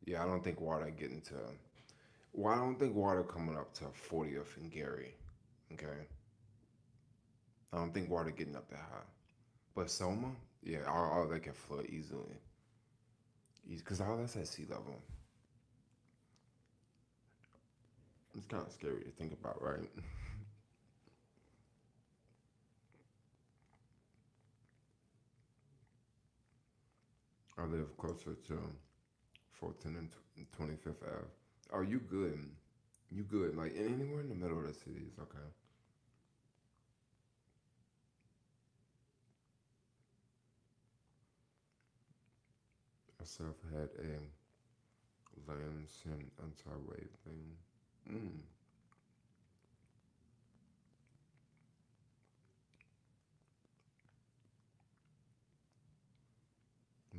yeah, I don't think water getting to. Well, I don't think water coming up to 40th and Gary. Okay, I don't think water getting up that high. But Soma, yeah, all that can flood easily. Because all that's at sea level. It's kind of scary to think about, right? I live closer to 14th and 25th Ave. Oh, you good? You good? Like anywhere in the middle of the city is okay. I self had a lens and anti-wave thing. Mm.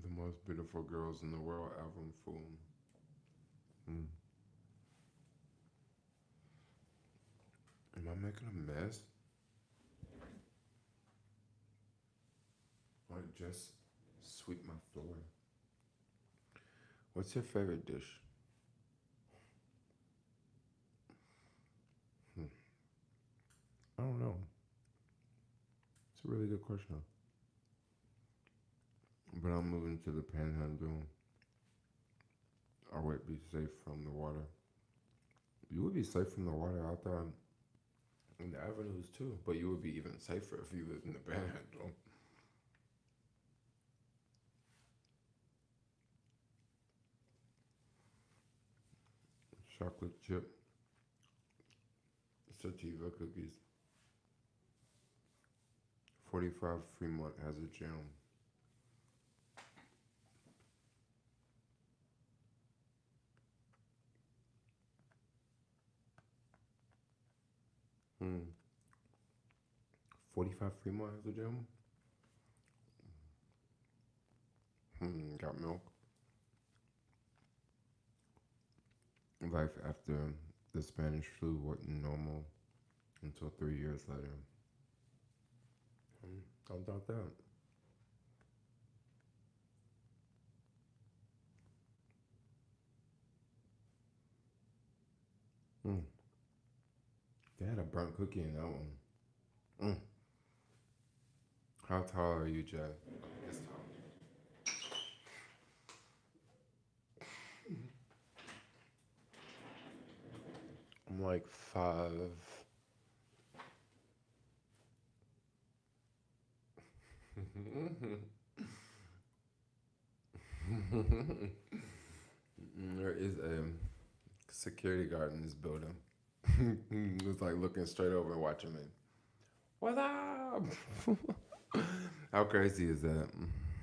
The most beautiful girls in the world album, fool. Mm. Am I making a mess? Or just sweep my floor? What's your favorite dish? Hmm. I don't know. It's a really good question. But I'm moving to the panhandle. I would be safe from the water. You would be safe from the water out there in the avenues too, but you would be even safer if you lived in the panhandle. Chocolate chip sativa cookies. 45 Fremont has a gym. Hmm. 45 Fremont has a gym? Hmm. Got milk. Life after the Spanish flu wasn't normal until 3 years later. Hmm. Don't doubt that. Hmm. They had a burnt cookie in that one. Mm. How tall are you, Jay? This tall. I'm like 5. There is a security guard in this building. He was like looking straight over and watching me. What up? How crazy is that?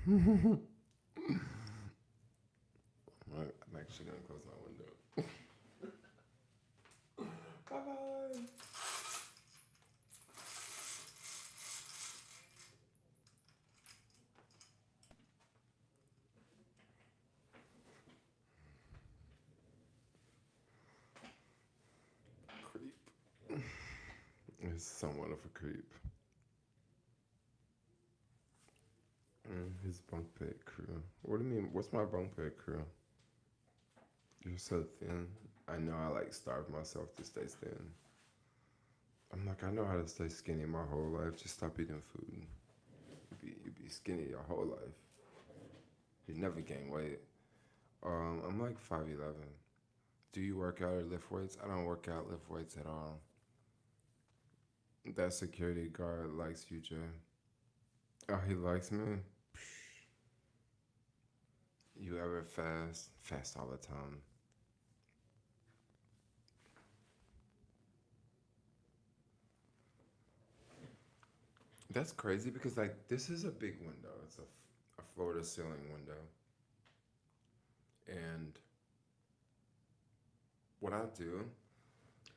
I'm actually gonna close my window. Bye bye. Creep. It's somewhat of a creep. His bunk bed crew. What do you mean? What's my bunk bed crew? You're so thin. I know I like starve myself to stay thin. I'm like, I know how to stay skinny my whole life. Just stop eating food. You be skinny your whole life. You never gain weight. I'm like 5'11". Do you work out or lift weights? I don't work out, lift weights at all. That security guard likes you, Jay. Oh, he likes me? You ever fast? Fast all the time. That's crazy because like this is a big window. It's a floor to ceiling window, and what I do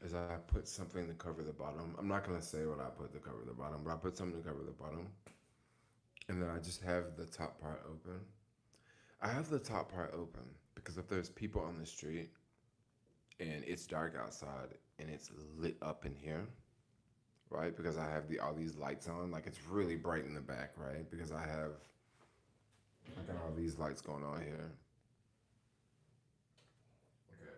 is I put something to cover the bottom. I'm not gonna say what I put to cover the bottom, but I put something to cover the bottom, and then I just have the top part open. I have the top part open because if there's people on the street and it's dark outside and it's lit up in here, right? Because I have all these lights on, like it's really bright in the back, right? Because I got all these lights going on here. Okay,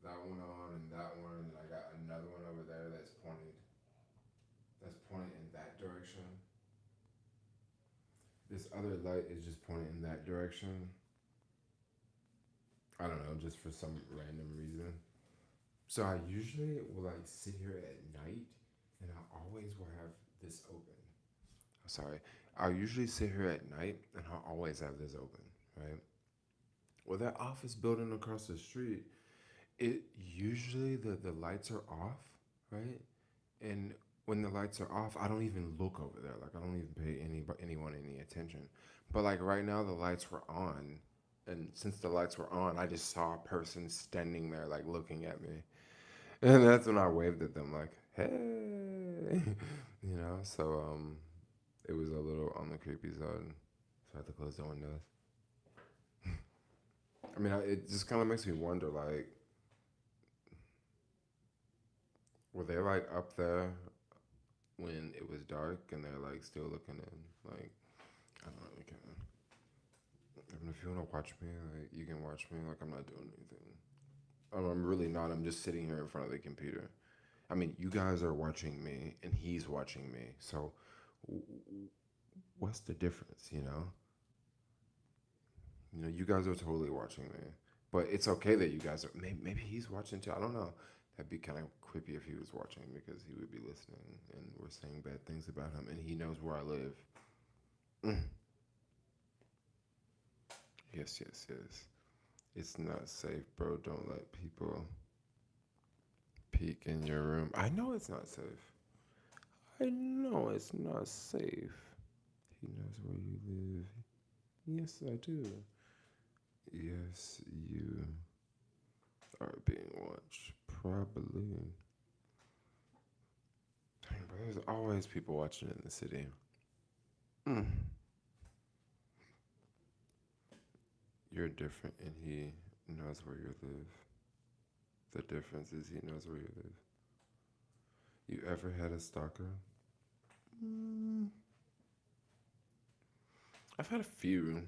that one on and that one, and I got another one over there that's pointed in that direction. This other light is just pointing in that direction. I don't know, just for some random reason. So I usually will like sit here at night, and I always will have this open. Sorry, I usually sit here at night, and I always have this open, right? Well, that office building across the street, it usually the lights are off, right? And when the lights are off, I don't even look over there. Like I don't even pay anyone any attention. But like right now, the lights were on, and since the lights were on, I just saw a person standing there, like looking at me, and that's when I waved at them, like, "Hey," you know. So it was a little on the creepy side, so I had to close the windows. I mean, it just kind of makes me wonder, like, were they like up there when it was dark and they're like still looking in? Like, I don't really care. I mean, if you want to watch me, like, you can watch me. Like, I'm not doing anything. I'm really not. I'm just sitting here in front of the computer. I mean, you guys are watching me and he's watching me. So, what's the difference, you know? You know, you guys are totally watching me. But it's okay that you guys are. Maybe he's watching too. I don't know. That'd be kind of creepy if he was watching because he would be listening and we're saying bad things about him and he knows where I live. Mm. Yes, yes, yes. It's not safe, bro. Don't let people peek in your room. I know it's not safe. I know it's not safe. He knows where you live. Yes, I do. Yes, you are being watched. Probably. Dang, but there's always people watching in the city. Mm. You're different, and he knows where you live. The difference is he knows where you live. You ever had a stalker? Mm. I've had a few.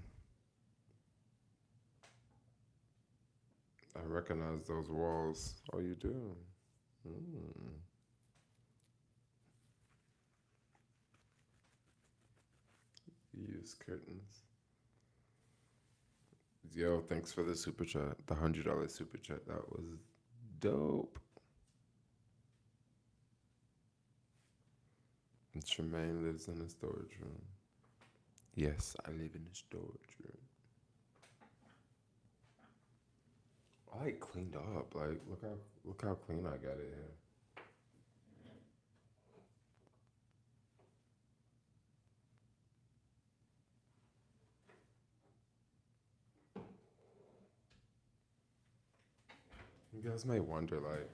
I recognize those walls. Oh, you do? Mm. You use curtains. Yo, thanks for the super chat. The $100 super chat. That was dope. And Jermaine lives in a storage room. Yes, I live in a storage room. I like cleaned up. Like look how clean I got it here. You guys may wonder like,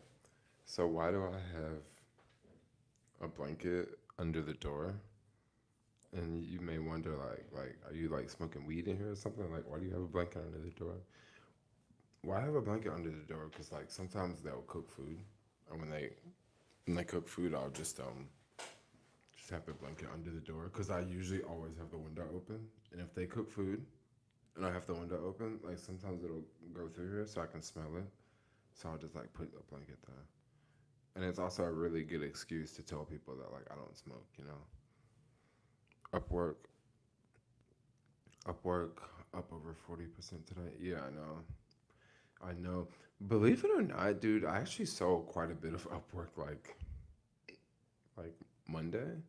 so why do I have a blanket under the door? And you may wonder like are you like smoking weed in here or something? Like why do you have a blanket under the door? Why have a blanket under the door? Because like sometimes they'll cook food, and when they cook food, I'll just have a blanket under the door. Because I usually always have the window open, and if they cook food and I have the window open, like sometimes it'll go through here, so I can smell it. So I'll just like put a blanket there, and it's also a really good excuse to tell people that like I don't smoke. You know, Upwork, Upwork, up over 40% today. Yeah, I know. I know. Believe it or not, dude, I actually sold quite a bit of Upwork like Monday.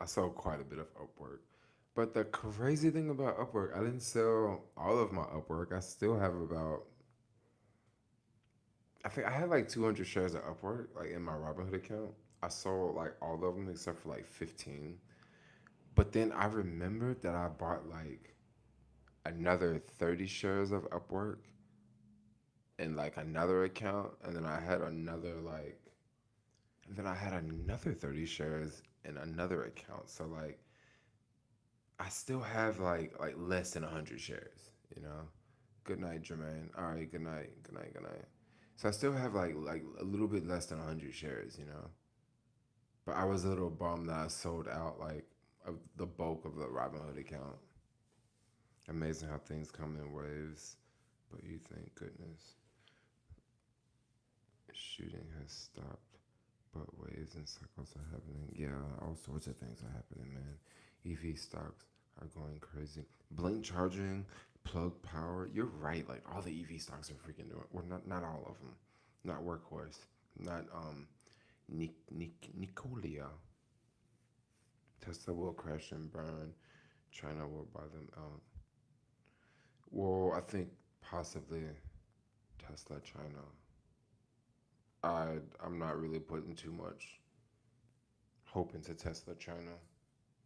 I sold quite a bit of Upwork. But the crazy thing about Upwork, I didn't sell all of my Upwork. I still have about I think I had like 200 shares of Upwork like in my Robinhood account. I sold like all of them except for like 15. But then I remembered that I bought like another 30 shares of Upwork in like another account, and then I had another like, and then I had another 30 shares in another account. So like I still have like less than 100 shares, you know. Good night, Jermaine. All right, good night, good night, good night. So I still have like a little bit less than 100 shares, you know. But I was a little bummed that I sold out like of the bulk of the Robinhood account. Amazing how things come in waves. But you think, goodness, shooting has stopped, but waves and cycles are happening. Yeah, all sorts of things are happening, man. EV stocks are going crazy. Blink charging, plug power. You're right. Like all the EV stocks are freaking doing. Well, not all of them. Not Workhorse. Not Nicolia. Tesla will crash and burn. China will buy them out. Well, I think possibly Tesla China. I'm not really putting too much hope into Tesla China.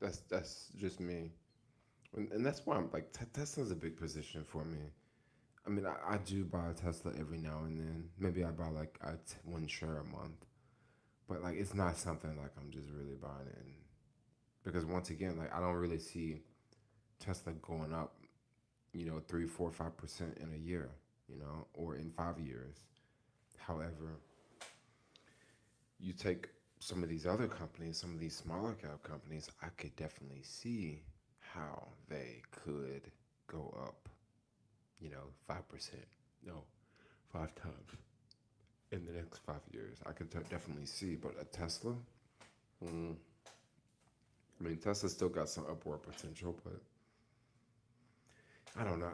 That's just me, and that's why I'm like Tesla's a big position for me. I mean, I do buy a Tesla every now and then. Maybe I buy like one share a month, but like it's not something like I'm just really buying in because once again, like I don't really see Tesla going up, 3, 4, 5% in a year, or in 5 years. However, you take some of these other companies, some of these smaller cap companies, I could definitely see how they could go up, 5%. No, 5 times in the next 5 years. I could definitely see, but a Tesla, mm, I mean, Tesla still got some upward potential, but I don't know.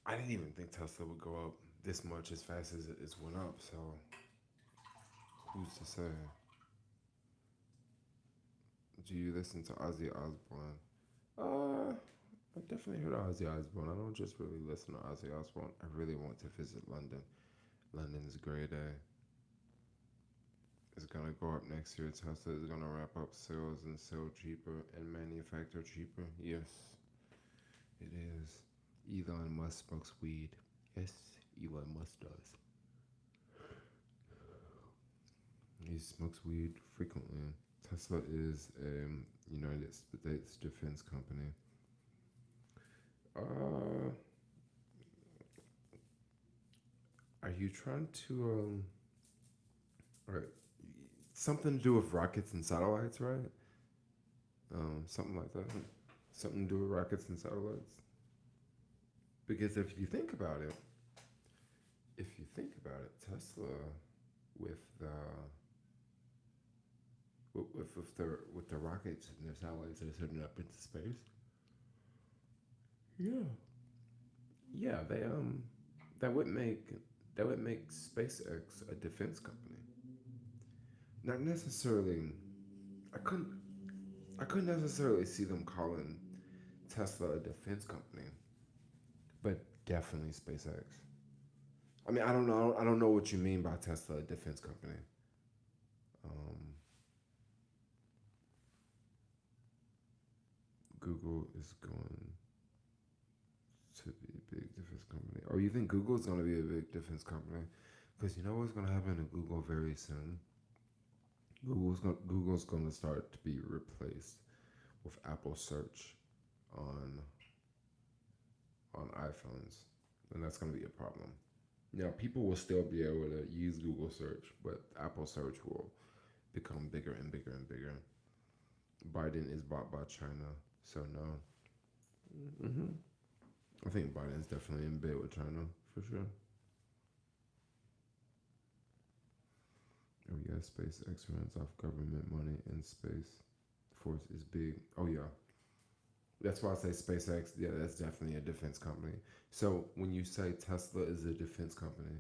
I didn't even think Tesla would go up this much as fast as it went up. So who's to say? Do you listen to Ozzy Osbourne? I definitely heard of Ozzy Osbourne. I don't just really listen to Ozzy Osbourne. I really want to visit London. London's great. It's gonna go up next year. Tesla is gonna wrap up sales and sell cheaper and manufacture cheaper. Yes, it is. Elon Musk smokes weed. Yes, Elon Musk does. He smokes weed frequently. Tesla is a United States defense company. Uh, are you trying to Right, something to do with rockets and satellites, right? Something like that. Something to do with rockets and satellites. Because if you think about it, Tesla with the with the rockets and the satellites that are sending up into space. Yeah, yeah, that would make that would make SpaceX a defense company. Not necessarily. I couldn't I couldn't necessarily see them calling Tesla a defense company, but definitely SpaceX. I mean, I don't know. I don't know what you mean by Tesla a defense company. Um, Google is going to be a big defense company. Or you think Google is going to be a big defense company? Because you know what's going to happen to Google very soon. Google's going to start to be replaced with Apple Search on on iPhones, and that's going to be a problem. Now, people will still be able to use Google Search, but Apple Search will become bigger and bigger and bigger. Biden is bought by China, so no. Hmm. I think Biden's definitely in bed with China for sure. Oh yeah, SpaceX runs off government money in space. Force is big. Oh yeah, that's why I say SpaceX. Yeah, that's definitely a defense company. So when you say Tesla is a defense company,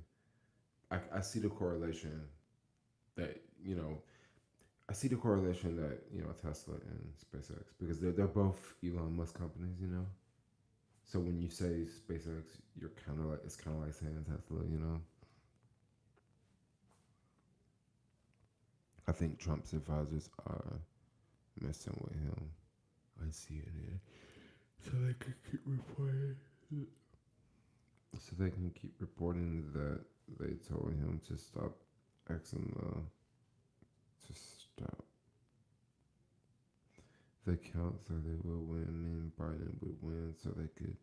I see the correlation that I see the correlation that Tesla and SpaceX because they're both Elon Musk companies. So when you say SpaceX, you're kind of like it's kind of like saying Tesla. I think Trump's advisors are messing with him. I see it here. So they can keep reporting. So they can keep reporting that they told him to stop asking to stop the count so they would win and Biden would win so they could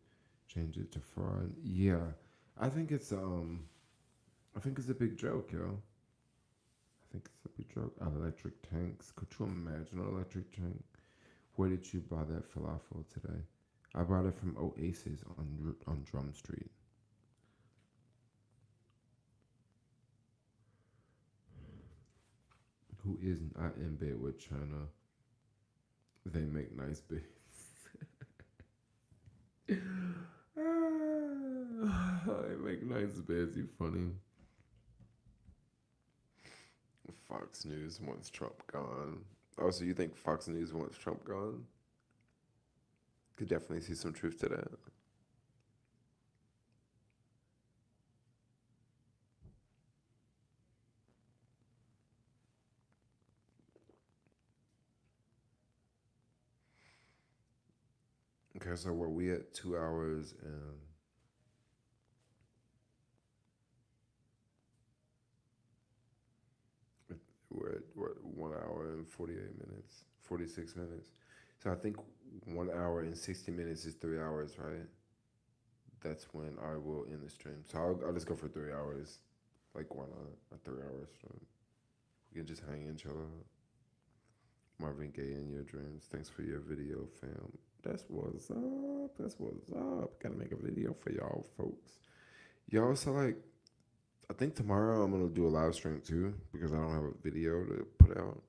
change it to fraud. Yeah, I think it's um I think it's a big joke, yo. I think it's a big joke. Electric tanks. Could you imagine an electric tank? Where did you buy that falafel today? I bought it from Oasis on Drum Street. Who is not in bed with China? They make nice beds. They make nice beds. You funny. Fox News wants Trump gone. Oh, so you think Fox News wants Trump gone? Could definitely see some truth to that. Okay, so were we at 2 hours and we're at what 1 hour and 48 minutes, 46 minutes. So I think 1 hour and 60 minutes is 3 hours, right? That's when I will end the stream. So I'll just go for 3 hours. Like why not a 3 hour stream? We can just hang and chill out. Marvin Gaye in your dreams. Thanks for your video, fam. That's what's up. That's what's up. Gotta make a video for y'all, folks. Y'all, so like, I think tomorrow I'm gonna do a live stream too because I don't have a video to put out.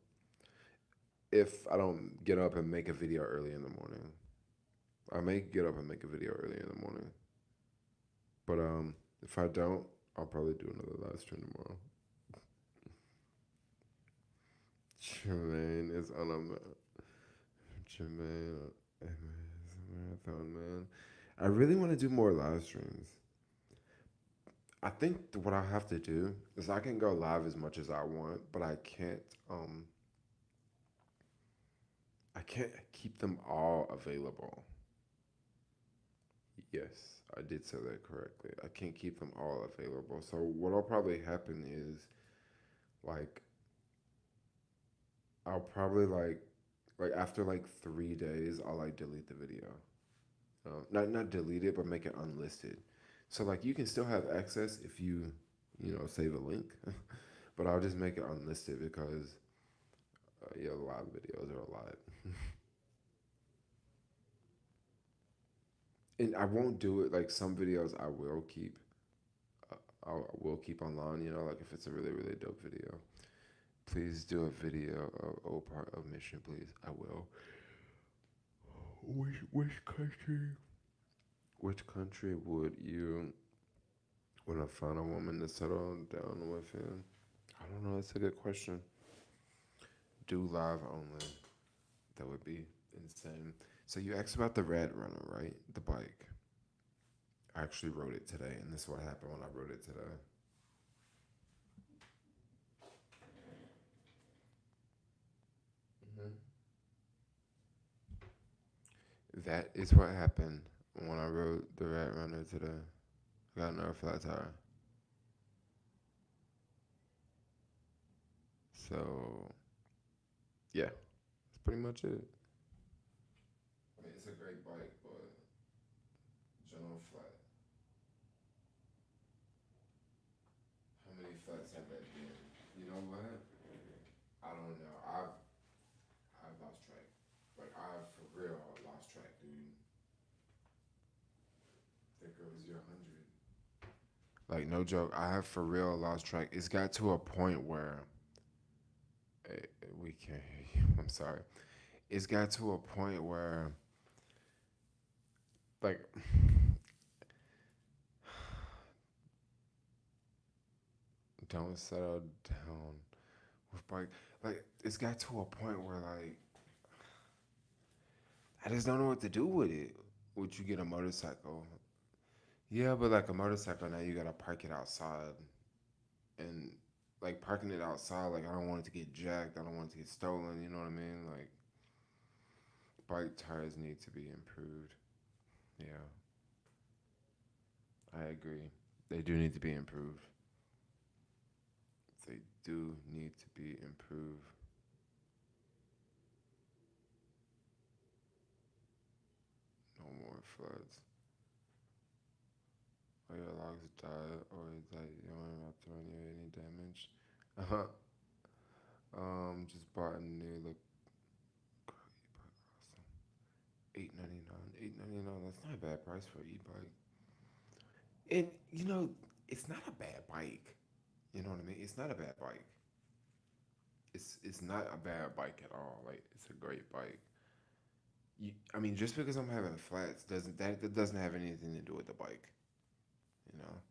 If I don't get up and make a video early in the morning, I may get up and make a video early in the morning. But if I don't, I'll probably do another live stream tomorrow. Jermaine is on a Jermaine is a marathon man. I really want to do more live streams. I think what I have to do is I can go live as much as I want, but I can't keep them all available. Yes, I did say that correctly. I can't keep them all available. So what'll probably happen is like I'll probably like after like 3 days I'll like delete the video. Not delete it, but make it unlisted. So like you can still have access if you save a link, but I'll just make it unlisted because yeah, a lot of videos are a lot. And I won't do it like some videos I will keep. I will keep online. Like if it's a really really dope video. Please do a video of O part of mission, please. I will. Which country? Which country would you want to find a woman to settle down with him? I don't know. That's a good question. Do live only. That would be insane. So you asked about the Red Runner, right? The bike. I actually wrote it today, and this is what happened when I wrote it today. Mm-hmm. That is what happened when I rode the Red Runner today. I got another flat tire. So yeah, that's pretty much it. I mean, it's a great bike, but general flat. How many flats have that been? You know what? I don't know. I've lost track. Like I've for real lost track, dude. That girl was your 100. Like no joke, I have for real lost track. It's got to a point where we can't hear you. I'm sorry. It's got to a point where like don't settle down with bike. Like it's got to a point where like I just don't know what to do with it. Would you get a motorcycle? Yeah, but like a motorcycle now you gotta park it outside and like parking it outside, like I don't want it to get jacked, I don't want it to get stolen, you know what I mean? Like bike tires need to be improved. Yeah, I agree. They do need to be improved. do need to be improved. No more floods. Or your logs die, or that you don't have to run you any damage. Just bought a new look. Awesome. 8.99. 8.99. That's not a bad price for an e-bike. And it's not a bad bike. You know what I mean? It's not a bad bike. It's not a bad bike at all. Like it's a great bike. I mean, just because I'm having flats that doesn't have anything to do with the bike. You know.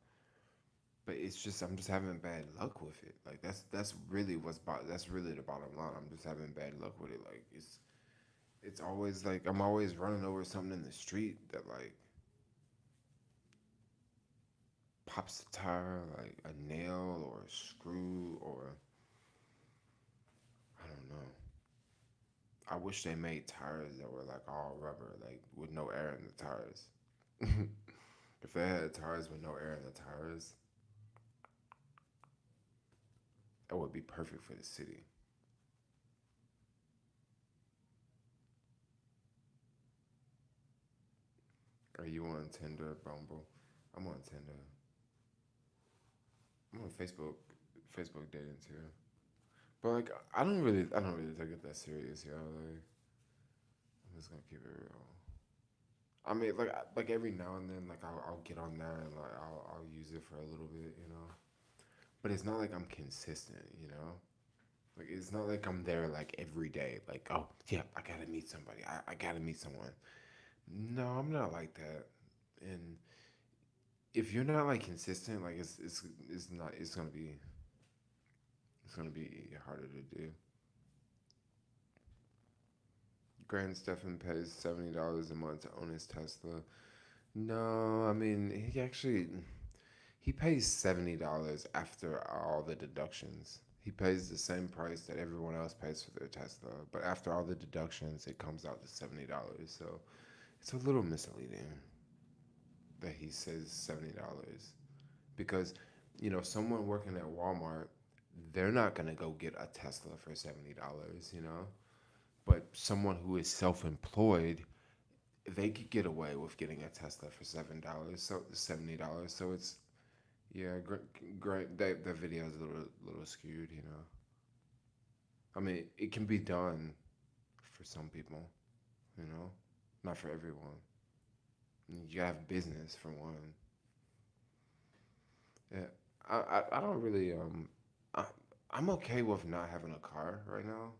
But it's just I'm just having bad luck with it. Like that's really the bottom line. I'm just having bad luck with it. Like it's always like I'm always running over something in the street that like pops the tire, like a nail or a screw or I don't know. I wish they made tires that were like all rubber, like with no air in the tires. If they had tires with no air in the tires, that would be perfect for the city. Are you on Tinder, Bumble? I'm on Tinder. I'm on Facebook dating too. But like, I don't really take it that serious, yo. Like, I'm just gonna keep it real. I mean, like every now and then, like I'll get on there and like I'll use it for a little bit, you know. But it's not like I'm consistent, you know. Like it's not like I'm there like every day. Like oh yeah, I gotta meet somebody. I gotta meet someone. No, I'm not like that. And if you're not like consistent, like it's not it's gonna be harder to do. Grant Stephan pays $70 a month to own his Tesla. No, I mean he pays $70 after all the deductions. He pays the same price that everyone else pays for their Tesla, but after all the deductions, it comes out to $70. So it's a little misleading that he says $70 because someone working at Walmart, they're not gonna go get a Tesla for $70. But someone who is self-employed, they could get away with getting a Tesla for $7, so $70. So it's yeah, great. The video is a little skewed. I mean, it can be done for some people. You know, not for everyone. You have business for one. Yeah, I don't really I, I'm okay with not having a car right now.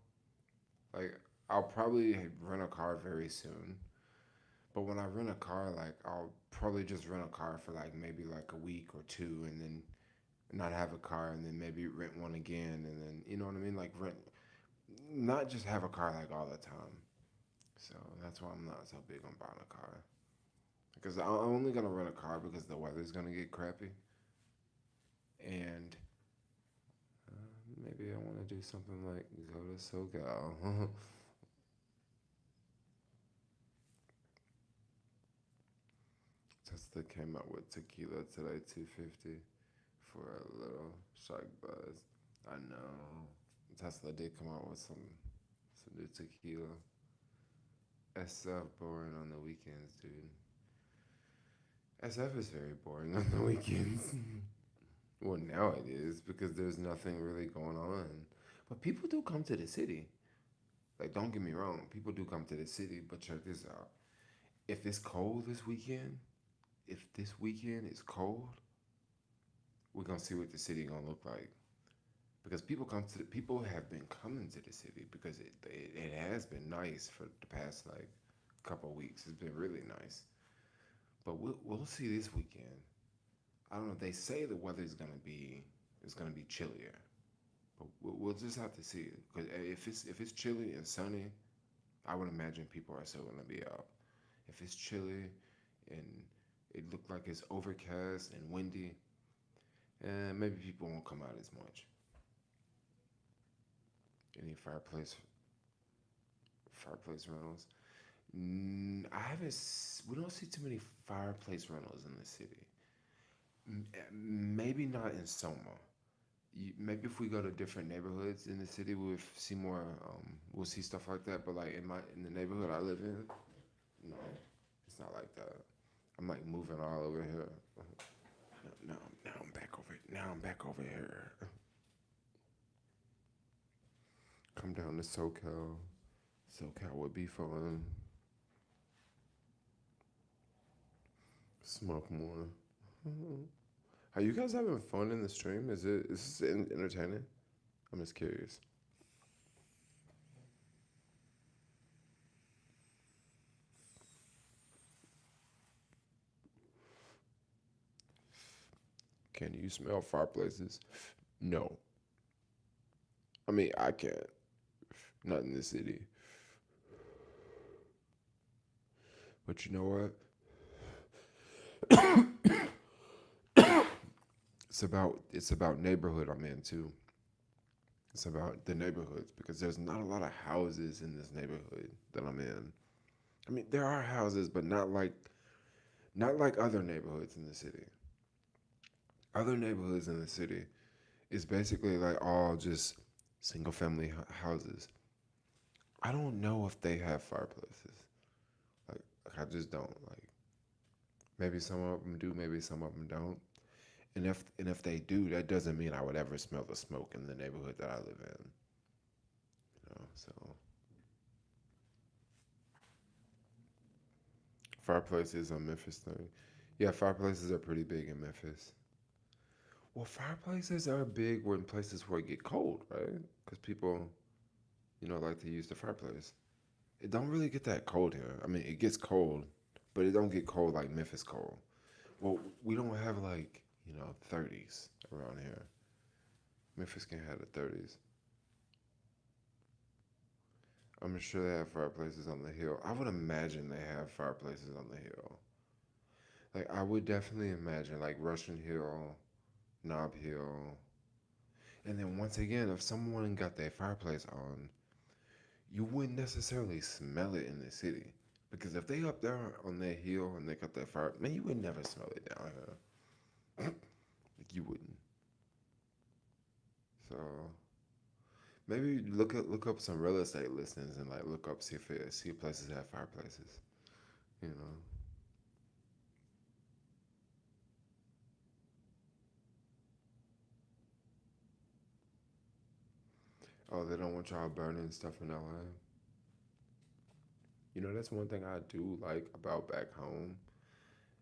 Like I'll probably rent a car very soon. But when I rent a car, like I'll probably just rent a car for like maybe like a week or two, and then not have a car, and then maybe rent one again, and then you know what I mean, like rent, not just have a car like all the time. So that's why I'm not so big on buying a car because I'm only gonna rent a car because the weather's gonna get crappy, and maybe I want to do something like go to SoCal. Tesla came out with tequila today, 250 for a little shark buzz. I know. Tesla did come out with some new tequila. SF boring on the weekends, dude. SF is very boring on the weekends. Well, now it is because there's nothing really going on. But people do come to the city. Like, don't get me wrong, people do come to the city. But check this out: if it's cold this weekend, if this weekend is cold, we're gonna see what the city gonna look like. Because people have been coming to the city because it has been nice for the past like couple of weeks. It's been really nice, but we'll see this weekend. I don't know. They say the weather is gonna be chillier, but we'll just have to see. Because if it's chilly and sunny, I would imagine people are still gonna be out. If it's chilly and it looked like it's overcast and windy, and maybe people won't come out as much. Any fireplace rentals? I haven't. We don't see too many fireplace rentals in the city. Maybe not in Soma. maybe if we go to different neighborhoods in the city, we'll see more. We'll see stuff like that. But like in the neighborhood I live in, no, it's not like that. I'm like moving all over here. Now I'm back over. Now I'm back over here. Come down to SoCal. SoCal would be fun. Smoke more. Are you guys having fun in the stream? Is this entertaining? I'm just curious. Can you smell fireplaces? No. I mean, I can't. Not in the city. But you know what? It's about neighborhood I'm in too. It's about the neighborhoods because there's not a lot of houses in this neighborhood that I'm in. I mean, there are houses, but not like other neighborhoods in the city. Other neighborhoods in the city is basically like all just single family houses. I don't know if they have fireplaces. Like I just don't like. Maybe some of them do, maybe some of them don't. And if they do, that doesn't mean I would ever smell the smoke in the neighborhood that I live in. So fireplaces are Memphis thing. Yeah, fireplaces are pretty big in Memphis. Well, fireplaces are big when places where it get cold, right? Because people, like to use the fireplace. It don't really get that cold here. I mean, it gets cold, but it don't get cold like Memphis cold. Well, we don't have like 30s around here. Memphis can have the 30s. I'm sure they have fireplaces on the hill. I would imagine they have fireplaces on the hill. Like I would definitely imagine like Russian Hill, Knob Hill, and then once again, if someone got their fireplace on, you wouldn't necessarily smell it in the city. Because if they up there on that hill and they got that fire, man, you would never smell it down here. Like you wouldn't. So maybe look up some real estate listings and like look up see if places have fireplaces. You know. Oh, they don't want y'all burning stuff in LA. That's one thing I do like about back home.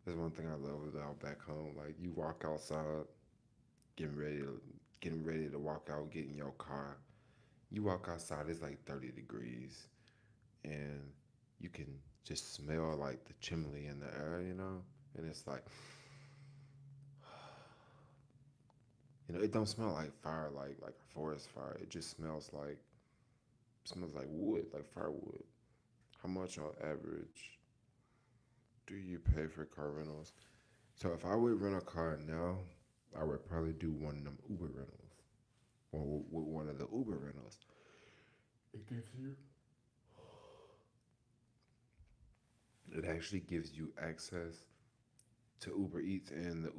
That's one thing I love about back home. Like you walk outside, getting ready to getting ready to walk out, get in your car. You walk outside, it's like 30 degrees, and you can just smell like the chimney in the air. And it's like, it don't smell like fire, like a forest fire. It just smells like wood, like firewood. How much on average do you pay for car rentals? So if I would rent a car now, I would probably do one of them Uber rentals, or with one of the Uber rentals. It gives you. It actually gives you access to Uber Eats and the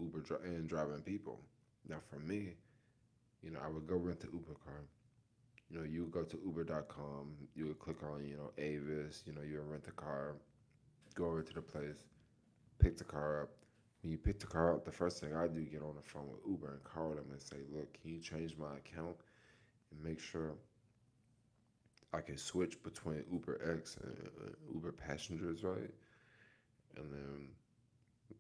and driving people. Now for me, I would go rent the Uber car. You would go to Uber.com. You would click on Avis. You would rent the car. Go over to the place. Pick the car up. When you pick the car up, the first thing I do get on the phone with Uber and call them and say, "Look, can you change my account and make sure I can switch between Uber X and Uber passengers, right?" And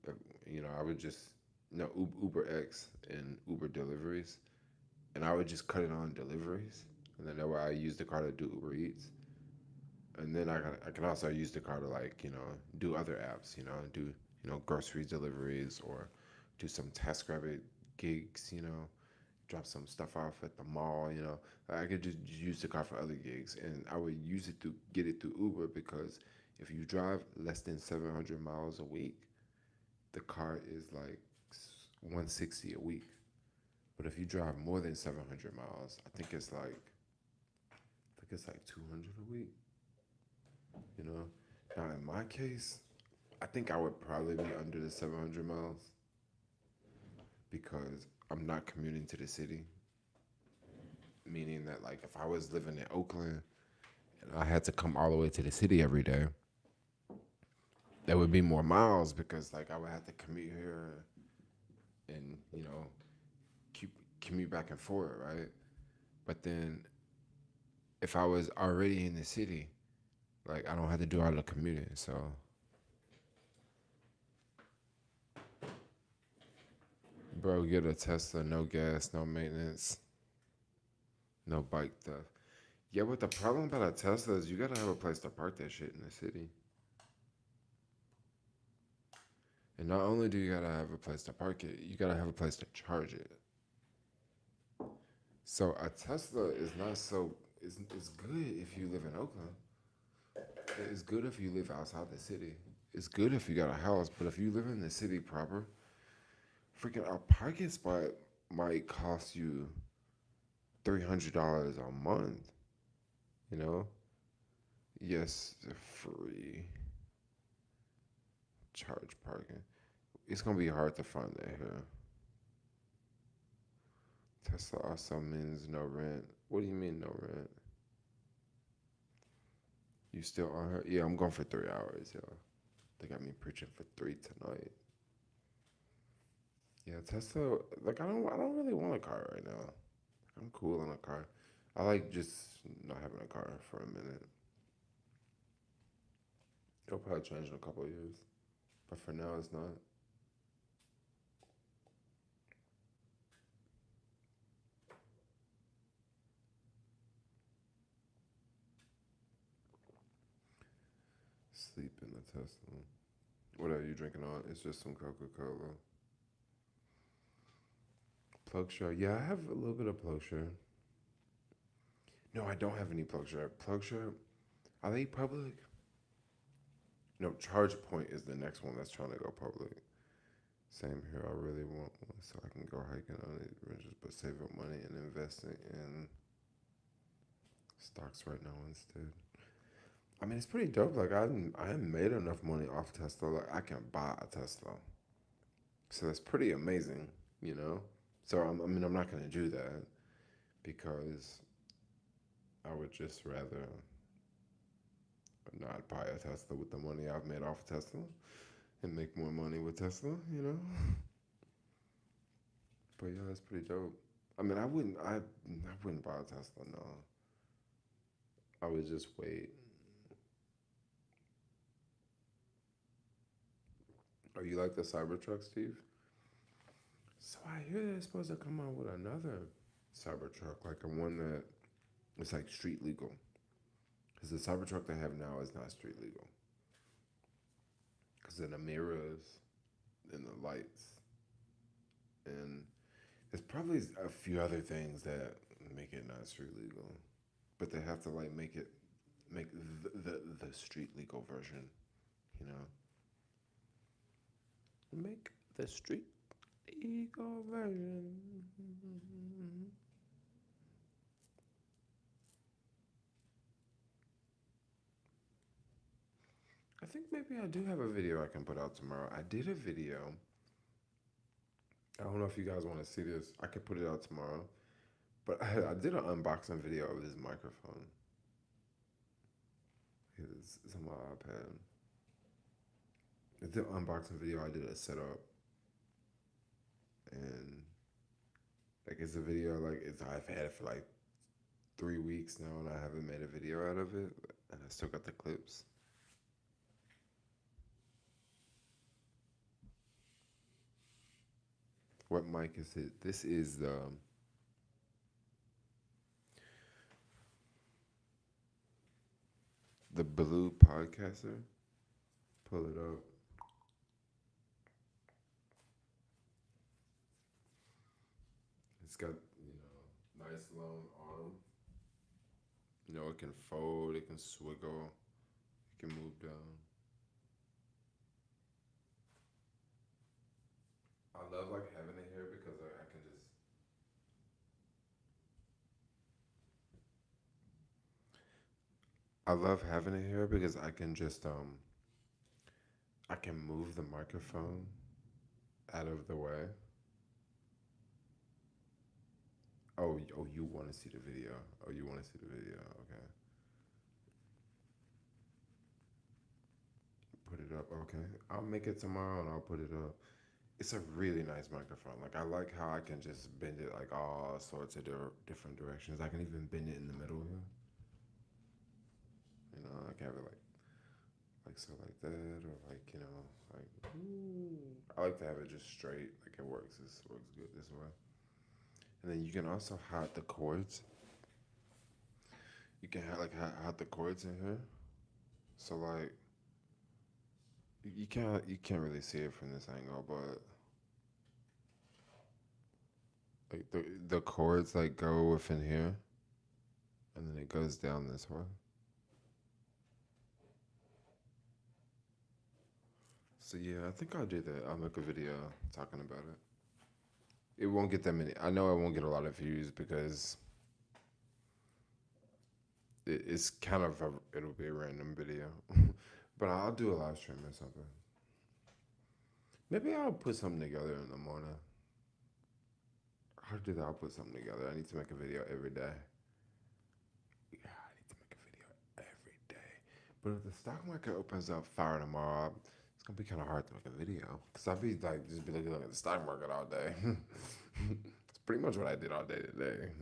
then I would just Uber X and Uber deliveries, and I would just cut it on deliveries, and then that way I use the car to do Uber Eats, and then I can also use the car to like do other apps, do groceries deliveries or do some TaskRabbit gigs, drop some stuff off at the mall, I could just use the car for other gigs, and I would use it to get it through Uber because if you drive less than 700 miles a week, the car is like 160 a week. But if you drive more than 700 miles, I think it's like 200 a week. You know. Now in my case, I think I would probably be under the 700 miles because I'm not commuting to the city. meaning that like if I was living in Oakland and I had to come all the way to the city every day, there would be more miles because like I would have to commute here and keep commute back and forth, right? But then if I was already in the city, like I don't have to do all the commuting. So, bro, get a Tesla, no gas, no maintenance, no bike theft. Yeah, but the problem about a Tesla is you gotta have a place to park that shit in the city. And not only do you gotta have a place to park it, you gotta have a place to charge it. So a Tesla is not so. It's good if you live in Oakland. It's good if you live outside the city. It's good if you got a house, but if you live in the city proper, freaking a parking spot might cost you $300 a month. You know? Yes, free charge parking. It's gonna be hard to find that here. Tesla also means no rent. What do you mean no rent? You still on her? Yeah, I'm going for 3 hours, yo. They got me preaching for three tonight. Yeah, Tesla. Like I don't really want a car right now. I'm cool in a car. I like just not having a car for a minute. It'll probably change in a couple of years, but for now it's not. Sleep in the Tesla. What are you drinking on? It's just some Coca Cola. Plug share. Yeah, I have a little bit of plug share. No, I don't have any plug share. Plug share. Are they public? No, Charge Point is the next one that's trying to go public. Same here. I really want one so I can go hiking on these ranges, but save up money and investing in stocks right now instead. I mean, it's pretty dope. Like I made enough money off Tesla. Like I can buy a Tesla, so that's pretty amazing, you know. So I mean, I'm not gonna do that because I would just rather not buy a Tesla with the money I've made off Tesla and make more money with Tesla, you know. But yeah, that's pretty dope. I mean, I wouldn't buy a Tesla. No, I would just wait. Are you like the Cybertruck, Steve? So I hear they're supposed to come out with another Cybertruck, like a one that is like street legal. Because the Cybertruck they have now is not street legal. Because of the mirrors and the lights, and there's probably a few other things that make it not street legal. But they have to like make the street legal version, you know. Make the street legal version. I think maybe I do have a video I can put out tomorrow. I did a video. I don't know if you guys want to see this. I could put it out tomorrow. But I did an unboxing video of this microphone. It's on my iPad. I did an unboxing video. I did a setup. And like it's a video I've had it for like 3 weeks now and I haven't made a video out of it. And I still got the clips. What mic is it? This is the Blue Podcaster. Pull it up. It's got nice long arm. It can fold, it can swiggle, it can move down. I love like having it here because I can just. I love having it here because I can just I can move the microphone out of the way Oh, you want to see the video? Oh, you want to see the video? Okay, put it up. Okay, I'll make it tomorrow and I'll put it up. It's a really nice microphone. Like I like how I can just bend it like all sorts of different directions. I can even bend it in the middle here. You know, I can have it like so like that, or like like I like to have it just straight. Like it works. This works good this way. And then you can also hide the cords. You can have like hide the cords in here. So like you can't really see it from this angle, but like the cords like go within here, and then it goes down this way. So yeah, I think I'll do that. I'll make a video talking about it. It won't get that many. I know it won't get a lot of views because it's kind of it'll be a random video, but I'll do a live stream or something. Maybe I'll put something together in the morning. I'll do that. I'll put something together. I need to make a video every day. Yeah, I need to make a video every day. But if the stock market opens up fire tomorrow, it's gonna be kind of hard to make a video because I'll be like just be looking at the stock market all day. It's pretty much what I did all day today.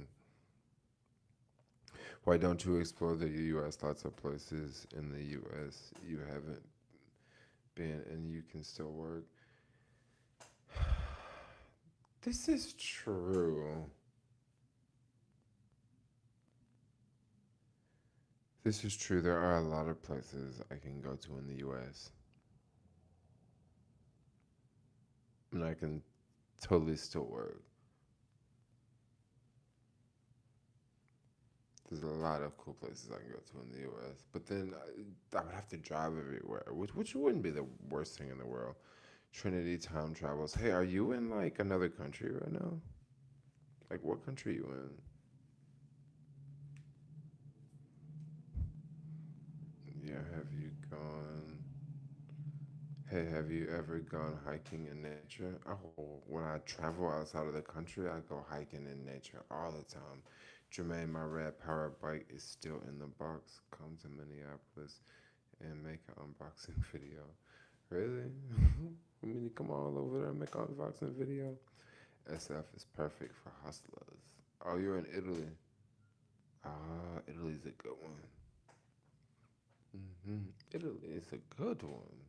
Why don't you explore the U.S.? Lots of places in the U.S. you haven't been and you can still work. This is true. This is true. There are a lot of places I can go to in the U.S. and I can totally still work. There's a lot of cool places I can go to in the U.S. But then I would have to drive everywhere, which wouldn't be the worst thing in the world. Trinity time travels. Hey, are you in like another country right now? Like what country are you in? Yeah, have you gone? Hey, have you ever gone hiking in nature? Oh, when I travel outside of the country, I go hiking in nature all the time. Jermaine, my red power bike is still in the box. Come to Minneapolis and make an unboxing video. Really? I mean, come all over there and make an unboxing video. SF is perfect for hustlers. Oh, you're in Italy. Ah, Italy's a good one. Italy is a good one.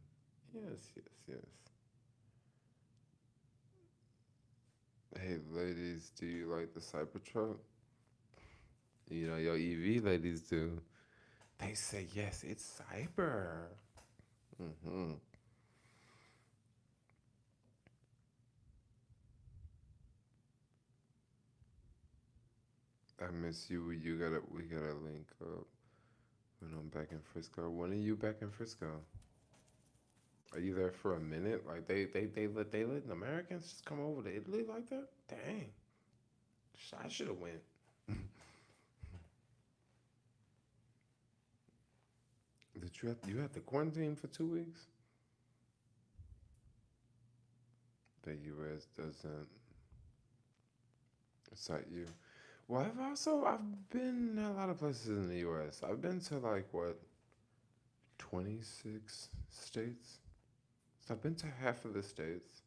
Yes, yes, yes. Hey, ladies, do you like the Cybertruck? You know, your EV ladies do. They say, yes, it's cyber. hmm I miss you. We gotta link up when I'm back in Frisco. When are you back in Frisco? Are you there for a minute? Like they letting Americans just come over to Italy like that? Dang, I should have went. Did you had to quarantine for 2 weeks? The U.S. doesn't cite you. Well, I've been in a lot of places in the U.S. I've been to like what 26 states. So I've been to half of the states.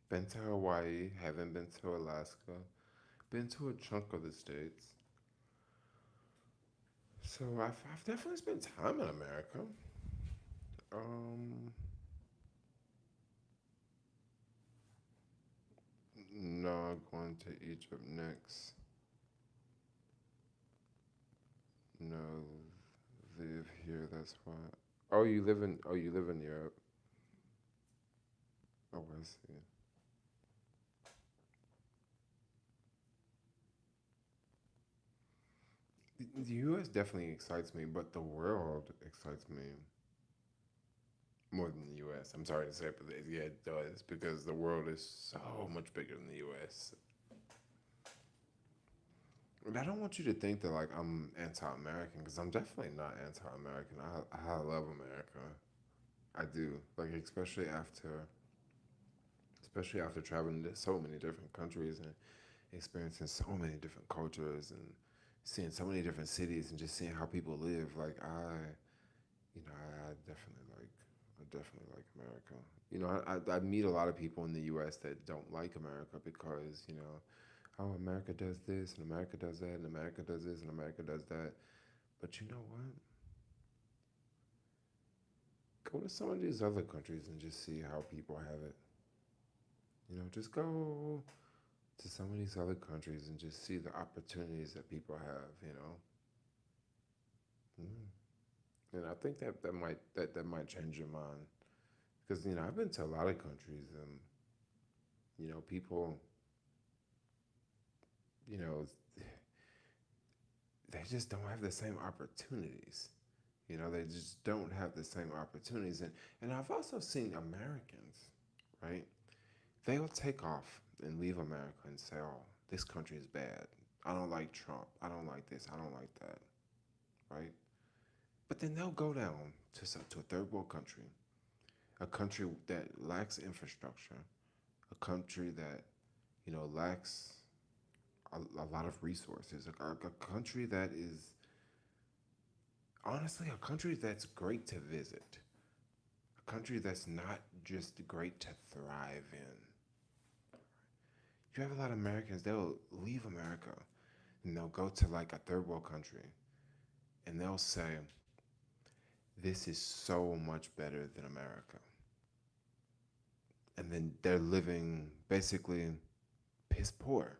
Been to Hawaii. Haven't been to Alaska. Been to a chunk of the states. So I've definitely spent time in America. Um, no, I'm going to Egypt next. No, live here. That's why. Oh, you live in Europe. Oh, I see. The U.S. definitely excites me, but the world excites me more than the U.S. I'm sorry to say, but yeah, it does because the world is so much bigger than the U.S. And I don't want you to think that like I'm anti-American because I'm definitely not anti-American. I love America. I do like especially after traveling to so many different countries and experiencing so many different cultures and seeing so many different cities and just seeing how people live. Like I definitely like America. I meet a lot of people in the U.S. that don't like America because oh, America does this and America does that and America does this and America does that. But you know what? Go to some of these other countries and just see how people have it. Just go to some of these other countries and just see the opportunities that people have. Mm. And I think that might change your mind because I've been to a lot of countries and people you know they just don't have the same opportunities. They just don't have the same opportunities. And I've also seen Americans, right? They'll take off and leave America and say, oh, this country is bad. I don't like Trump. I don't like this. I don't like that, right? But then they'll go down to a third world country, a country that lacks infrastructure, a country that, lacks a lot of resources, a country that is honestly a country that's great to visit, a country that's not just great to thrive in. You have a lot of Americans, they'll leave America and they'll go to like a third world country and they'll say, this is so much better than America. And then they're living basically piss poor,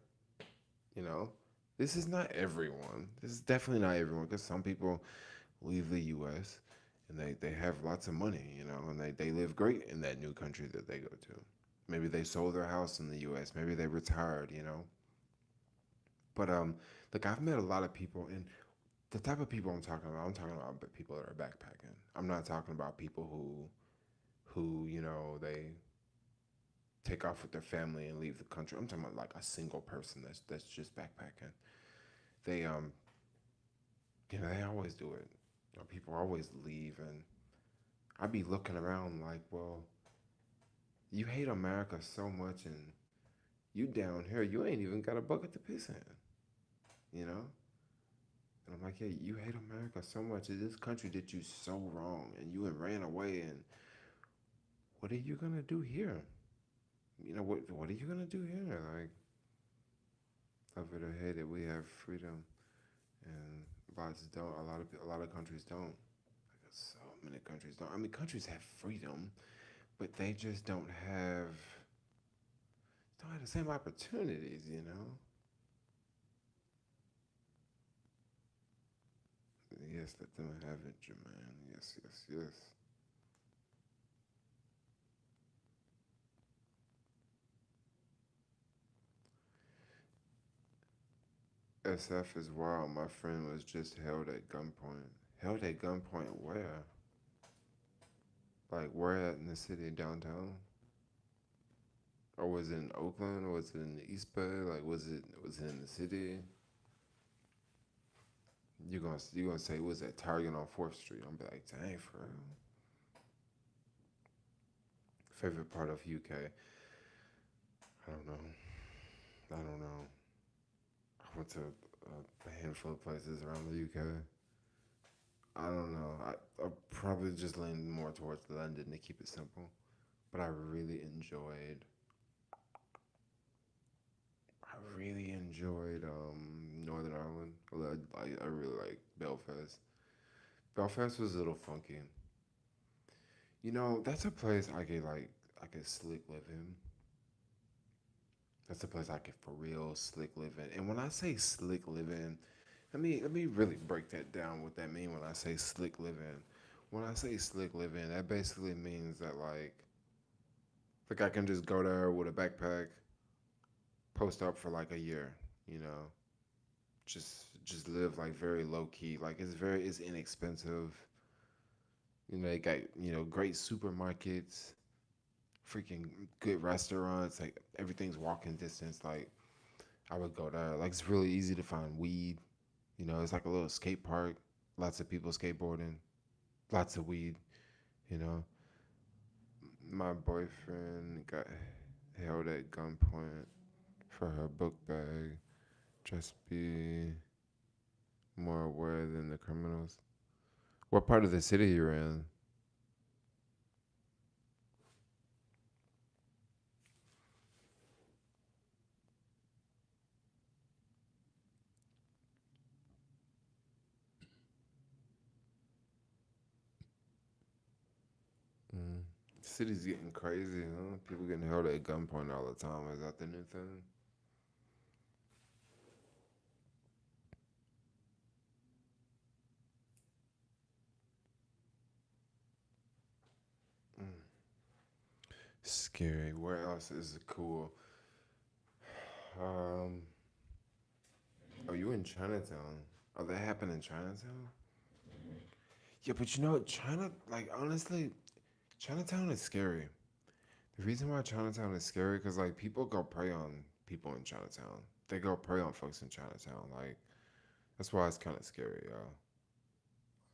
you know? This is not everyone. This is definitely not everyone because some people leave the US and they have lots of money, and they live great in that new country that they go to. Maybe they sold their house in the US, maybe they retired. But look, I've met a lot of people, and the type of people I'm talking about people that are backpacking. I'm not talking about people who they take off with their family and leave the country. I'm talking about like a single person that's just backpacking. They they always do it. People always leave, and I be looking around like, well, you hate America so much, and you down here, you ain't even got a bucket to piss in. And I'm like, yeah, you hate America so much. This country did you so wrong, and you ran away. And what are you gonna do here? What are you gonna do here? Like, love it or hate it, we have freedom, and lots don't. A lot of countries don't. Like, so many countries don't. I mean, countries have freedom, but they just don't have the same opportunities. Yes, let them have it, Jermaine. Yes, yes, yes. SF is wild. My friend was just held at gunpoint. Held at gunpoint where? Like where in the city downtown? Or was it in Oakland? Or was it in the East Bay? Like was it in the city? You gonna say it was at Target on 4th Street? I'm be like, dang, for real. Favorite part of UK? I don't know. I don't know. I went to a handful of places around the UK. I don't know. I probably just lean more towards London to keep it simple. But I really enjoyed Northern Ireland. I really like Belfast. Belfast was a little funky. That's a place I could slick live in. That's a place I could for real slick live in. And when I say slick live in, let me really break that down. What that mean when I say slick live in? When I say slick live in, that basically means that like I can just go there with a backpack, post up for like a year, you know, just live like very low key. Like it's inexpensive. They got great supermarkets, freaking good restaurants. Like everything's walking distance. Like I would go there. Like it's really easy to find weed. It's like a little skate park. Lots of people skateboarding. Lots of weed. You know, my boyfriend got held at gunpoint for her book bag. Just be more aware than the criminals. What part of the city you're in? Mm. City's getting crazy, huh? People getting held at gunpoint all the time. Is that the new thing? Mm. Scary. Where else is it cool? Um, oh, you in Chinatown? Oh, that happened in Chinatown? Yeah, but you know, China, like, honestly, Chinatown is scary. The reason why Chinatown is scary, because, like, people go prey on people in Chinatown. They go prey on folks in Chinatown. Like, that's why it's kind of scary, y'all.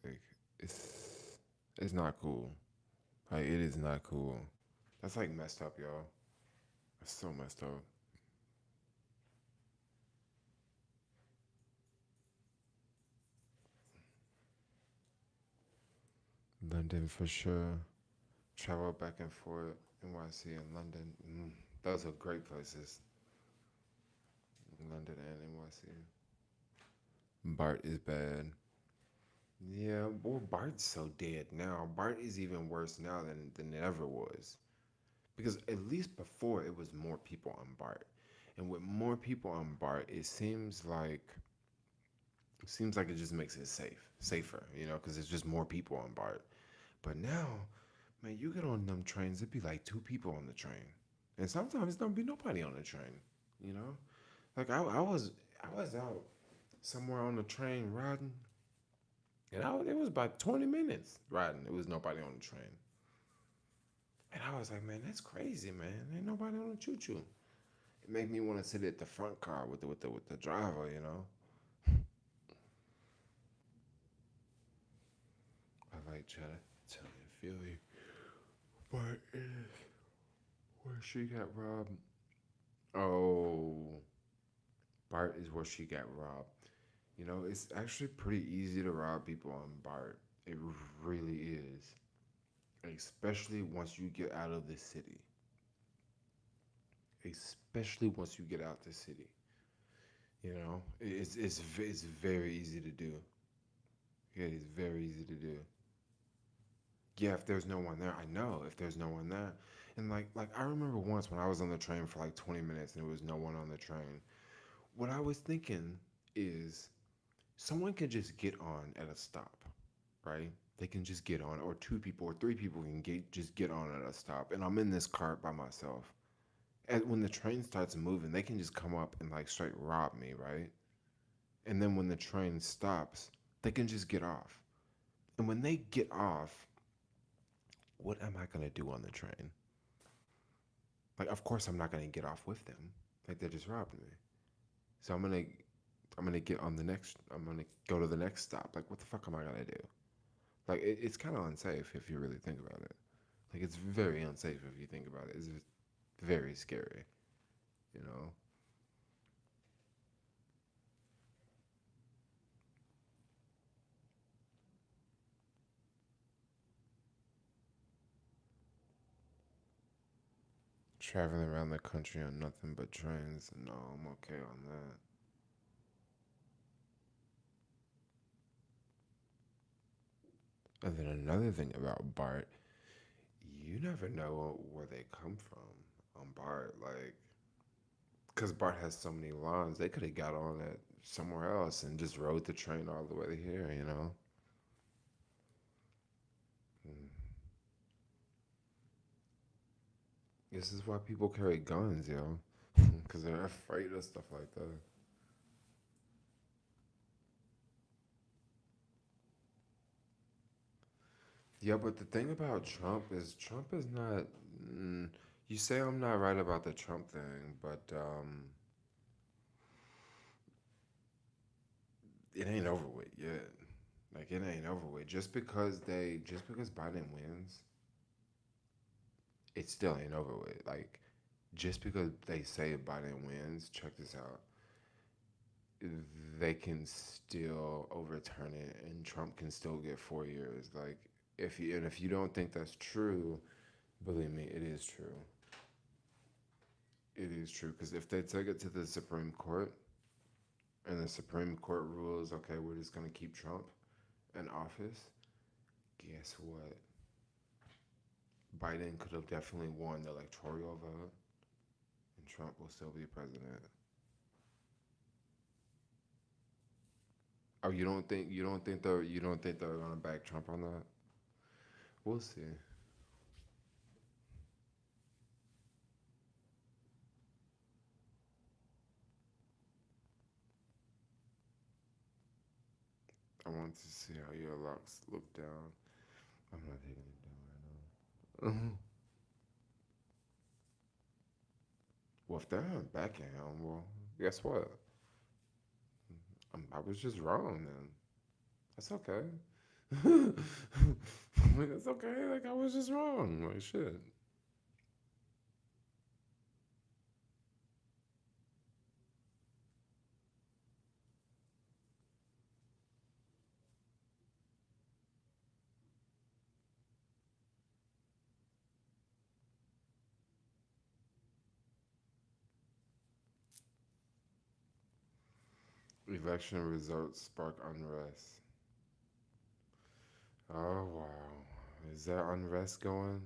Like, it's not cool. Like, it is not cool. That's, like, messed up, y'all. That's so messed up. London for sure. Travel back and forth. NYC and London. Those are great places. London and NYC. Bart is bad. Yeah, well, Bart's so dead now. Bart is even worse now than it ever was. Because at least before it was more people on Bart. And with more people on Bart, it seems like it just makes it safer, because there's just more people on Bart. But now, man, you get on them trains, it'd be like two people on the train. And sometimes don't be nobody on the train, you know? Like I was out somewhere on the train riding, and it was about 20 minutes riding. There was nobody on the train. And I was like, man, that's crazy, man. Ain't nobody on the choo choo. It made me want to sit at the front car with the driver. I like try to feel you. But where she got robbed. Oh, Bart is where she got robbed. It's actually pretty easy to rob people on Bart. It really is. Especially once you get out of the city. Especially once you get out the city. It's very easy to do. Yeah, it's very easy to do. Yeah, if there's no one there, I know if there's no one there. And like I remember once when I was on the train for like 20 minutes and there was no one on the train. What I was thinking is someone could just get on at a stop, right? They can just get on, or two people or three people can just get on at a stop, and I'm in this cart by myself. And when the train starts moving, they can just come up and like straight rob me, right? And then when the train stops, they can just get off. And when they get off, what am I gonna do on the train? Like, of course, I'm not gonna get off with them. Like, they just robbed me. So I'm gonna get on the next. I'm gonna go to the next stop. Like, what the fuck am I gonna do? Like, it's kind of unsafe if you really think about it. Like, it's very unsafe if you think about it. It's very scary. You know, traveling around the country on nothing but trains. No, I'm okay on that. And then another thing about Bart, you never know where they come from on Bart. Like, because Bart has so many lines, they could have got on it somewhere else and just rode the train all the way here. Mm. This is why people carry guns, because they're afraid of stuff like that. Yeah, but the thing about Trump is not. Mm, you say I'm not right about the Trump thing, but it ain't over with yet. Like it ain't over with. Just because Biden wins, it still ain't over with. Like Just because they say Biden wins, check this out. They can still overturn it, and Trump can still get 4 years. Like, if you don't think that's true, believe me, it is true. It is true because if they take it to the Supreme Court and the Supreme Court rules, okay, we're just gonna keep Trump in office. Guess what? Biden could have definitely won the electoral vote, and Trump will still be president. Oh, you don't think they're gonna back Trump on that? We'll see. I want to see how your locks look down. I'm not taking it down right now. Well, if they're not backing him, well, guess what? I was just wrong then. That's okay. Like, that's okay. Like, I was just wrong. Like, shit. Election results spark unrest. Oh, wow. Is there unrest going?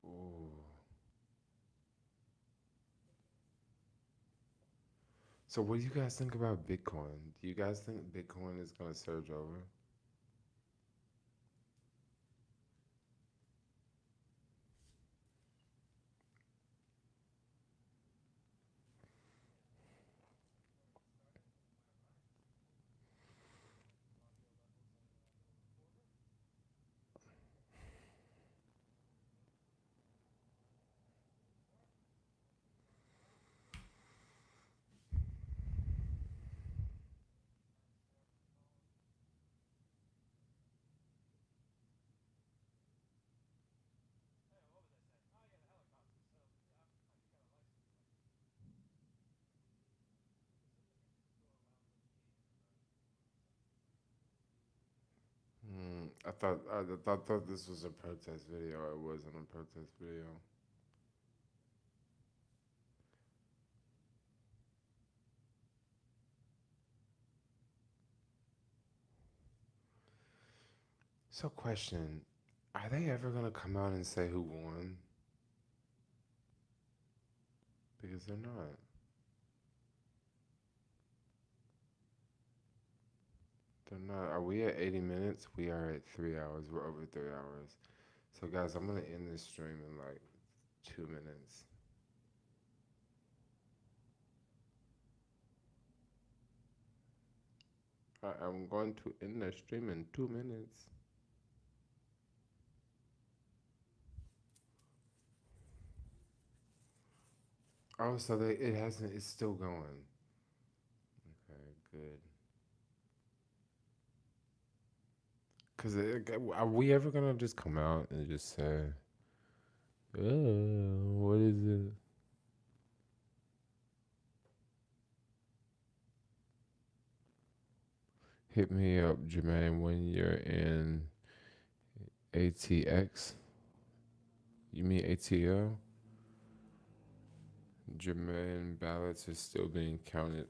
Ooh. So, what do you guys think about Bitcoin? Do you guys think Bitcoin is going to surge over? I thought this was a protest video. It wasn't a protest video. So, question: are they ever gonna come out and say who won? Because they're not. They're not. Are we at 80 minutes? We are at 3 hours. We're over 3 hours. So, guys, I'm gonna end this stream in like 2 minutes. I'm going to end the stream in 2 minutes. Oh, so it hasn't. It's still going. Okay, good. Cause are we ever gonna just come out and just say, "Oh, what is it?" Hit me up, Jermaine, when you're in ATX. You mean ATL? Jermaine ballots are still being counted.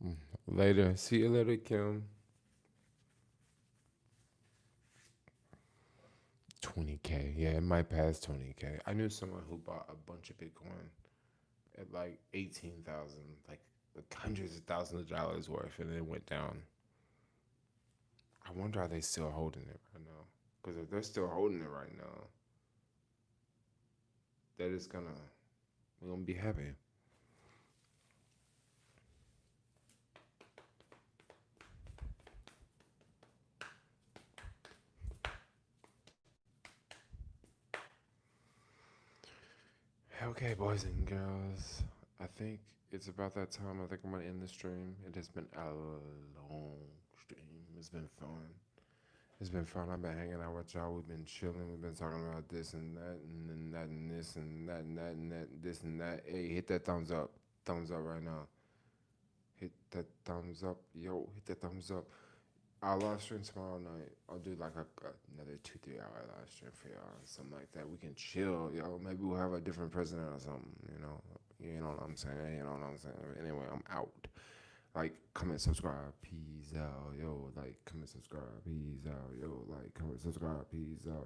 Mm. Later. See you later, Kim. 20K. Yeah, it might pass 20K. I knew someone who bought a bunch of Bitcoin at like 18,000, like hundreds of thousands of dollars worth, and it went down. I wonder are they still holding it right now? Because if they're still holding it right now, that is gonna we're gonna be happy. Okay, boys and girls. I think it's about that time. I think I'm gonna end the stream. It has been a long stream. It's been fun. It's been fun. I've been hanging out with y'all. We've been chilling. We've been talking about this and that and then that and this and that and that and that, this and that. Hey, hit that thumbs up. Thumbs up right now. Hit that thumbs up. Yo, hit that thumbs up. I'll live stream tomorrow night. I'll do like another 2-3 hour live stream for y'all, something like that. We can chill, yo. Maybe we'll have a different president or something. You know what I'm saying. You know what I'm saying. Anyway, I'm out. Like, comment, subscribe, peace out, yo. Like, comment, subscribe, peace out, yo. Like, comment, subscribe, peace out.